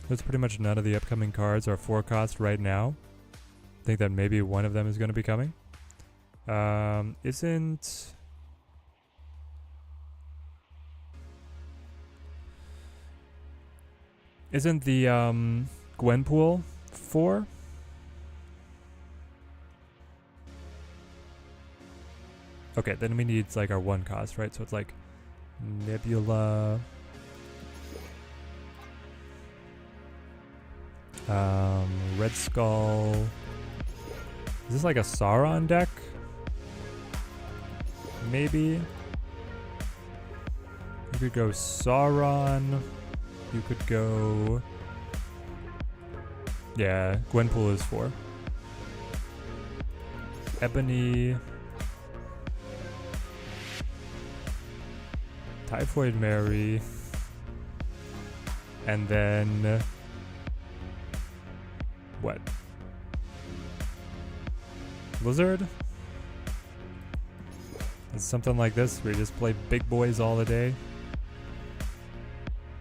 That's pretty much none of the upcoming cards are 4-cost right now. I think that maybe one of them is going to be coming. Isn't the Gwenpool 4? Okay, then we need like our 1 cost, right? So it's like Nebula. Red Skull. Is this like a Sauron deck? Maybe. You could go Sauron. You could go... Yeah, Gwenpool is 4. Ebony. Typhoid Mary. And then... What? Lizard? It's something like this where you just play big boys all the day.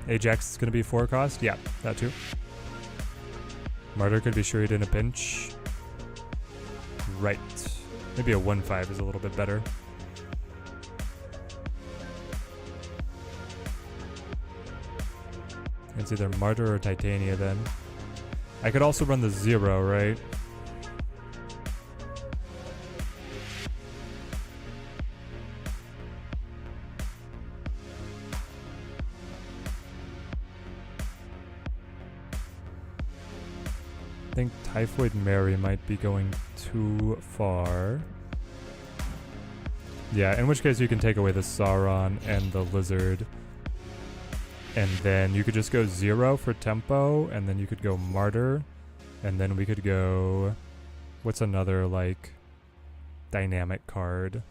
Ajax is going to be 4 cost? Yeah, that too. Martyr could be Shuried in a pinch. Right. Maybe a 1/5 is a little bit better. It's either Martyr or Titania then. I could also run the 0, right? I think Typhoid Mary might be going too far. Yeah, in which case you can take away the Sauron and the Lizard. And then you could just go 0 for tempo, and then you could go Martyr, and then we could go... What's another, like, dynamic card?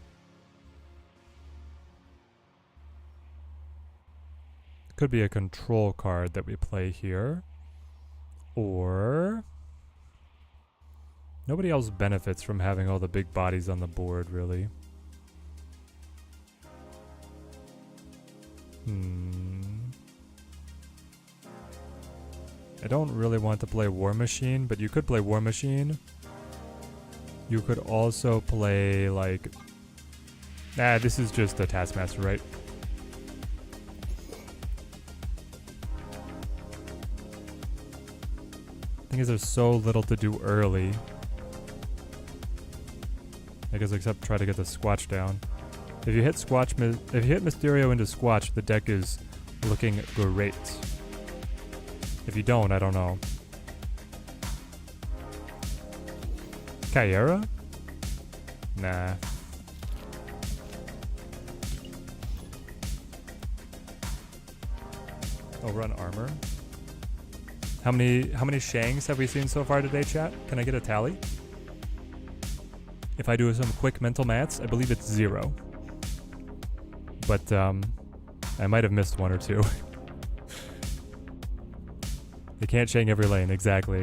Could be a control card that we play here. Or... Nobody else benefits from having all the big bodies on the board, really. I don't really want to play War Machine, but you could play War Machine. You could also play, like... Nah, this is just a Taskmaster, right? Thing is, there's so little to do early. I guess except try to get the Squatch down. If you hit if you hit Mysterio into Squatch, the deck is looking great. If you don't, I don't know. Kyera? Nah. Oh, run armor. How many Shangs have we seen so far today, chat? Can I get a tally? If I do some quick mental maths, I believe it's 0. But I might have missed 1 or 2. They can't Shang every lane. Exactly.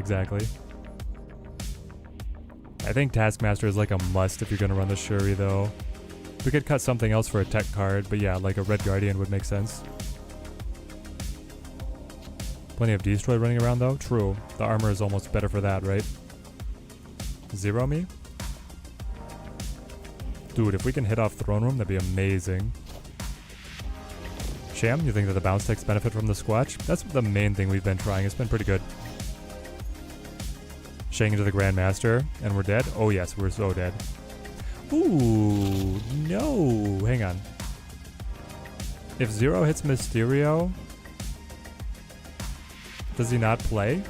I think Taskmaster is like a must if you're going to run the Shuri, though. We could cut something else for a tech card, but yeah, like a Red Guardian would make sense. Plenty of Destroy running around, though. True. The armor is almost better for that, right? 0 me? Dude, if we can hit off Throne Room, that'd be amazing. Sham, you think that the bounce decks benefit from the Squatch? That's the main thing we've been trying. It's been pretty good. Shang into the Grandmaster, and we're dead? Oh yes, we're so dead. Ooh, no. Hang on. If 0 hits Mysterio, does he not play?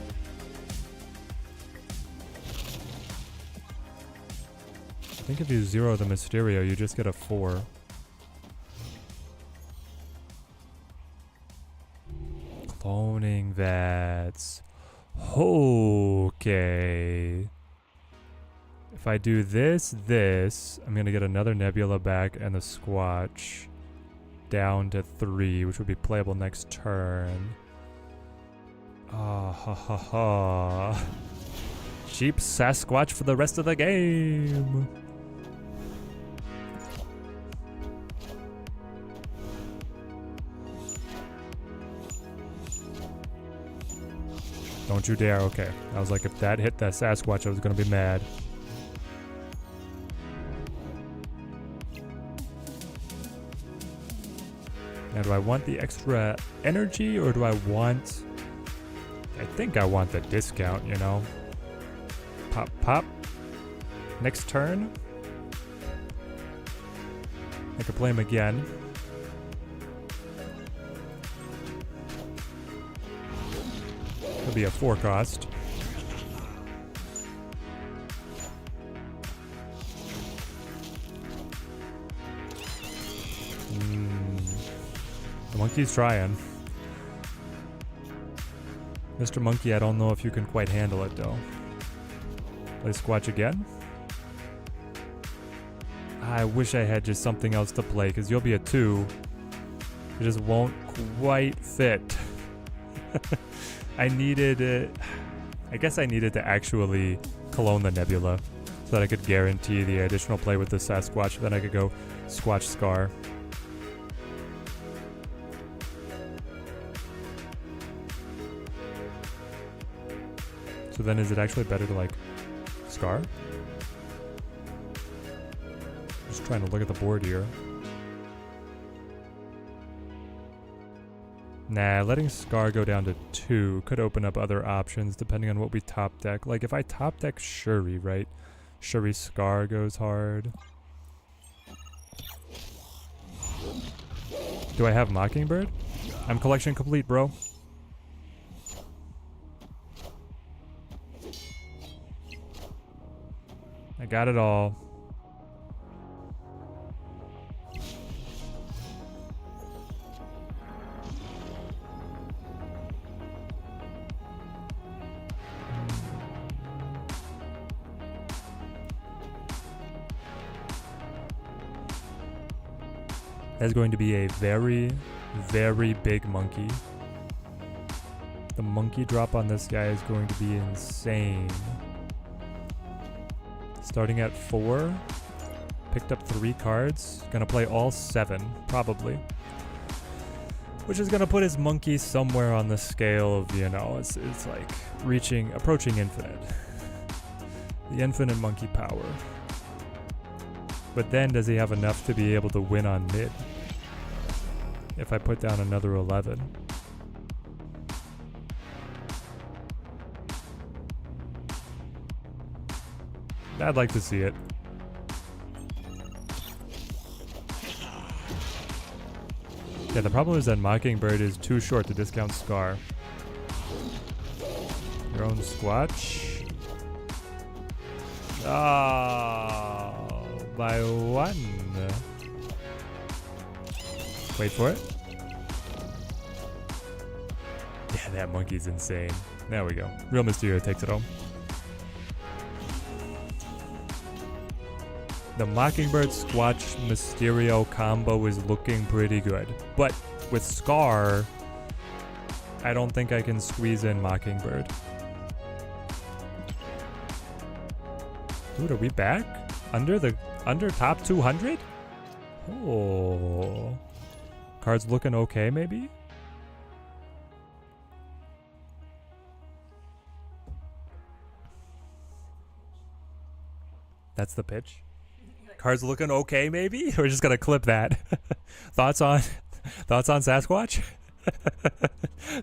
I think if you 0 the Mysterio, you just get a 4. Cloning that. Okay. If I do this, I'm going to get another Nebula back and the Squatch down to 3, which would be playable next turn. Ah, ha ha ha. Cheap Sasquatch for the rest of the game. Don't you dare. Okay. I was like, if that hit that Sasquatch, I was going to be mad. Now, do I want the extra energy or do I want I think I want the discount, you know. Pop, pop. Next turn. I could play him again. It'll be a 4 cost. The monkey's trying. Mr. Monkey, I don't know if you can quite handle it though. Play Squatch again. I wish I had just something else to play, because you'll be a 2. It just won't quite fit. I needed it. I guess I needed to actually clone the Nebula so that I could guarantee the additional play with the Sasquatch. Then I could go Squatch Scar. So then is it actually better to like Scar? Just trying to look at the board here. Nah, letting Scar go down to 2 could open up other options depending on what we top deck. Like if I top deck Shuri, right? Shuri Scar goes hard. Do I have Mockingbird? I'm collection complete, bro. I got it all. That's going to be a very, very big monkey. The monkey drop on this guy is going to be insane. Starting at 4. Picked up 3 cards. Gonna play all 7, probably. Which is gonna put his monkey somewhere on the scale of, you know, it's like approaching infinite. The infinite monkey power. But then does he have enough to be able to win on mid? If I put down another 11. I'd like to see it. Yeah, the problem is that Mockingbird is too short to discount Scar. Your own Squatch. Oh, by 1. Wait for it. Yeah, that monkey's insane. There we go. Real Mysterio takes it home. The Mockingbird Squatch Mysterio combo is looking pretty good. But with Scar, I don't think I can squeeze in Mockingbird. Dude, are we back? Under top 200? Oh. Cards looking okay, maybe? That's the pitch. Cards looking okay, maybe? We're just gonna clip that. Thoughts on Sasquatch?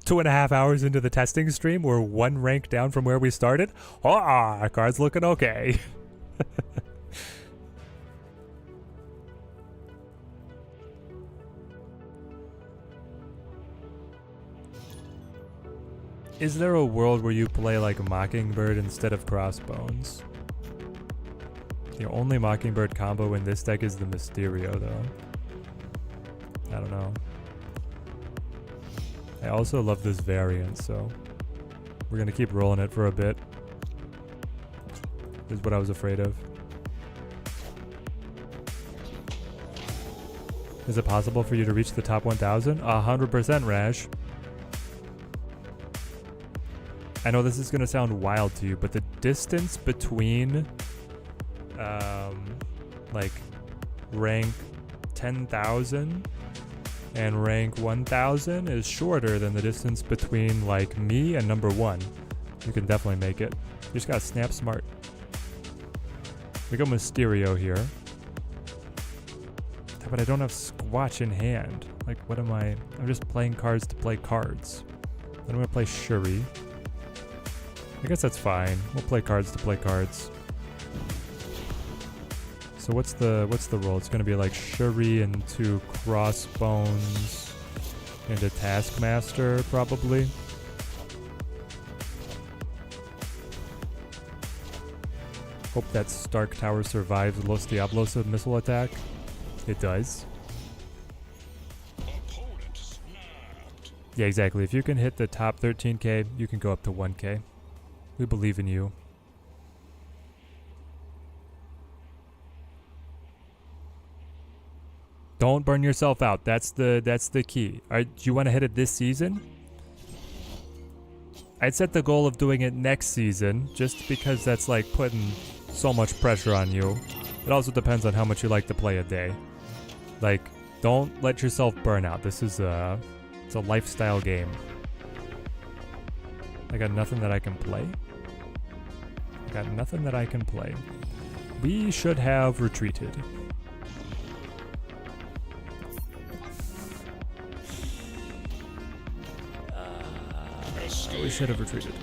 2.5 hours into the testing stream, we're 1 rank down from where we started. Cards looking okay. Is there a world where you play like Mockingbird instead of Crossbones? The only Mockingbird combo in this deck is the Mysterio, though. I don't know. I also love this variant, so we're gonna keep rolling it for a bit. This is what I was afraid of. Is it possible for you to reach the top 1,000? 100%, Rash. I know this is gonna sound wild to you, but the distance between like rank 10,000 and rank 1,000 is shorter than the distance between like me and number 1. You can definitely make it. You just gotta snap smart. We go Mysterio here. But I don't have Squatch in hand. Like, what am I? I'm just playing cards to play cards. Then I'm gonna play Shuri. I guess that's fine. We'll play cards to play cards. So what's the roll? It's gonna be like Shuri into Crossbones into Taskmaster, probably. Hope that Stark Tower survives Los Diablos missile attack. It does. Yeah, exactly. If you can hit the top 13k, you can go up to 1k. We believe in you. Don't burn yourself out. That's the key. Do you want to hit it this season? I'd set the goal of doing it next season, just because that's like putting so much pressure on you. It also depends on how much you like to play a day. Like, don't let yourself burn out. This is it's a lifestyle game. I got nothing that I can play. I got nothing that I can play. We should have retreated. We should have retreated.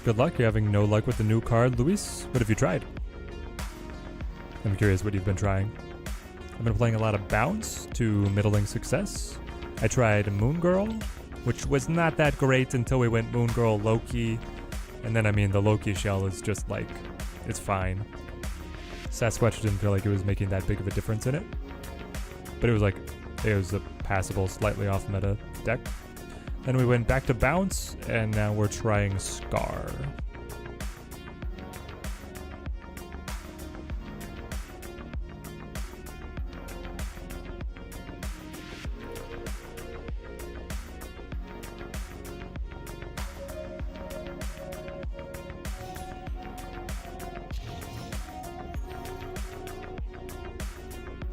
Good luck. You're having no luck with the new card, Luis. What have you tried? I'm curious what you've been trying. I've been playing a lot of Bounce to middling success. I tried Moon Girl, which was not that great until we went Moon Girl Loki. And then, I mean, the Loki shell is just like, it's fine. Sasquatch didn't feel like it was making that big of a difference in it. But it was like, it was a passable, slightly off meta deck. Then we went back to Bounce, and now we're trying Scar.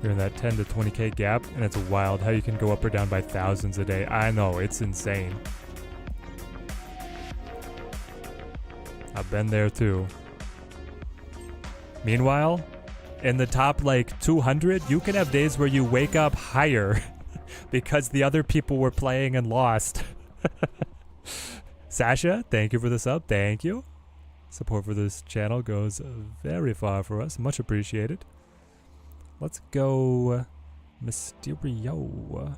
You're in that 10 to 20k gap, and it's wild how you can go up or down by thousands a day. I know, it's insane. I've been there too. Meanwhile, in the top like 200, you can have days where you wake up higher because the other people were playing and lost. Sasha, thank you for the sub. Thank you. Support for this channel goes very far for us. Much appreciated. Let's go Mysterio.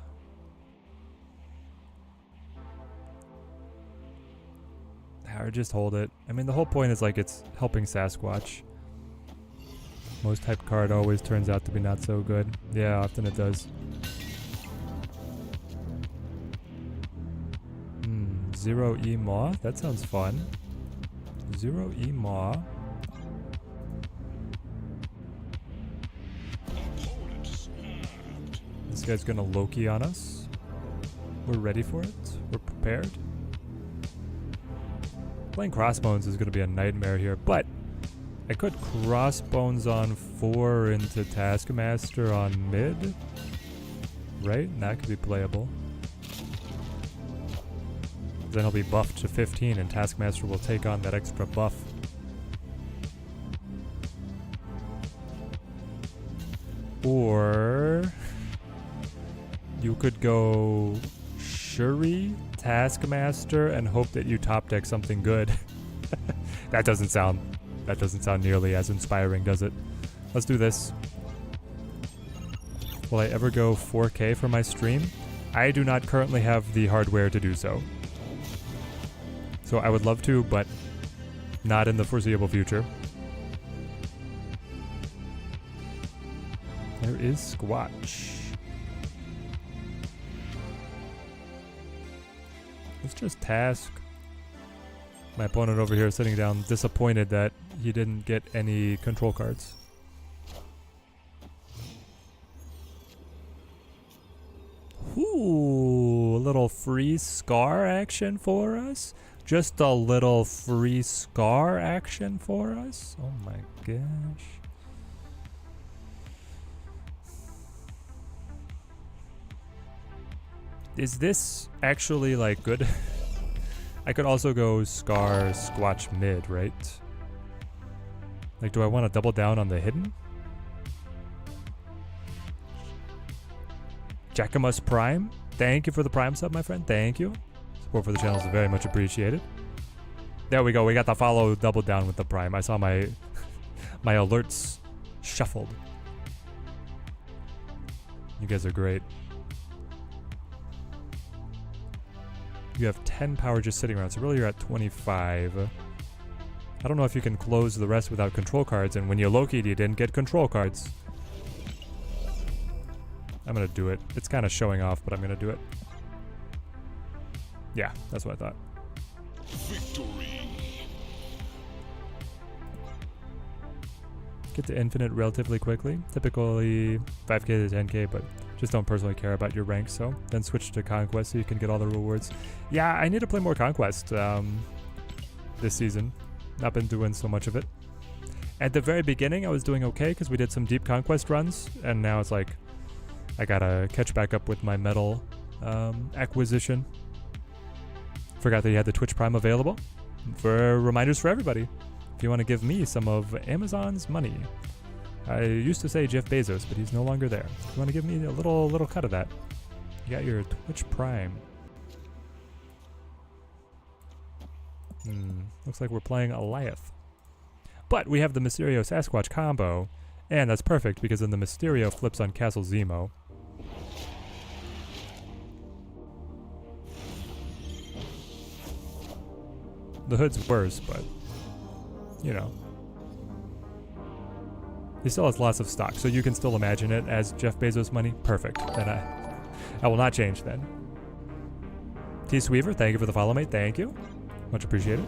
Or just hold it. I mean, the whole point is like it's helping Sasquatch. Most type card always turns out to be not so good. Yeah, often it does. Zero E Maw? That sounds fun. Zero E Maw. This guy's gonna Loki on us. We're ready for it. We're prepared. Playing Crossbones is gonna be a nightmare here, but I could Crossbones on 4 into Taskmaster on mid. Right? And that could be playable. Then he'll be buffed to 15 and Taskmaster will take on that extra buff. Or you could go Shuri, Taskmaster, and hope that you top deck something good. That doesn't sound nearly as inspiring, does it? Let's do this. Will I ever go 4K for my stream? I do not currently have the hardware to do so. So I would love to, but not in the foreseeable future. There is Squatch. Let's just task. My opponent over here is sitting down disappointed that he didn't get any control cards. Ooh, a little free Scar action for us. Just a little free Scar action for us. Oh my gosh. Is this actually like good? I could also go Scar Squatch mid, right? Like, do I want to double down on the hidden? Jackamus Prime, thank you for the Prime sub, my friend. Thank you. Support for the channel is very much appreciated. There we go. We got the follow double down with the Prime. I saw my my alerts shuffled. You guys are great. You have 10 power just sitting around, so really you're at 25. I don't know if you can close the rest without control cards, and when you Loki'd, you didn't get control cards. I'm gonna do it. It's kind of showing off, but I'm gonna do it. Yeah, that's what I thought. Victory. Get to infinite relatively quickly. Typically 5k to 10k, but just don't personally care about your rank, so then switch to Conquest so you can get all the rewards. Yeah, I need to play more Conquest this season. Not been doing so much of it. At the very beginning, I was doing okay because we did some deep Conquest runs, and now it's like I gotta catch back up with my medal acquisition. Forgot that you had the Twitch Prime available. For reminders for everybody, if you want to give me some of Amazon's money. I used to say Jeff Bezos, but he's no longer there. If you want to give me a little cut of that, you got your Twitch Prime. Looks like we're playing Goliath. But we have the Mysterio Sasquatch combo, and that's perfect because then the Mysterio flips on Castle Zemo. The hood's worse, but you know. He still has lots of stock, so you can still imagine it as Jeff Bezos money. Perfect. Then I will not change then. T Sweaver, thank you for the follow, mate. Thank you. Much appreciated.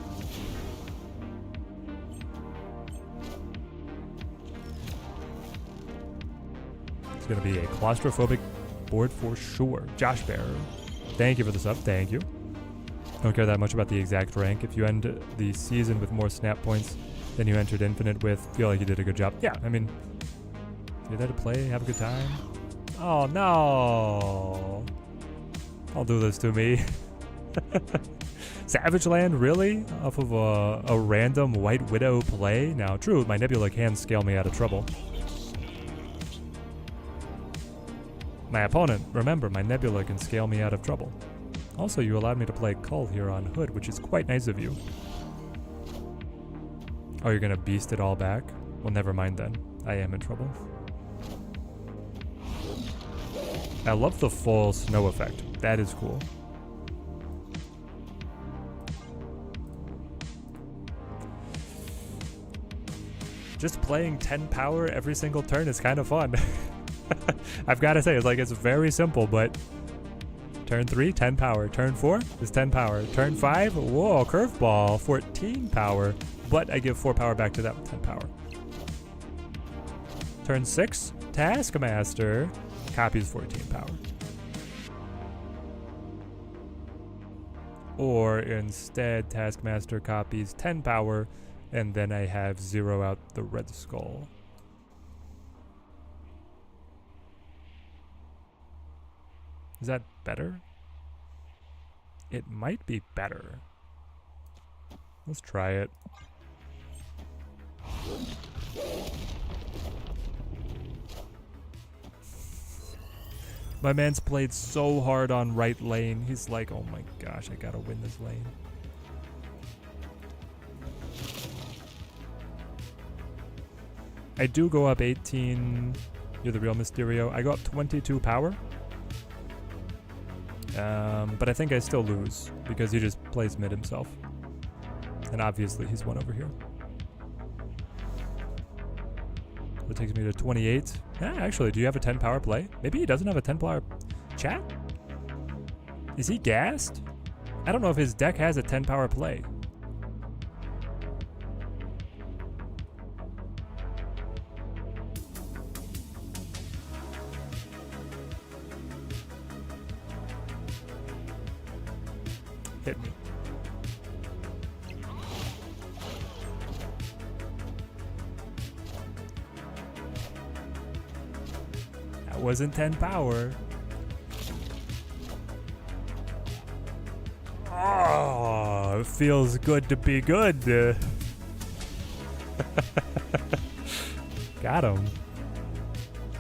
It's going to be a claustrophobic board for sure. Josh Bear, thank you for the sub. Thank you. Don't care that much about the exact rank. If you end the season with more snap points than you entered Infinite with, feel like you did a good job. Yeah, I mean, you're there to play, have a good time. Oh, no. Don't do this to me. Savage Land, really? Off of a random White Widow play? Now, true, my Nebula can scale me out of trouble. My opponent, remember, my Nebula can scale me out of trouble. Also, you allowed me to play Cull here on Hood, which is quite nice of you. Oh, you're gonna beast it all back? Well, never mind then. I am in trouble. I love the full snow effect. That is cool. Just playing 10 power every single turn is kind of fun. I've got to say, it's very simple, but turn 3, 10 power. Turn 4 is 10 power. Turn 5, whoa, curveball, 14 power. But I give 4 power back to them, 10 power. Turn 6, Taskmaster, copies 14 power. Or instead, Taskmaster copies 10 power, and then I have 0 out the Red Skull. Is that better? It might be better. Let's try it. My man's played so hard on right lane. He's like, oh my gosh, I gotta win this lane. I do go up 18. You're the real Mysterio. I go up 22 power. But I think I still lose because he just plays mid himself. And obviously he's one over here. That takes me to 28. Yeah, actually, do you have a 10 power play? Maybe he doesn't have a 10 power chat? Is he gassed? I don't know if his deck has a 10 power play. Hit me. That wasn't 10 power. Oh, it feels good to be good. Got him.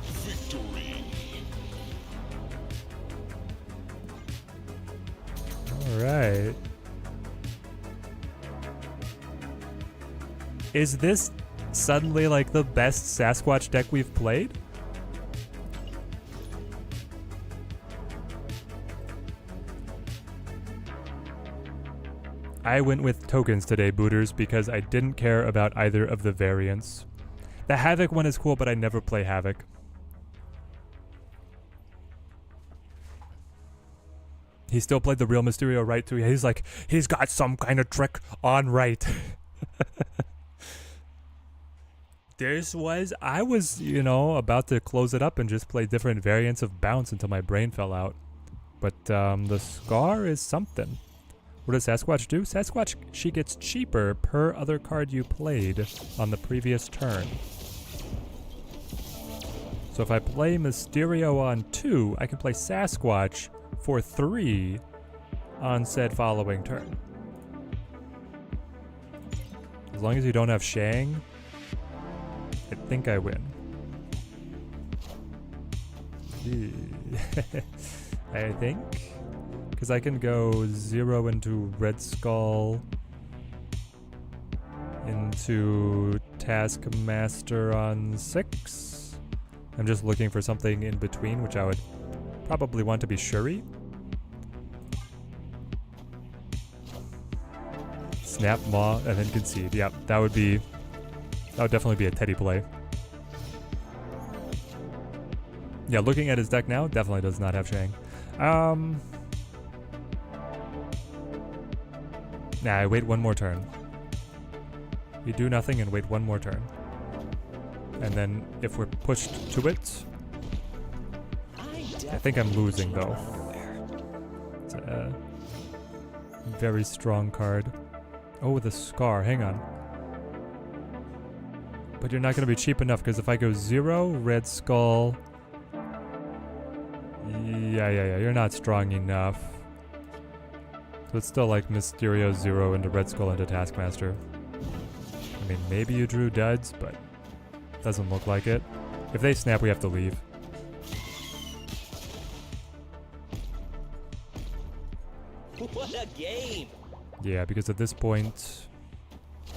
Victory. All right. Is this suddenly like the best Sasquatch deck we've played? I went with tokens today, booters, because I didn't care about either of the variants. The Havoc one is cool, but I never play Havoc. He still played the real Mysterio right too. He's like, he's got some kind of trick on right. I was, you know, about to close it up and just play different variants of Bounce until my brain fell out. But the Scar is something. What does Sasquatch do? Sasquatch, she gets cheaper per other card you played on the previous turn. So if I play Mysterio on 2, I can play Sasquatch for 3 on said following turn. As long as you don't have Shang, I think I win. I think. Because I can go 0 into Red Skull, into Taskmaster on 6. I'm just looking for something in between, which I would probably want to be Shuri. Snap, Maw, and then Concede. Yep, that would definitely be a Teddy play. Yeah, looking at his deck now, definitely does not have Shang. Nah, I wait one more turn. We do nothing and wait one more turn. And then if we're pushed to it, I think I'm losing though. It's a very strong card. Oh, the Scar, hang on. But you're not going to be cheap enough because if I go 0, Red Skull... Yeah, you're not strong enough. So it's still like Mysterio 0 into Red Skull into Taskmaster. I mean, maybe you drew duds, but doesn't look like it. If they snap, we have to leave. What a game! Yeah, because at this point,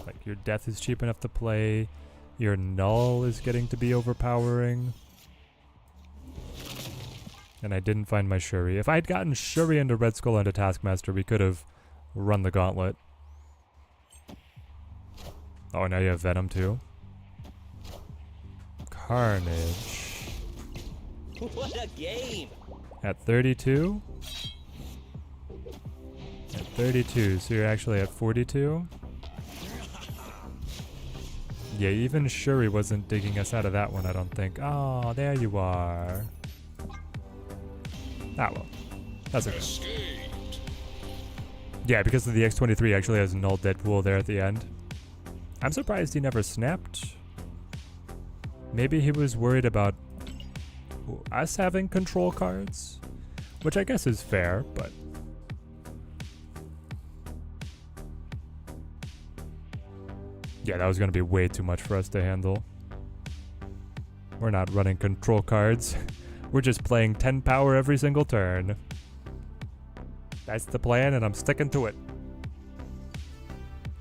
like, your Death is cheap enough to play, your Null is getting to be overpowering, and I didn't find my Shuri. If I'd gotten Shuri into Red Skull into Taskmaster, we could have run the gauntlet. Oh, now you have Venom too. Carnage. What a game! At 32? At 32, so you're actually at 42? Yeah, even Shuri wasn't digging us out of that one, I don't think. Oh, there you are. Ah, well. That's okay. Escaped. Yeah, because of the X-23 actually has Null Deadpool there at the end. I'm surprised he never snapped. Maybe he was worried about us having control cards, which I guess is fair, but... Yeah, that was going to be way too much for us to handle. We're not running control cards. We're just playing 10 power every single turn. That's the plan, and I'm sticking to it.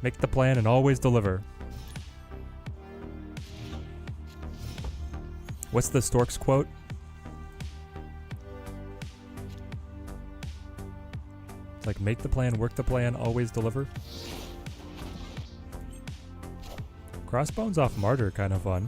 Make the plan and always deliver. What's the Stork's quote? It's like, make the plan, work the plan, always deliver. Crossbones off Martyr, kind of fun.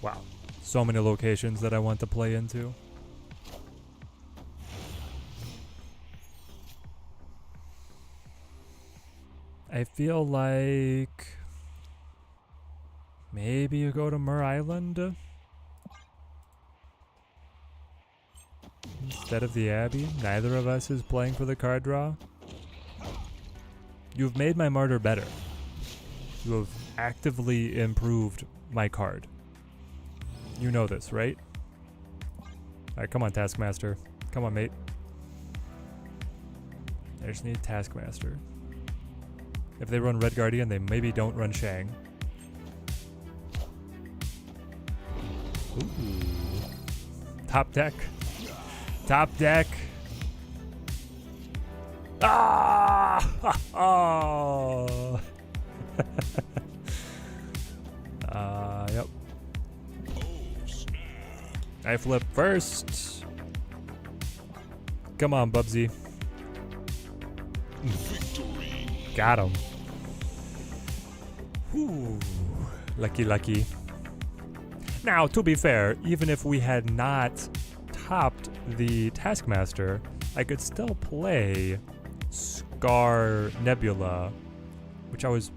Wow. So many locations that I want to play into. I feel like maybe you go to Mer Island instead of the Abbey. Neither of us is playing for the card draw. You've made my Martyr better. You have actively improved my card. You know this, right? Alright, come on, Taskmaster. Come on, mate. I just need Taskmaster. If they run Red Guardian, they maybe don't run Shang. Ooh. Top deck. Top deck. Ah! Oh. Yep. I flip first. Come on, Bubsy. Victory. Got him. Whew. Lucky, lucky. Now, to be fair, even if we had not topped the Taskmaster, I could still play Scar Nebula, which I was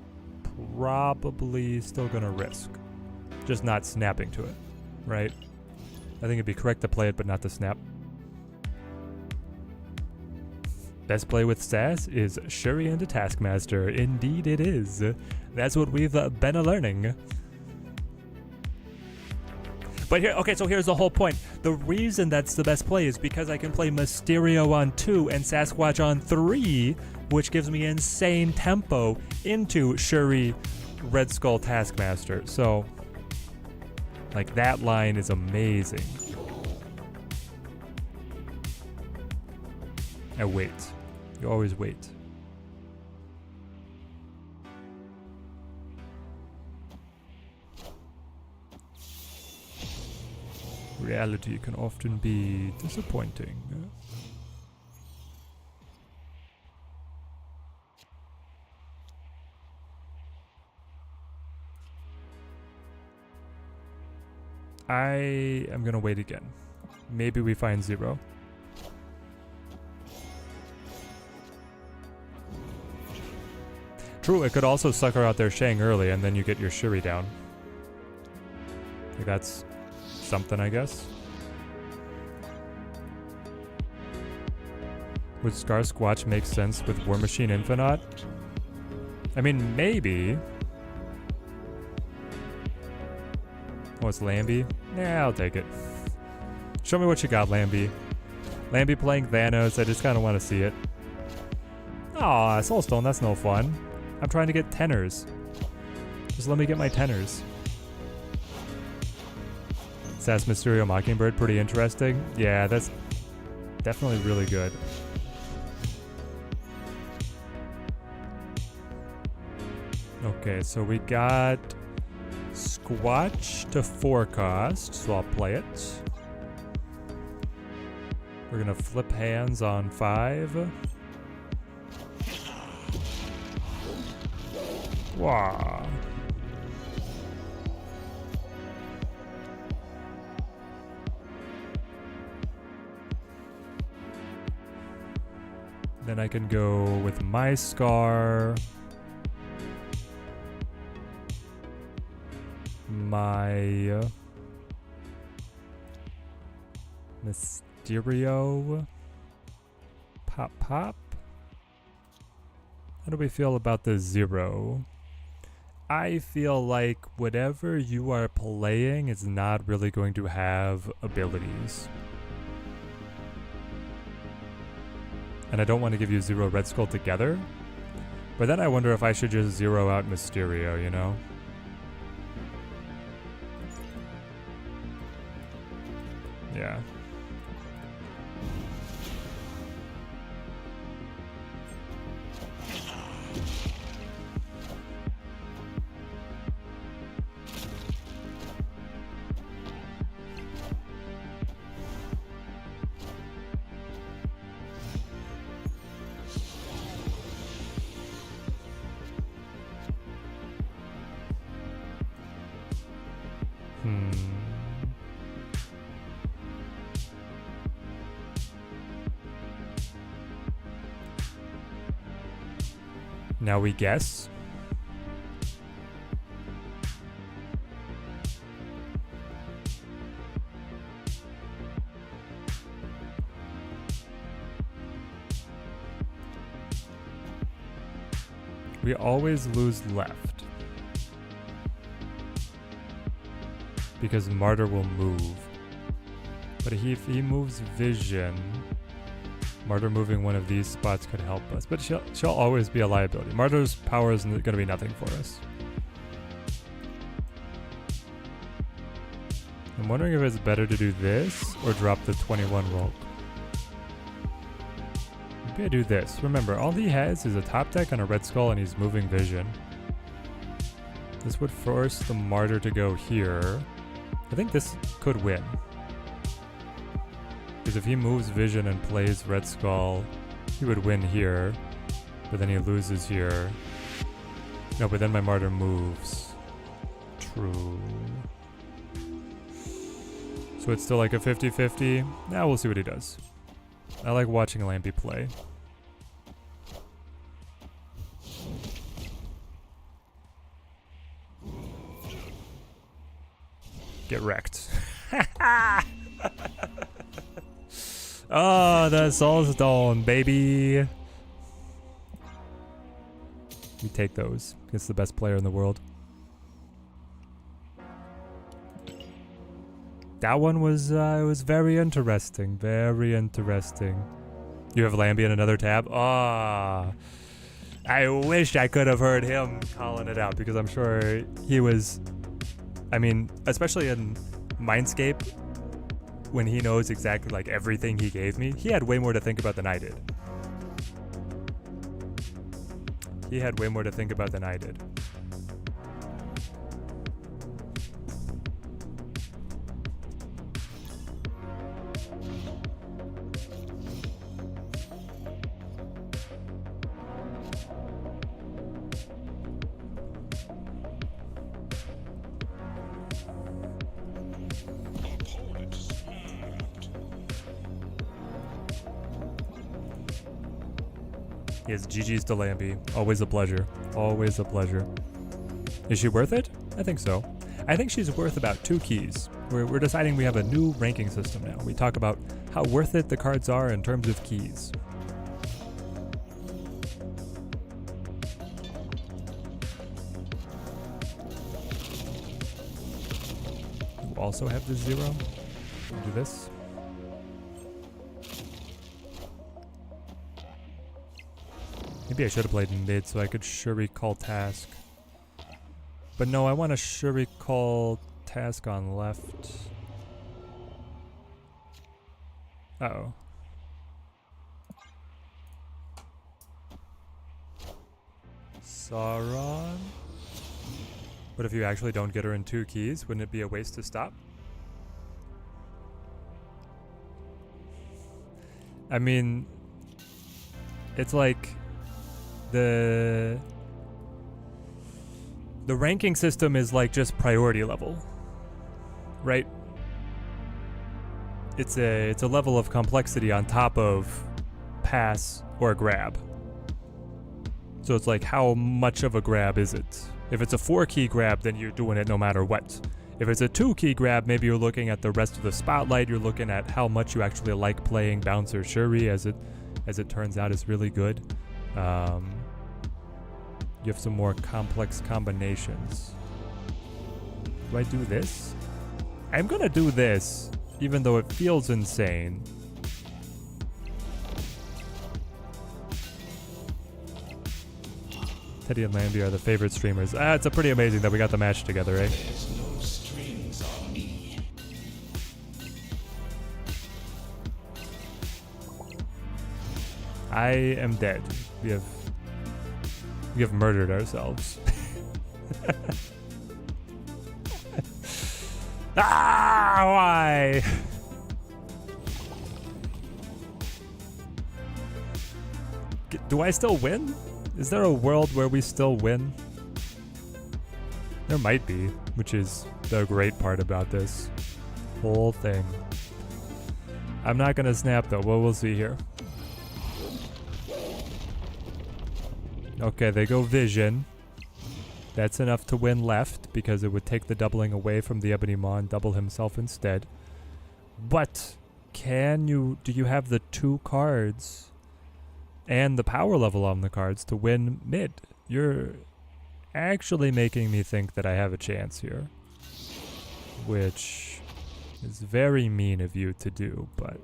probably still gonna risk. Just not snapping to it, right? I think it'd be correct to play it, but not to snap. Best play with Sass is Shuri into Taskmaster. Indeed it is. That's what we've been learning. But here, okay, so here's the whole point. The reason that's the best play is because I can play Mysterio on 2 and Sasquatch on 3, which gives me insane tempo into Shuri, Red Skull, Taskmaster. So, like, that line is amazing. And wait. You always wait. Reality can often be disappointing. I am gonna wait again. Maybe we find 0. True, it could also sucker out their Shang early and then you get your Shuri down. Like that's something, I guess. Would Scar Squatch make sense with War Machine Infinite? I mean, maybe. Oh, it's Lambie? Yeah, I'll take it. Show me what you got, Lambie. Lambie playing Thanos, I just kind of want to see it. Aw, Soulstone, that's no fun. I'm trying to get tenors. Just let me get my tenors. Sass Mysterio Mockingbird, pretty interesting. Yeah, that's definitely really good. Okay, so we got Squatch to 4 cost, so I'll play it. We're gonna flip hands on 5. Wow. Then I can go with my Scar, my Mysterio, Pop. How do we feel about the 0? I feel like whatever you are playing is not really going to have abilities. And I don't want to give you 0 Red Skull together. But then I wonder if I should just 0 out Mysterio, you know? Yeah. Now we guess. We always lose left. Because Martyr will move. But if he moves Vision, Martyr moving one of these spots could help us. But she'll always be a liability. Martyr's power is going to be nothing for us. I'm wondering if it's better to do this or drop the 21 roll. Maybe I do this. Remember, all he has is a top deck on a red skull and he's moving vision. This would force the martyr to go here. I think this could win. Because if he moves vision and plays red skull, he would win here. But then he loses here. No, but then my martyr moves. True. So it's still like a 50-50. Now we'll see what he does. I like watching Lampy play. Get wrecked. Oh, the Soul Stone, baby. We take those. It's the best player in the world. That one was it was very interesting. Very interesting. You have Lambie in another tab? Ah. I wish I could have heard him calling it out because I'm sure he was, I mean, especially in Mindscape, when he knows exactly like everything he gave me, he had way more to think about than I did. He had way more to think about than I did. Yes, GG's to Lambie. Always a pleasure. Always a pleasure. Is she worth it? I think so. I think she's worth about 2 keys. We're deciding we have a new ranking system now. We talk about how worth it the cards are in terms of keys. You also have the 0. Do this. Maybe I should have played mid so I could Shuri call task. But no, I want to Shuri call task on left. Uh-oh. Sauron? But if you actually don't get her in 2 keys, wouldn't it be a waste to stop? I mean, it's like the ranking system is like just priority level, right? It's a level of complexity on top of pass or grab. So it's like, how much of a grab is it? If it's a 4-key grab, then you're doing it no matter what. If it's a 2-key grab, maybe you're looking at the rest of the spotlight. You're looking at how much you actually like playing Bouncer Shuri, as it turns out is really good. You have some more complex combinations. Do I do this? I'm gonna do this, even though it feels insane. Teddy and Lambie are the favorite streamers. It's pretty amazing that we got the match together, eh? There's no strings on me. I am dead. We have murdered ourselves. Why? Do I still win? Is there a world where we still win? There might be, which is the great part about this whole thing. I'm not gonna snap though, but we'll see here. Okay, they go vision. That's enough to win left because it would take the doubling away from the Ebony Maw and double himself instead. But do you have the 2 cards and the power level on the cards to win mid? You're actually making me think that I have a chance here, which is very mean of you to do, but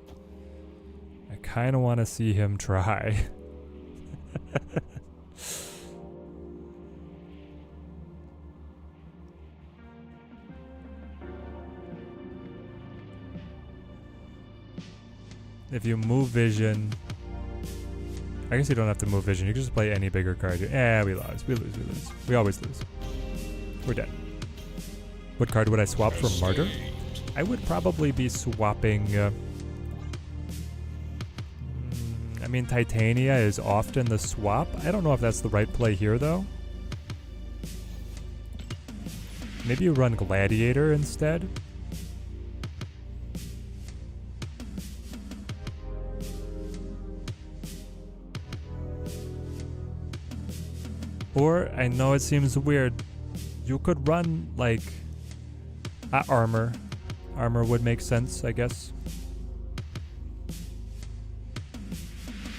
I kind of want to see him try. If you move vision, I guess you don't have to move vision. You can just play any bigger card. Yeah, we lose. We lose. We lose. We always lose. We're dead. What card would I swap for Martyr? I would probably be swapping. I mean, Titania is often the swap. I don't know if that's the right play here, though. Maybe you run Gladiator instead. Or, I know it seems weird, you could run, like, Armor. Armor would make sense, I guess.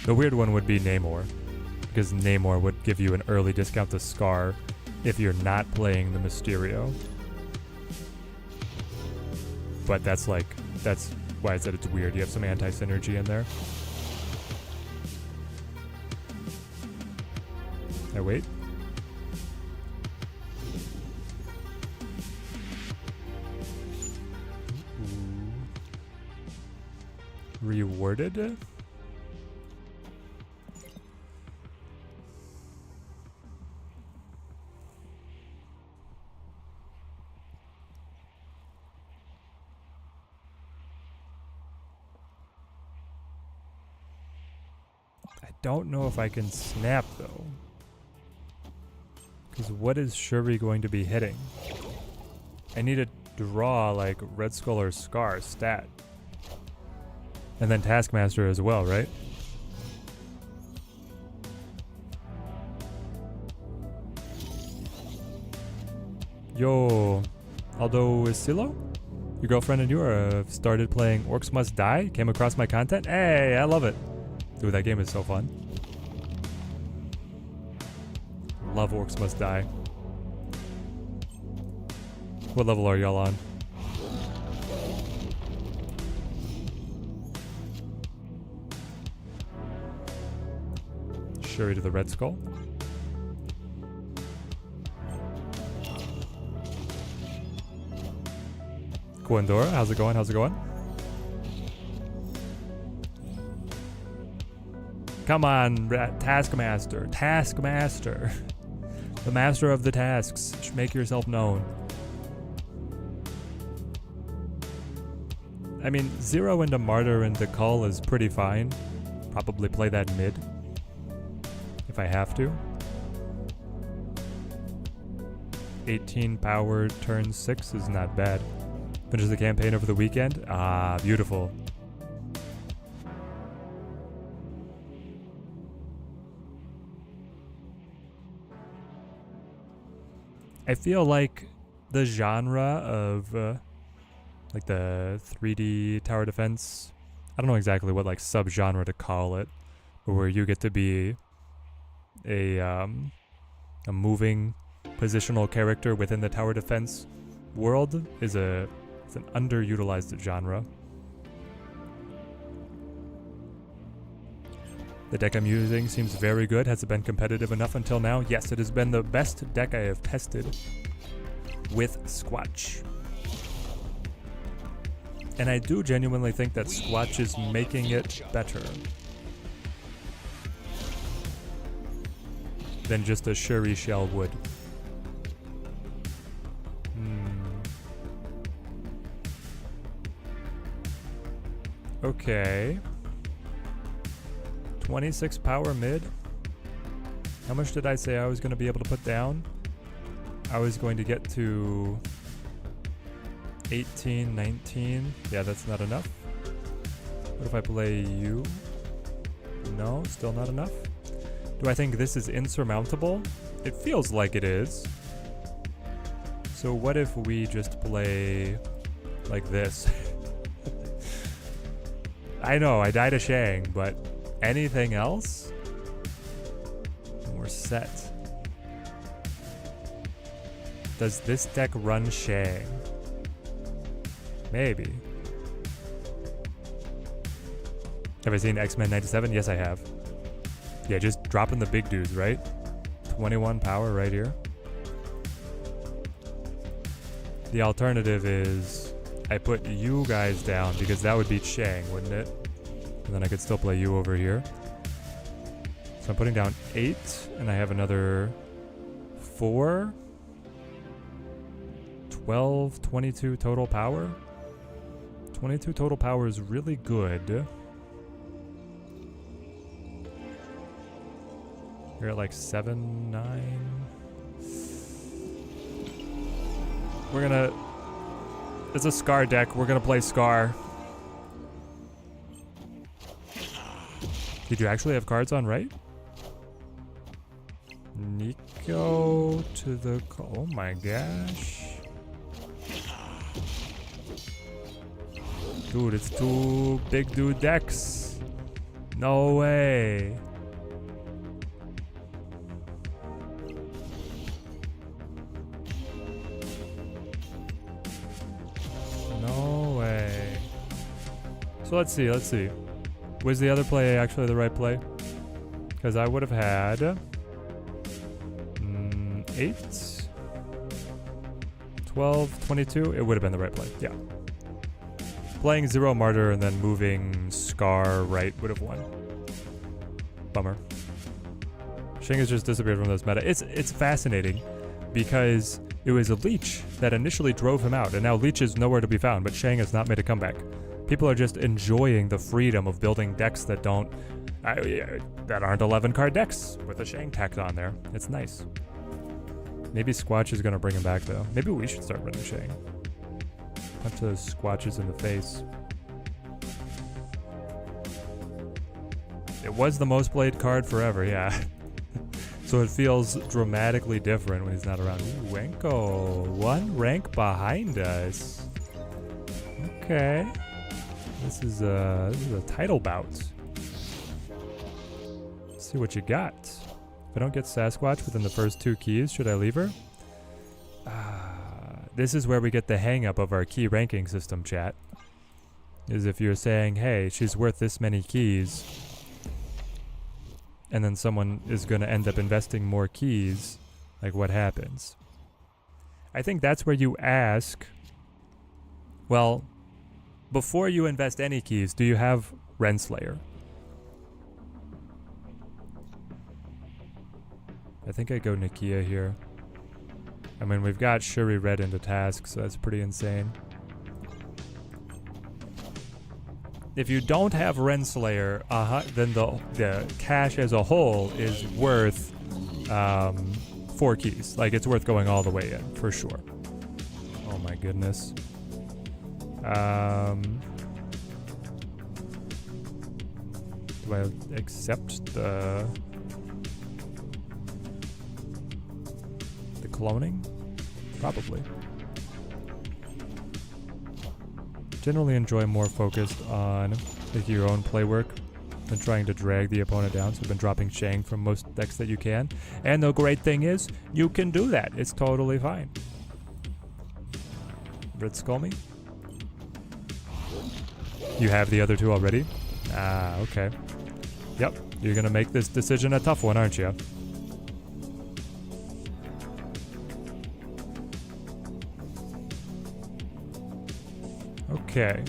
The weird one would be Namor, because Namor would give you an early discount to Scar if you're not playing the Mysterio. But that's why I said it's weird. You have some anti-synergy in there. I wait. Rewarded? I don't know if I can snap though. Because what is Shuri going to be hitting? I need to draw like Red Skull or Scar stat. And then Taskmaster as well, right? Yo, Aldo Isilo? Your girlfriend and you have started playing Orcs Must Die? Came across my content? Hey, I love it. Dude, that game is so fun. Love Orcs Must Die. What level are y'all on? Shuri to the Red Skull. Coendora, how's it going? How's it going? Come on, Taskmaster. Taskmaster. The master of the tasks. Make yourself known. I mean, 0 into Martyr into Cull is pretty fine. Probably play that mid. If I have to. 18 power turn 6 is not bad. Finish the campaign over the weekend. Ah, beautiful. I feel like the genre of like the 3D tower defense, I don't know exactly what like subgenre to call it, but where you get to be a moving positional character within the tower defense world is it's an underutilized genre. The deck I'm using seems very good. Has it been competitive enough until now? Yes, it has been the best deck I have tested with Squatch. And I do genuinely think that Squatch is making it better than just a Shuri shell would. Okay. 26 power mid. How much did I say I was going to be able to put down? I was going to get to 18, 19. Yeah, that's not enough. What if I play you? No, still not enough. Do I think this is insurmountable? It feels like it is. So what if we just play like this? I know, I died a Shang, but anything else? And we're set. Does this deck run Shang? Maybe. Have I seen X-Men 97? Yes, I have. Yeah, just dropping the big dudes, right? 21 power right here. The alternative is I put you guys down because that would beat Shang, wouldn't it? And then I could still play you over here. So I'm putting down 8, and I have another 4. 12, 22 total power. 22 total power is really good. You're at like 7, 9. We're gonna... It's a Scar deck. We're gonna play Scar. Did you actually have cards on right? Nico to the... Oh my gosh. Dude, it's 2 big dude decks. No way. No way. So let's see. Was the other play actually the right play? Because I would have had 8, 12, 22. It would have been the right play. Yeah. Playing 0 Martyr and then moving Scar right would have won. Bummer. Shang has just disappeared from this meta. It's fascinating because it was a Leech that initially drove him out, and now Leech is nowhere to be found, but Shang has not made a comeback. People are just enjoying the freedom of building decks that that aren't 11 card decks with a Shang tacked on there. It's nice. Maybe Squatch is gonna bring him back though. Maybe we should start running Shang. Punch those Squatches in the face. It was the most played card forever, yeah. So it feels dramatically different when he's not around. Ooh, Wenko, 1 rank behind us. Okay. This is a title bout. Let's see what you got. If I don't get Sasquatch within the first 2 keys, should I leave her? This is where we get the hang up of our key ranking system, chat. Is if you're saying, hey, she's worth this many keys, and then someone is going to end up investing more keys, like what happens? I think that's where you ask, well, before you invest any keys, do you have Renslayer? I think I go Nakia here. I mean, we've got Shuri Red into task, so that's pretty insane. If you don't have Renslayer, then the cache as a whole is worth 4 keys. Like, it's worth going all the way in, for sure. Oh my goodness. Do I accept the cloning? Probably. Generally enjoy more focused on making your own play work than trying to drag the opponent down. So I've been dropping Shang from most decks that you can. And the great thing is, you can do that. It's totally fine. Red Skull me? You have the other 2 already? Ah, okay. Yep, you're gonna make this decision a tough one, aren't you? Okay.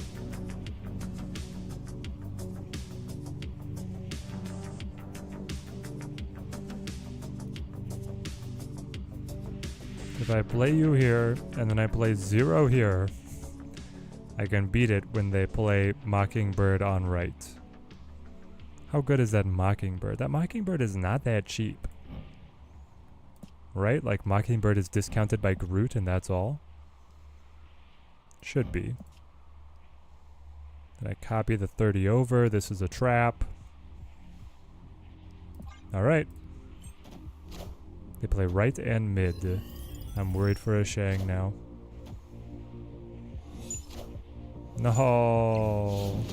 If I play you here, and then I play 0 here, I can beat it when they play Mockingbird on right. How good is that Mockingbird? That Mockingbird is not that cheap. Right? Like, Mockingbird is discounted by Groot and that's all? Should be. Then I copy the 30 over. This is a trap. Alright. They play right and mid. I'm worried for a Shang now. No.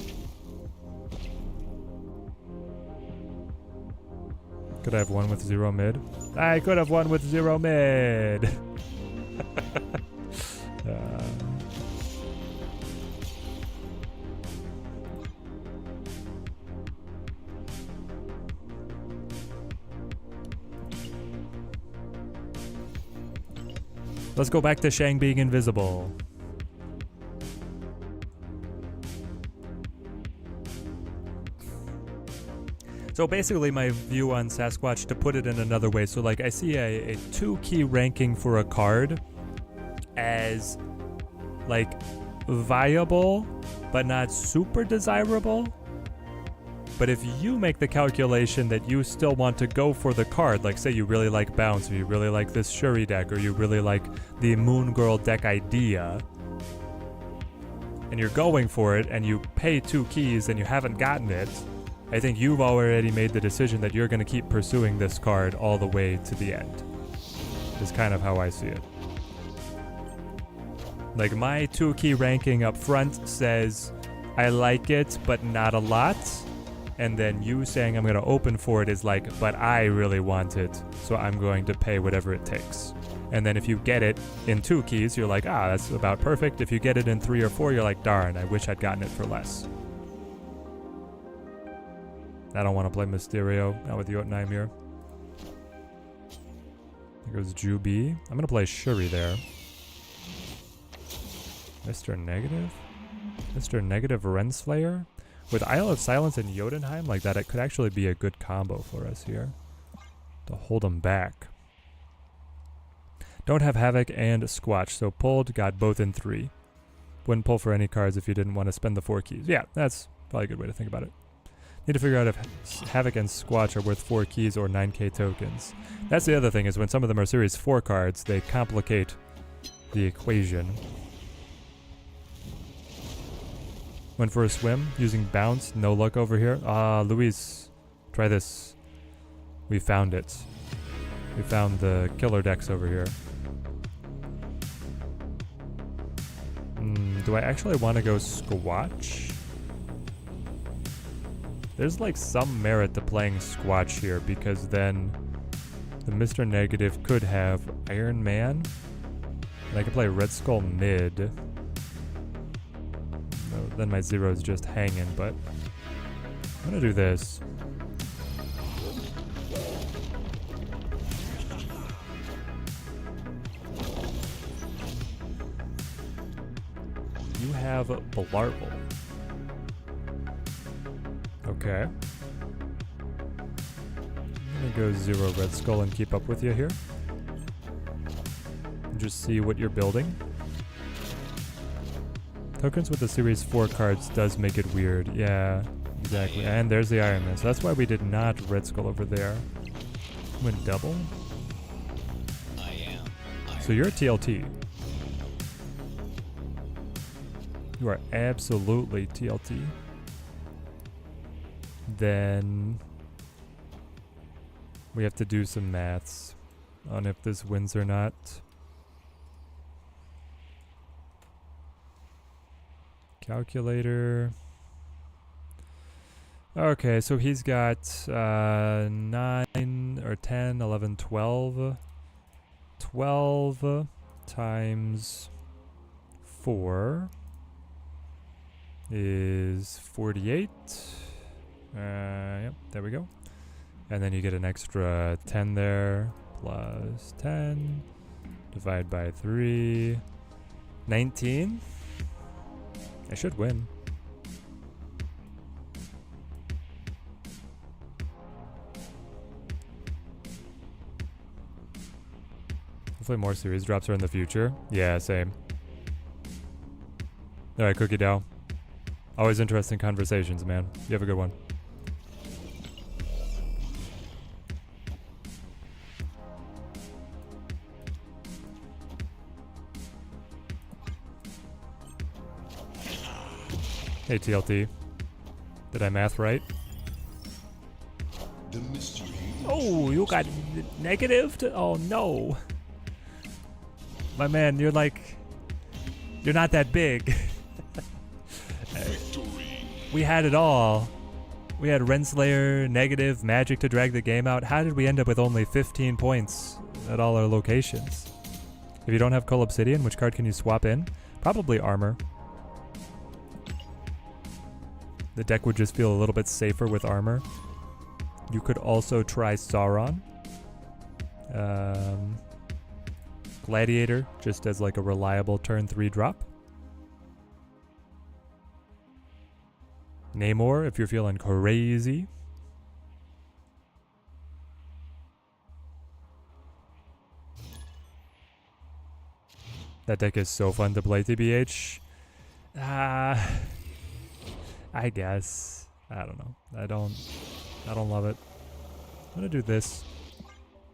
Could I have won with 0 mid? I could have won with 0 mid. Let's go back to Shang being invisible. So basically my view on Sasquatch, to put it in another way, so like I see a 2-key ranking for a card as like viable but not super desirable. But if you make the calculation that you still want to go for the card, like say you really like Bounce, or you really like this Shuri deck, or you really like the Moon Girl deck idea, and you're going for it, and you pay 2 keys and you haven't gotten it, I think you've already made the decision that you're going to keep pursuing this card all the way to the end. Is kind of how I see it. Like my 2-key ranking up front says, I like it, but not a lot. And then you saying I'm going to open for it is like, but I really want it, so I'm going to pay whatever it takes. And then if you get it in 2 keys, you're like, ah, that's about perfect. If you get it in 3 or 4, you're like, darn, I wish I'd gotten it for less. I don't want to play Mysterio, not with Jotunheim. There goes Jubi. I'm going to play Shuri there. Mr. Negative? Mr. Negative Renslayer? With Isle of Silence and Jotunheim like that, it could actually be a good combo for us here. To hold them back. Don't have Havoc and Squatch, so pulled, got both in 3. Wouldn't pull for any cards if you didn't want to spend the 4 keys. Yeah, that's probably a good way to think about it. Need to figure out if Havoc and Squatch are worth 4 keys or 9k tokens. That's the other thing, is when some of them are Series 4 cards, they complicate the equation. Went for a swim, using Bounce, no luck over here. Ah, Luis, try this. We found it. We found the killer decks over here. Do I actually want to go Squatch? There's like some merit to playing Squatch here, because then the Mr. Negative could have Iron Man. And I could play Red Skull mid. No, then my zero's just hanging, but I'm gonna do this. You have Blarvel. Okay. I'm gonna go 0 Red Skull and keep up with you here. And just see what you're building. Tokens with the Series 4 cards does make it weird. Yeah, exactly. And there's the Iron Man. So that's why we did not Red Skull over there. Went double. So you're a TLT. You are absolutely TLT. Then we have to do some maths on if this wins or not. Calculator. Okay, so he's got 9 or 10, 11, 12. 12 times 4 is 48. Yep, there we go. And then you get an extra 10 there, plus 10, divide by 3, 19. I should win. Hopefully more series drops are in the future. Yeah, same. Alright, Cookie Dow. Always interesting conversations, man. You have a good one. Hey TLT, did I math right? The mystery. Oh, you got negative? Oh no. My man, you're not that big. We had it all. We had Renslayer, negative, magic to drag the game out. How did we end up with only 15 points at all our locations? If you don't have Cull Obsidian, which card can you swap in? Probably Armor. The deck would just feel a little bit safer with Armor. You could also try Sauron. Gladiator, just as like a reliable turn 3 drop. Namor, if you're feeling crazy. That deck is so fun to play, TBH. I guess. I don't know. I don't love it. I'm gonna do this.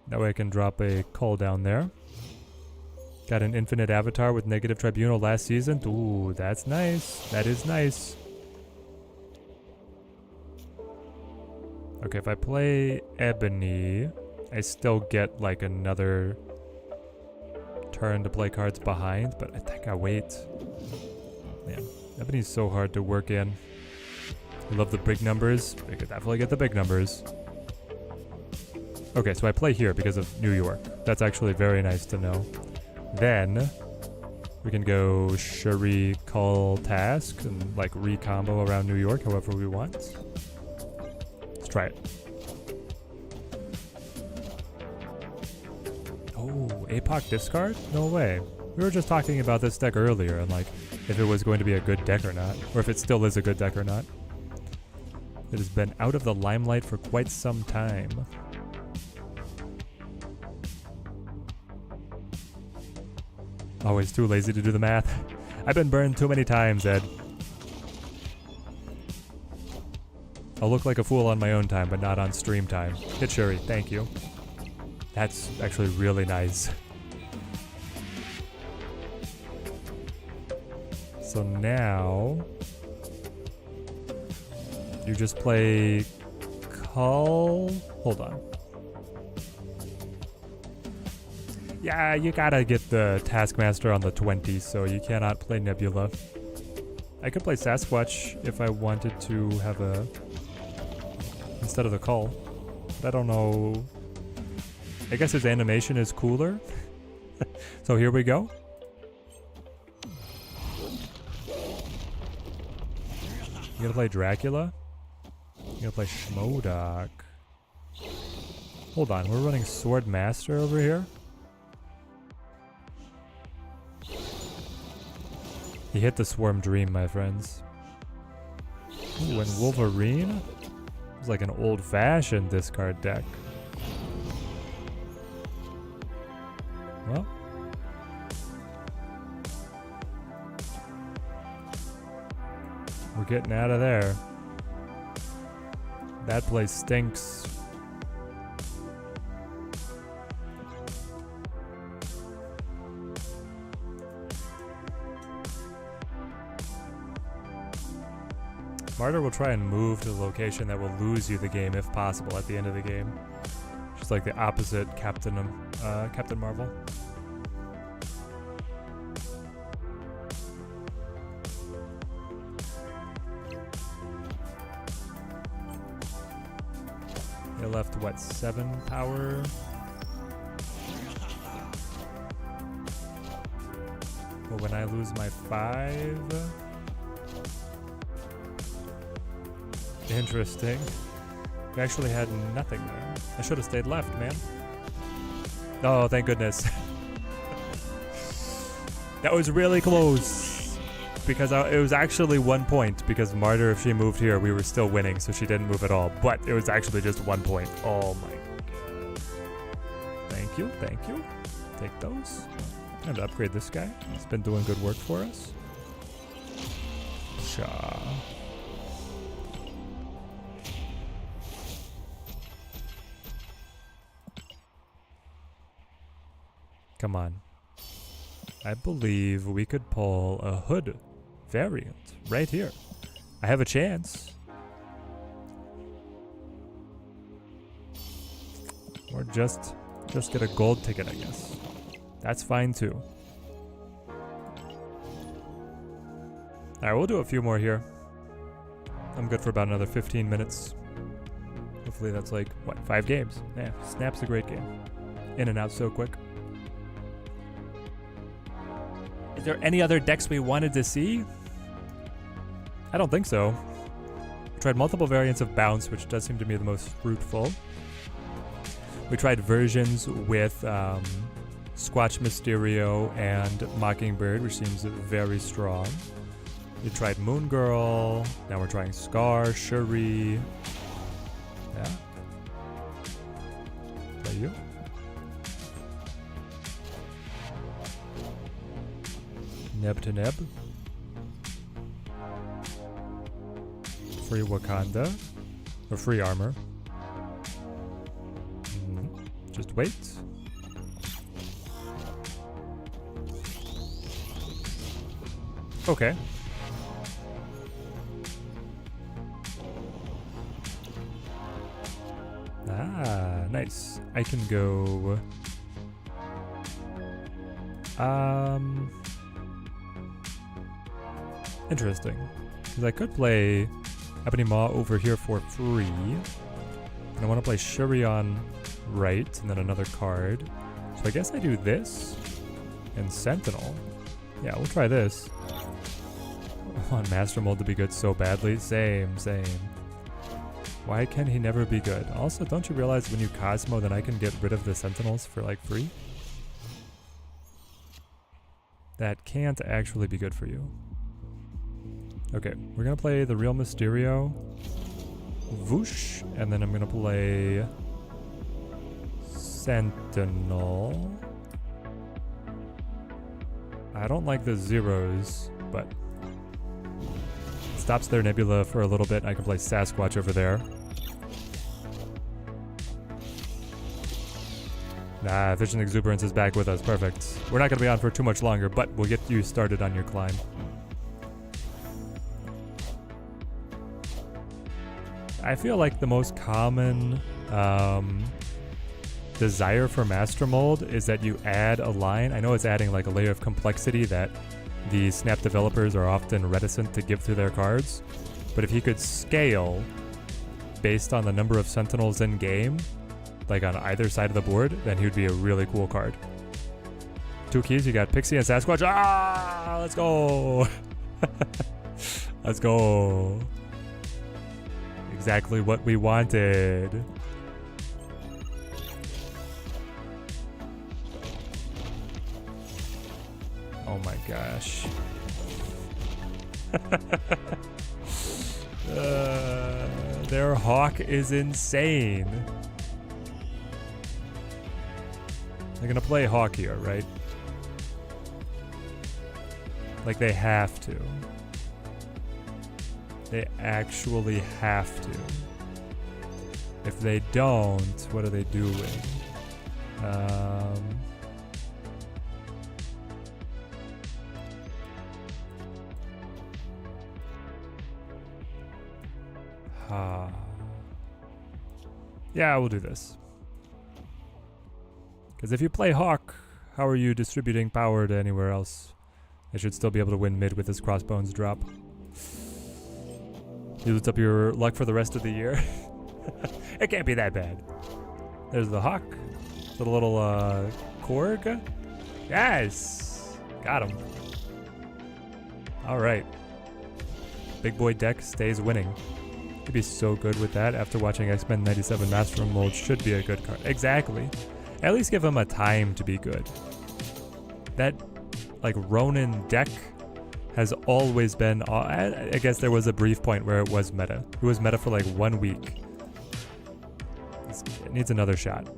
That way I can drop a call down there. Got an infinite avatar with negative tribunal last season. Ooh, that's nice. That is nice. Okay, if I play Ebony, I still get like another turn to play cards behind, but I think I wait. Man, Ebony's so hard to work in. I love the big numbers. We could definitely get the big numbers. Okay, so I play here because of New York. That's actually very nice to know. Then we can go Shuri, call task, and like re-combo around New York however we want. Let's try it. Oh, APOC discard? No way. We were just talking about this deck earlier and like if it was going to be a good deck or not, or if it still is a good deck or not. It has been out of the limelight for quite some time. Always too lazy to do the math. I've been burned too many times, Ed. I'll look like a fool on my own time, but not on stream time. Hit Shuri, thank you. That's actually really nice. So now you just play call. Hold on. Yeah, you gotta get the Taskmaster on the 20, so you cannot play Nebula. I could play Sasquatch if I wanted to have a instead of the call. But I don't know. I guess his animation is cooler. So here we go. You gonna play Dracula? You gonna play Schmodoc? Hold on, we're running Sword Master over here? He hit the Swarm Dream, my friends. Ooh, and Wolverine? It's like an old-fashioned discard deck. Well. We're getting out of there. That place stinks. Martyr will try and move to the location that will lose you the game if possible at the end of the game. Just like the opposite Captain Marvel. They left, what, 7 power? Well, when I lose my 5... Interesting. We actually had nothing there. I should have stayed left, man. Oh, thank goodness. That was really close. Because it was actually 1 point. Because Martyr, if she moved here, we were still winning. So she didn't move at all. But it was actually just 1 point. Oh my god. Thank you. Thank you. Take those. Time to upgrade this guy. He's been doing good work for us. Shaw. Come on. I believe we could pull a Hood variant right here. I have a chance. Or just get a gold ticket, I guess. That's fine too. Alright, we'll do a few more here. I'm good for about another 15 minutes. Hopefully that's like, what, 5 games? Yeah, Snap's a great game. In and out so quick. Is there any other decks we wanted to see? I don't think so. We tried multiple variants of Bounce, which does seem to be the most fruitful. We tried versions with Squatch Mysterio and Mockingbird, which seems very strong. We tried Moon Girl. Now we're trying Scar, Shuri. Yeah. Is that you? Neb to neb. Free Wakanda. Or free armor. Just wait. Okay. Ah, nice. I can go... Interesting. Because I could play Ebony Maw over here for free. And I want to play Shuri on right, and then another card. So I guess I do this. And Sentinel. Yeah, we'll try this. I want Master Mold to be good so badly. Same. Why can he never be good? Also, don't you realize when you Cosmo, then I can get rid of the Sentinels for like free? That can't actually be good for you. Okay, we're gonna play the Real Mysterio. Whoosh, and then I'm gonna play Sentinel. I don't like the zeros, but stops their Nebula for a little bit. I can play Sasquatch over there. Nah, Efficient Exuberance is back with us. Perfect. We're not going to be on for too much longer, but we'll get you started on your climb. I feel like the most common desire for Master Mold is that you add a line. I know it's adding like a layer of complexity that the Snap developers are often reticent to give to their cards. But if he could scale based on the number of Sentinels in game, like on either side of the board, then he would be a really cool card. 2 keys, you got Pixie and Sasquatch. Ah, let's go. Let's go. Exactly what we wanted. Oh my gosh. Their Hawk is insane. They're gonna play Hawk here, right? Like they have to. They actually have to. If they don't, what are they doing? Yeah, we'll do this. Because if you play Hawk, how are you distributing power to anywhere else? I should still be able to win mid with this Crossbones drop. You loot up your luck for the rest of the year. It can't be that bad. There's the Hawk. The little Korg. Yes! Got him. Alright. Big boy deck stays winning. He'd be so good with that after watching X-Men 97 Master Mold. Should be a good card. Exactly. At least give him a time to be good. That, like, Ronin deck has always been... I guess there was a brief point where it was meta. It was meta for, like, 1 week. It needs another shot.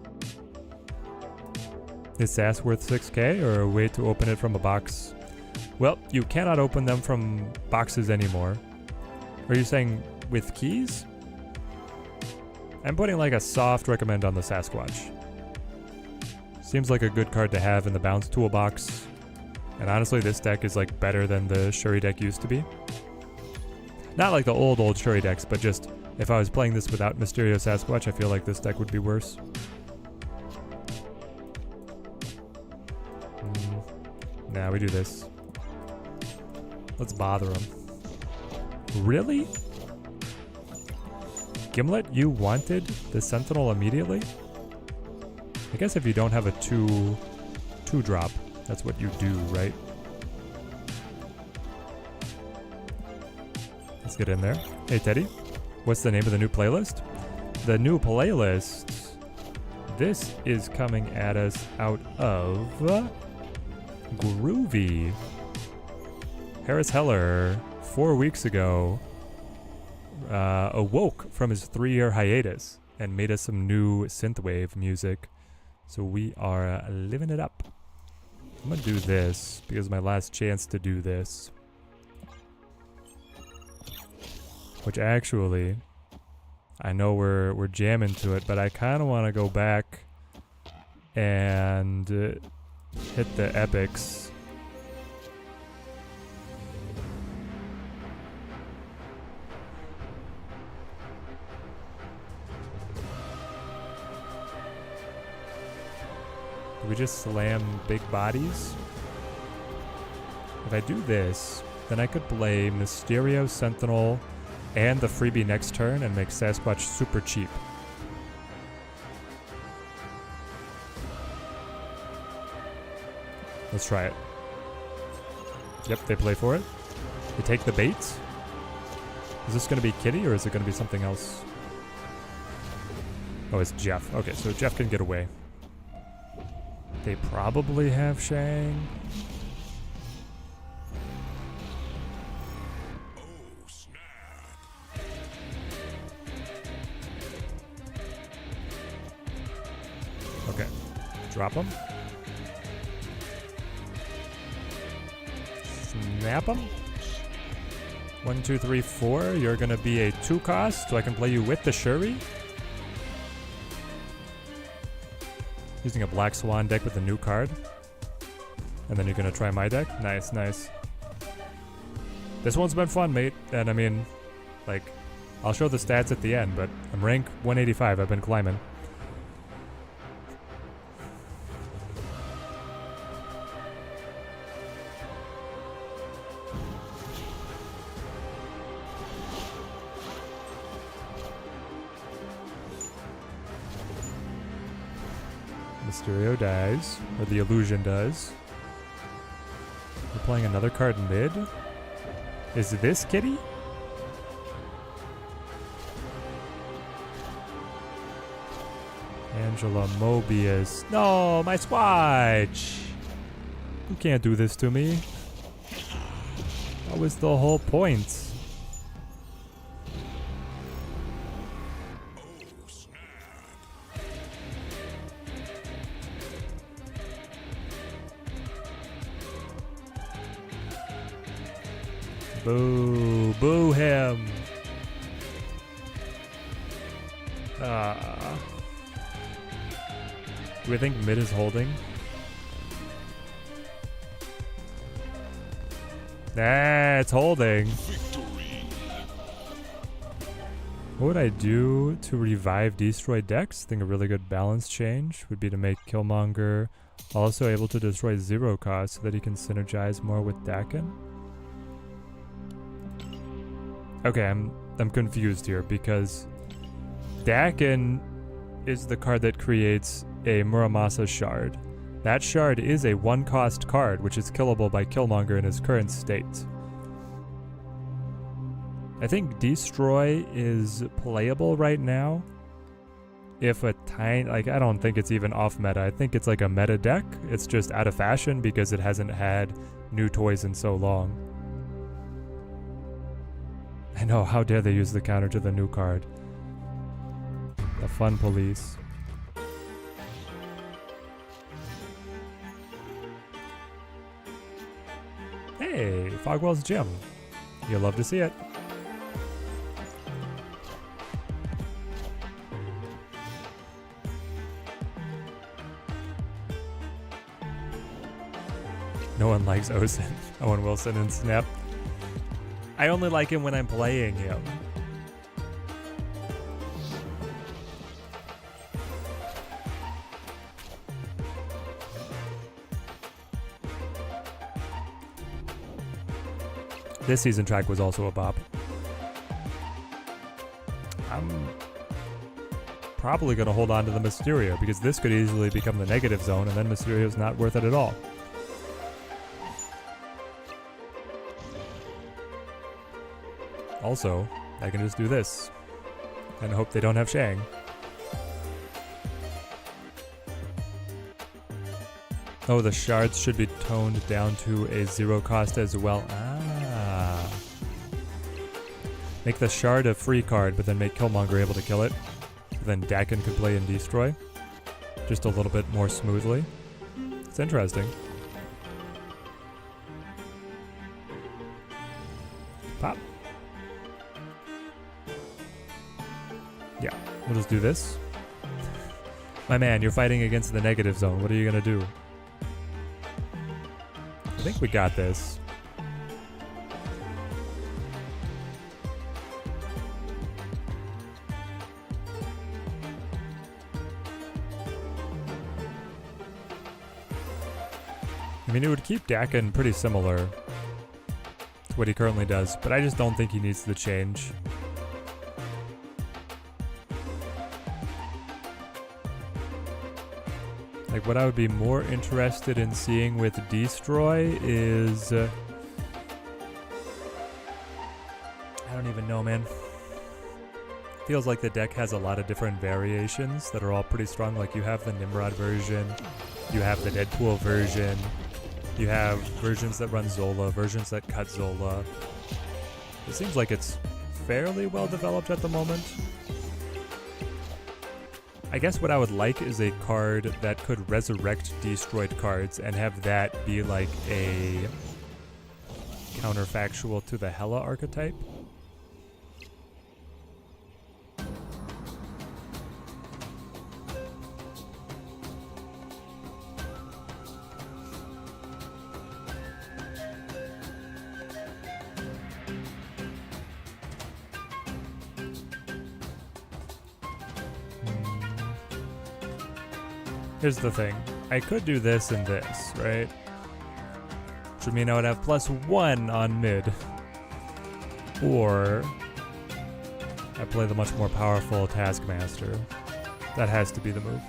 Is SAS worth 6k or a way to open it from a box? Well, you cannot open them from boxes anymore. Are you saying with keys? I'm putting like a soft recommend on the Sasquatch. Seems like a good card to have in the bounce toolbox. And honestly, this deck is like better than the Shuri deck used to be. Not like the old Shuri decks, but just if I was playing this without Mysterio Sasquatch, I feel like this deck would be worse. Nah, we do this. Let's bother him. Really? Gimlet, you wanted the Sentinel immediately? I guess if you don't have a 2 drop, that's what you do, right? Let's get in there. Hey Teddy, what's the name of the new playlist? The new playlist, this is coming at us out of Groovy. Harris Heller, 4 weeks ago, awoke from his 3-year hiatus and made us some new synthwave music. So we are living it up. I'm gonna do this because it's my last chance to do this. Which actually, I know we're jamming to it, but I kind of want to go back and hit the epics. Do we just slam big bodies? If I do this, then I could play Mysterio, Sentinel, and the freebie next turn and make Sasquatch super cheap. Let's try it. Yep, they play for it. They take the bait. Is this going to be Kitty or is it going to be something else? Oh, it's Jeff. Okay, so Jeff can get away. They probably have Shang. Okay, drop them. Snap them. 1, 2, 3, 4. You're gonna be a 2 cost, so I can play you with the Shuri. Using a Black Swan deck with a new card. And then you're gonna try my deck. Nice, nice. This one's been fun, mate. And I mean, like, I'll show the stats at the end, but I'm rank 185. I've been climbing. Mysterio dies, or the illusion does. We're playing another card mid. Is this Kitty? Angela Mobius. No, my Squatch! You can't do this to me. That was the whole point. Boo. Boo him. Do we think mid is holding? Nah, it's holding. What would I do to revive destroyed decks? I think a really good balance change would be to make Killmonger also able to destroy 0 cost so that he can synergize more with Dakin. Okay, I'm confused here because Dakin is the card that creates a Muramasa shard. That shard is a 1-cost card, which is killable by Killmonger in his current state. I think Destroy is playable right now. If a tiny, like, I don't think it's even off meta. I think it's like a meta deck. It's just out of fashion because it hasn't had new toys in so long. I know, how dare they use the counter to the new card. The fun police. Hey, Fogwell's Gym. You'll love to see it. No one likes Owen Wilson and Snap. I only like him when I'm playing him. This season track was also a bop. I'm probably going to hold on to the Mysterio because this could easily become the negative zone and then Mysterio's not worth it at all. Also, I can just do this and hope they don't have Shang. Oh, the shards should be toned down to a 0 cost as well. Ah. Make the shard a free card, but then make Killmonger able to kill it. Then Dakin could play and destroy. Just a little bit more smoothly. It's interesting. Pop. Yeah, we'll just do this. My man, you're fighting against the negative zone. What are you gonna do? I think we got this. I mean, it would keep Dakin pretty similar to what he currently does, but I just don't think he needs the change. Like, what I would be more interested in seeing with Destroy is... I don't even know, man. Feels like the deck has a lot of different variations that are all pretty strong. Like, you have the Nimrod version, you have the Deadpool version, you have versions that run Zola, versions that cut Zola. It seems like it's fairly well developed at the moment. I guess what I would like is a card that could resurrect destroyed cards and have that be like a counterfactual to the Hela archetype. Here's the thing. I could do this and this, right? Which would mean I would have +1 on mid. Or I play the much more powerful Taskmaster. That has to be the move.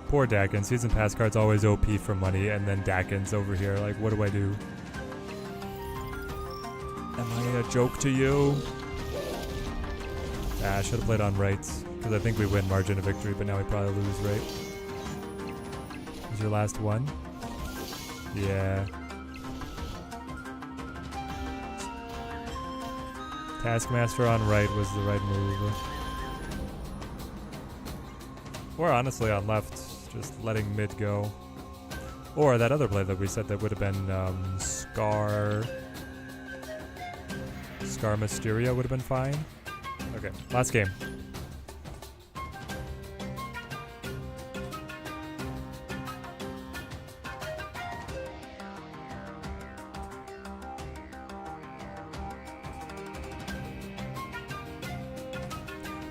Poor Dakin. Season Pass card's always OP for money, and then Dakin's over here. Like, what do I do? Am I a joke to you? I should have played on rights, because I think we win margin of victory, but now we probably lose, right? Is your last one? Yeah. Taskmaster on right was the right move. Or honestly on left, just letting mid go. Or that other play that we said that would have been Scar Mysteria would have been fine. Okay, last game.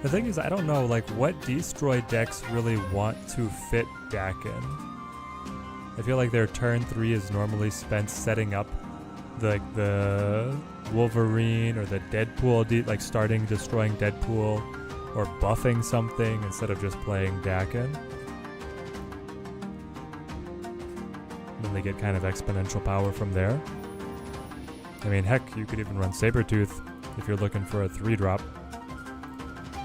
The thing is, I don't know, like, what Destroy decks really want to fit Dakin. I feel like their turn 3 is normally spent setting up the Wolverine or the Deadpool, like starting destroying Deadpool or buffing something instead of just playing Dakin. Then they get kind of exponential power from there. I mean, heck, you could even run Sabretooth if you're looking for a 3-drop.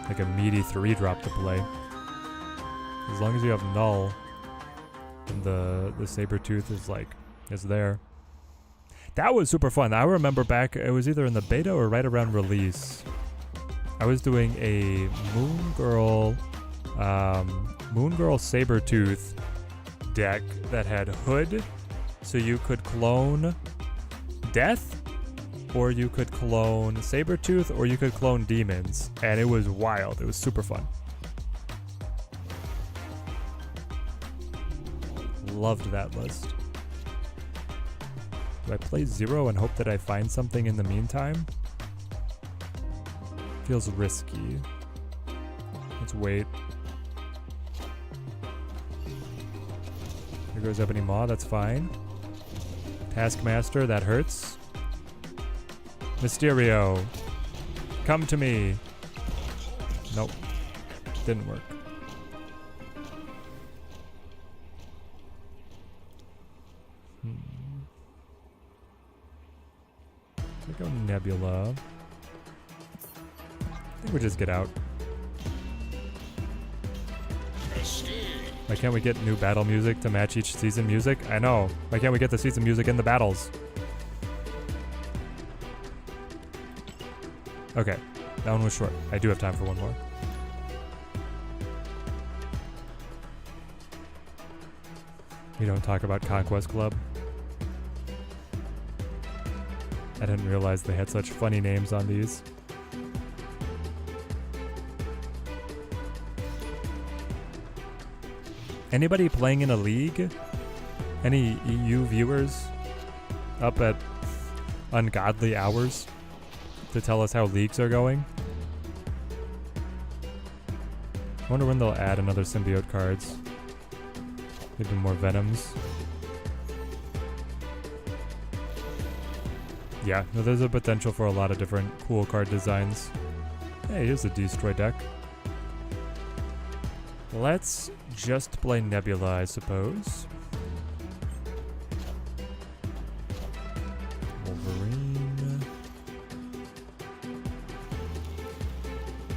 Like a meaty 3-drop to play. As long as you have Null, then the Sabretooth is there. That was super fun. I remember back, it was either in the beta or right around release. I was doing a Moon Girl Sabretooth deck that had Hood, so you could clone Death, or you could clone Sabretooth, or you could clone Demons, and it was wild. It was super fun. Loved that list. Do I play 0 and hope that I find something in the meantime? Feels risky. Let's wait. Here goes Ebony Maw, that's fine. Taskmaster, that hurts. Mysterio, come to me. Nope, didn't work. We go Nebula. I think we just get out. Why can't we get new battle music to match each season music? I know. Why can't we get the season music in the battles? Okay, that one was short. I do have time for one more. We don't talk about Conquest Club. I didn't realize they had such funny names on these. Anybody playing in a league? Any EU viewers up at ungodly hours to tell us how leagues are going? I wonder when they'll add another symbiote cards. Maybe more Venoms. Yeah, no, there's a potential for a lot of different cool card designs. Hey, here's a Destroy deck. Let's just play Nebula, I suppose. Wolverine.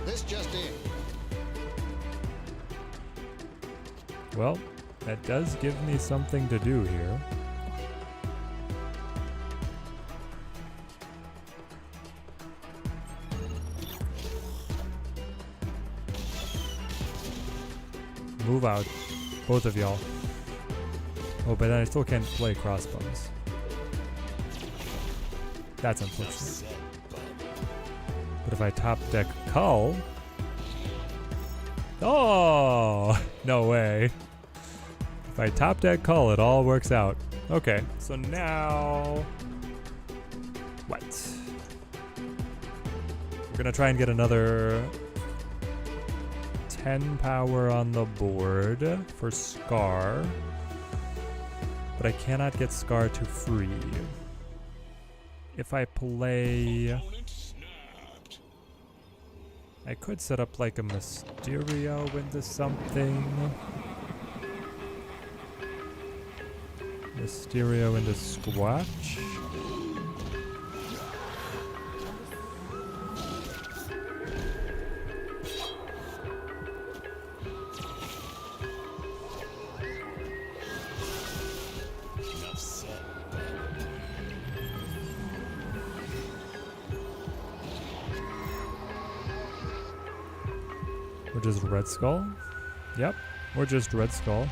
This just in. Well, that does give me something to do here. Move out, both of y'all. Oh, but then I still can't play Crossbones. That's unfortunate. But if I top deck Cull... Oh! No way. If I top deck Cull, it all works out. Okay, so now... What? We're gonna try and get another 10 power on the board for Scar. But I cannot get Scar to free. If I play... I could set up like a Mysterio into something. Mysterio into Squatch. We're just Red Skull? Yep, we're just Red Skull.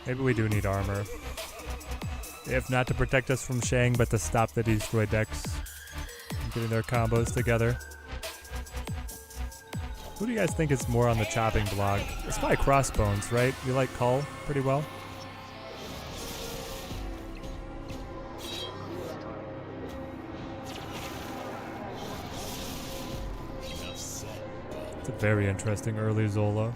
Maybe we do need armor. If not to protect us from Shang, but to stop the Destroy decks. Getting their combos together. Who do you guys think is more on the chopping block? It's probably Crossbones, right? You like Cull pretty well? It's a very interesting early Zola.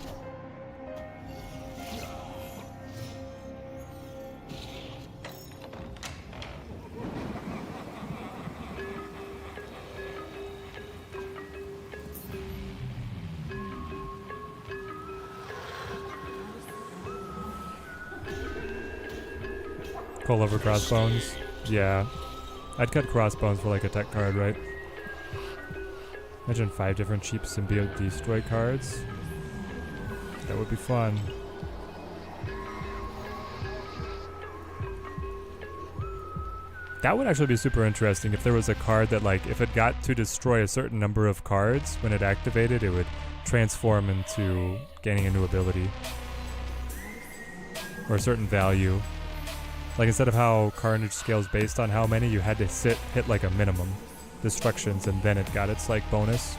Cull over Crossbones? Yeah. I'd cut Crossbones for like a tech card, right? Imagine 5 different cheap symbiote Destroy cards. That would be fun. That would actually be super interesting if there was a card that, like, if it got to destroy a certain number of cards when it activated, it would transform into gaining a new ability. Or a certain value. Like, instead of how Carnage scales based on how many, you had to hit like a minimum destructions, and then it got its like bonus.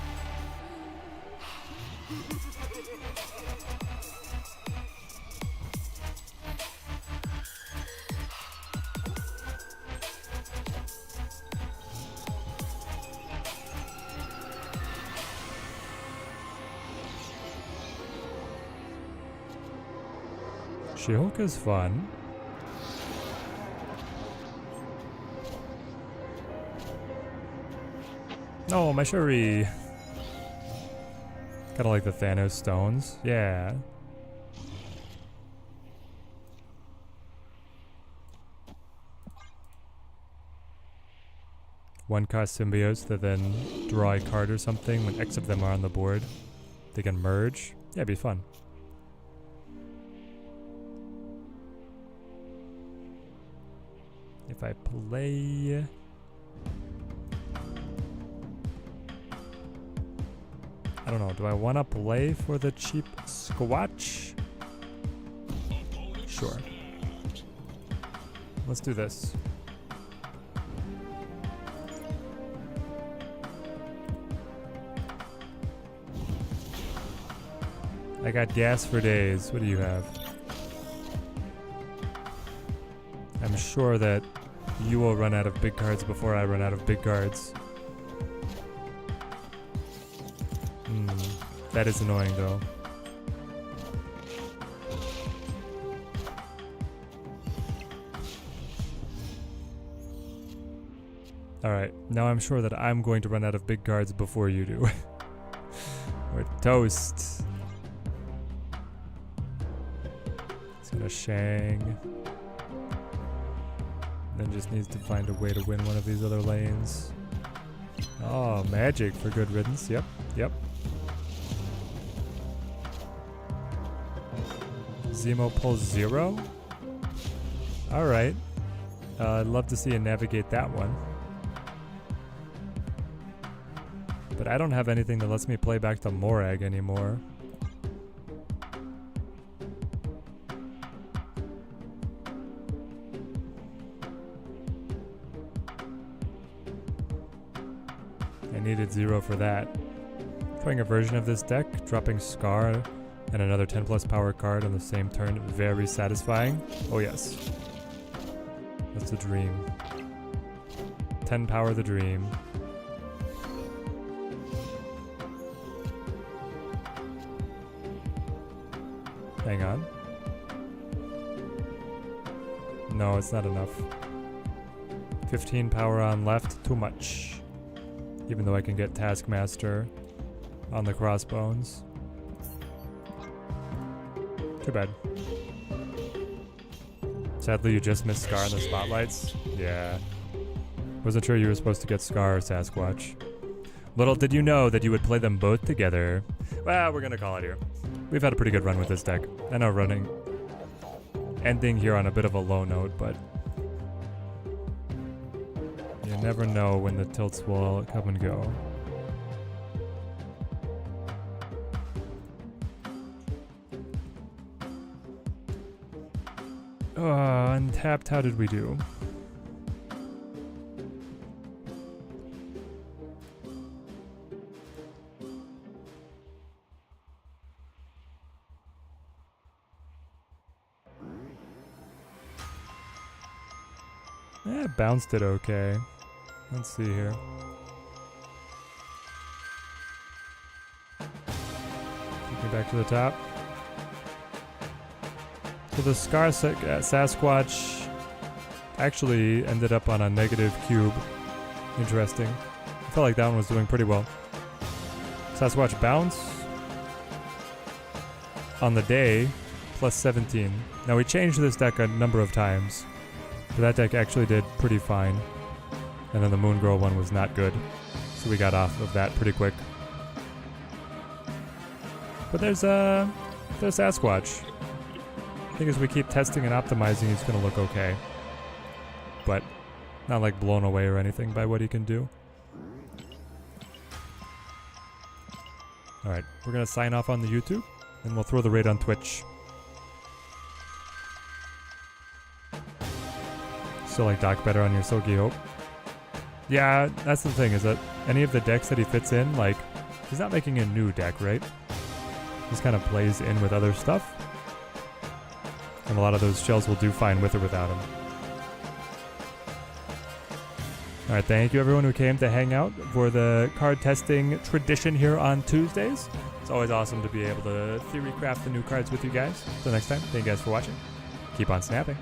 She-Hulk is fun. Oh, my Shuri. Kinda like the Thanos stones. Yeah. One cost symbiotes that then draw a card or something. When X of them are on the board, they can merge. Yeah, it'd be fun. if I play... I don't know, do I want to play for the cheap Sasquatch? Sure. Let's do this. I got gas for days. What do you have? I'm sure that you will run out of big cards before I run out of big cards. That is annoying though. Alright, now I'm sure that I'm going to run out of big cards before you do. We're toast. He's gonna Shang. Then just needs to find a way to win one of these other lanes. Oh, magic for good riddance. Yep, yep. Zemo pulls 0? Alright. I'd love to see you navigate that one. But I don't have anything that lets me play back to Morag anymore. I needed 0 for that. Trying a version of this deck, dropping Scar and another 10 plus power card on the same turn, very satisfying. Oh yes. That's the dream. 10 power the dream. Hang on. No, it's not enough. 15 power on left, too much. Even though I can get Taskmaster on the crossbones. Too bad. Sadly, you just missed Scar in the spotlights. Yeah. Wasn't sure you were supposed to get Scar or Sasquatch. Little did you know that you would play them both together. Well, we're gonna call it here. We've had a pretty good run with this deck. I know ending here on a bit of a low note, but you never know when the tilts will come and go. Untapped, how did we do? Yeah, bounced it okay. Let's see here. Taking back to the top. So the Scar Sasquatch actually ended up on a negative cube. Interesting. I felt like that one was doing pretty well. Sasquatch bounce on the day, plus 17. Now we changed this deck a number of times, but that deck actually did pretty fine. And then the Moon Girl one was not good, so we got off of that pretty quick. But there's Sasquatch. I think as we keep testing and optimizing, he's going to look okay. But not like blown away or anything by what he can do. Alright, we're going to sign off on the YouTube, and we'll throw the raid on Twitch. Still like Doc better on your Silky Hope. Yeah, that's the thing, is that any of the decks that he fits in, like, he's not making a new deck, right? Just kind of plays in with other stuff. And a lot of those shells will do fine with or without him. Alright, thank you everyone who came to hang out for the card testing tradition here on Tuesdays. It's always awesome to be able to theory craft the new cards with you guys. Until next time, thank you guys for watching. Keep on snapping.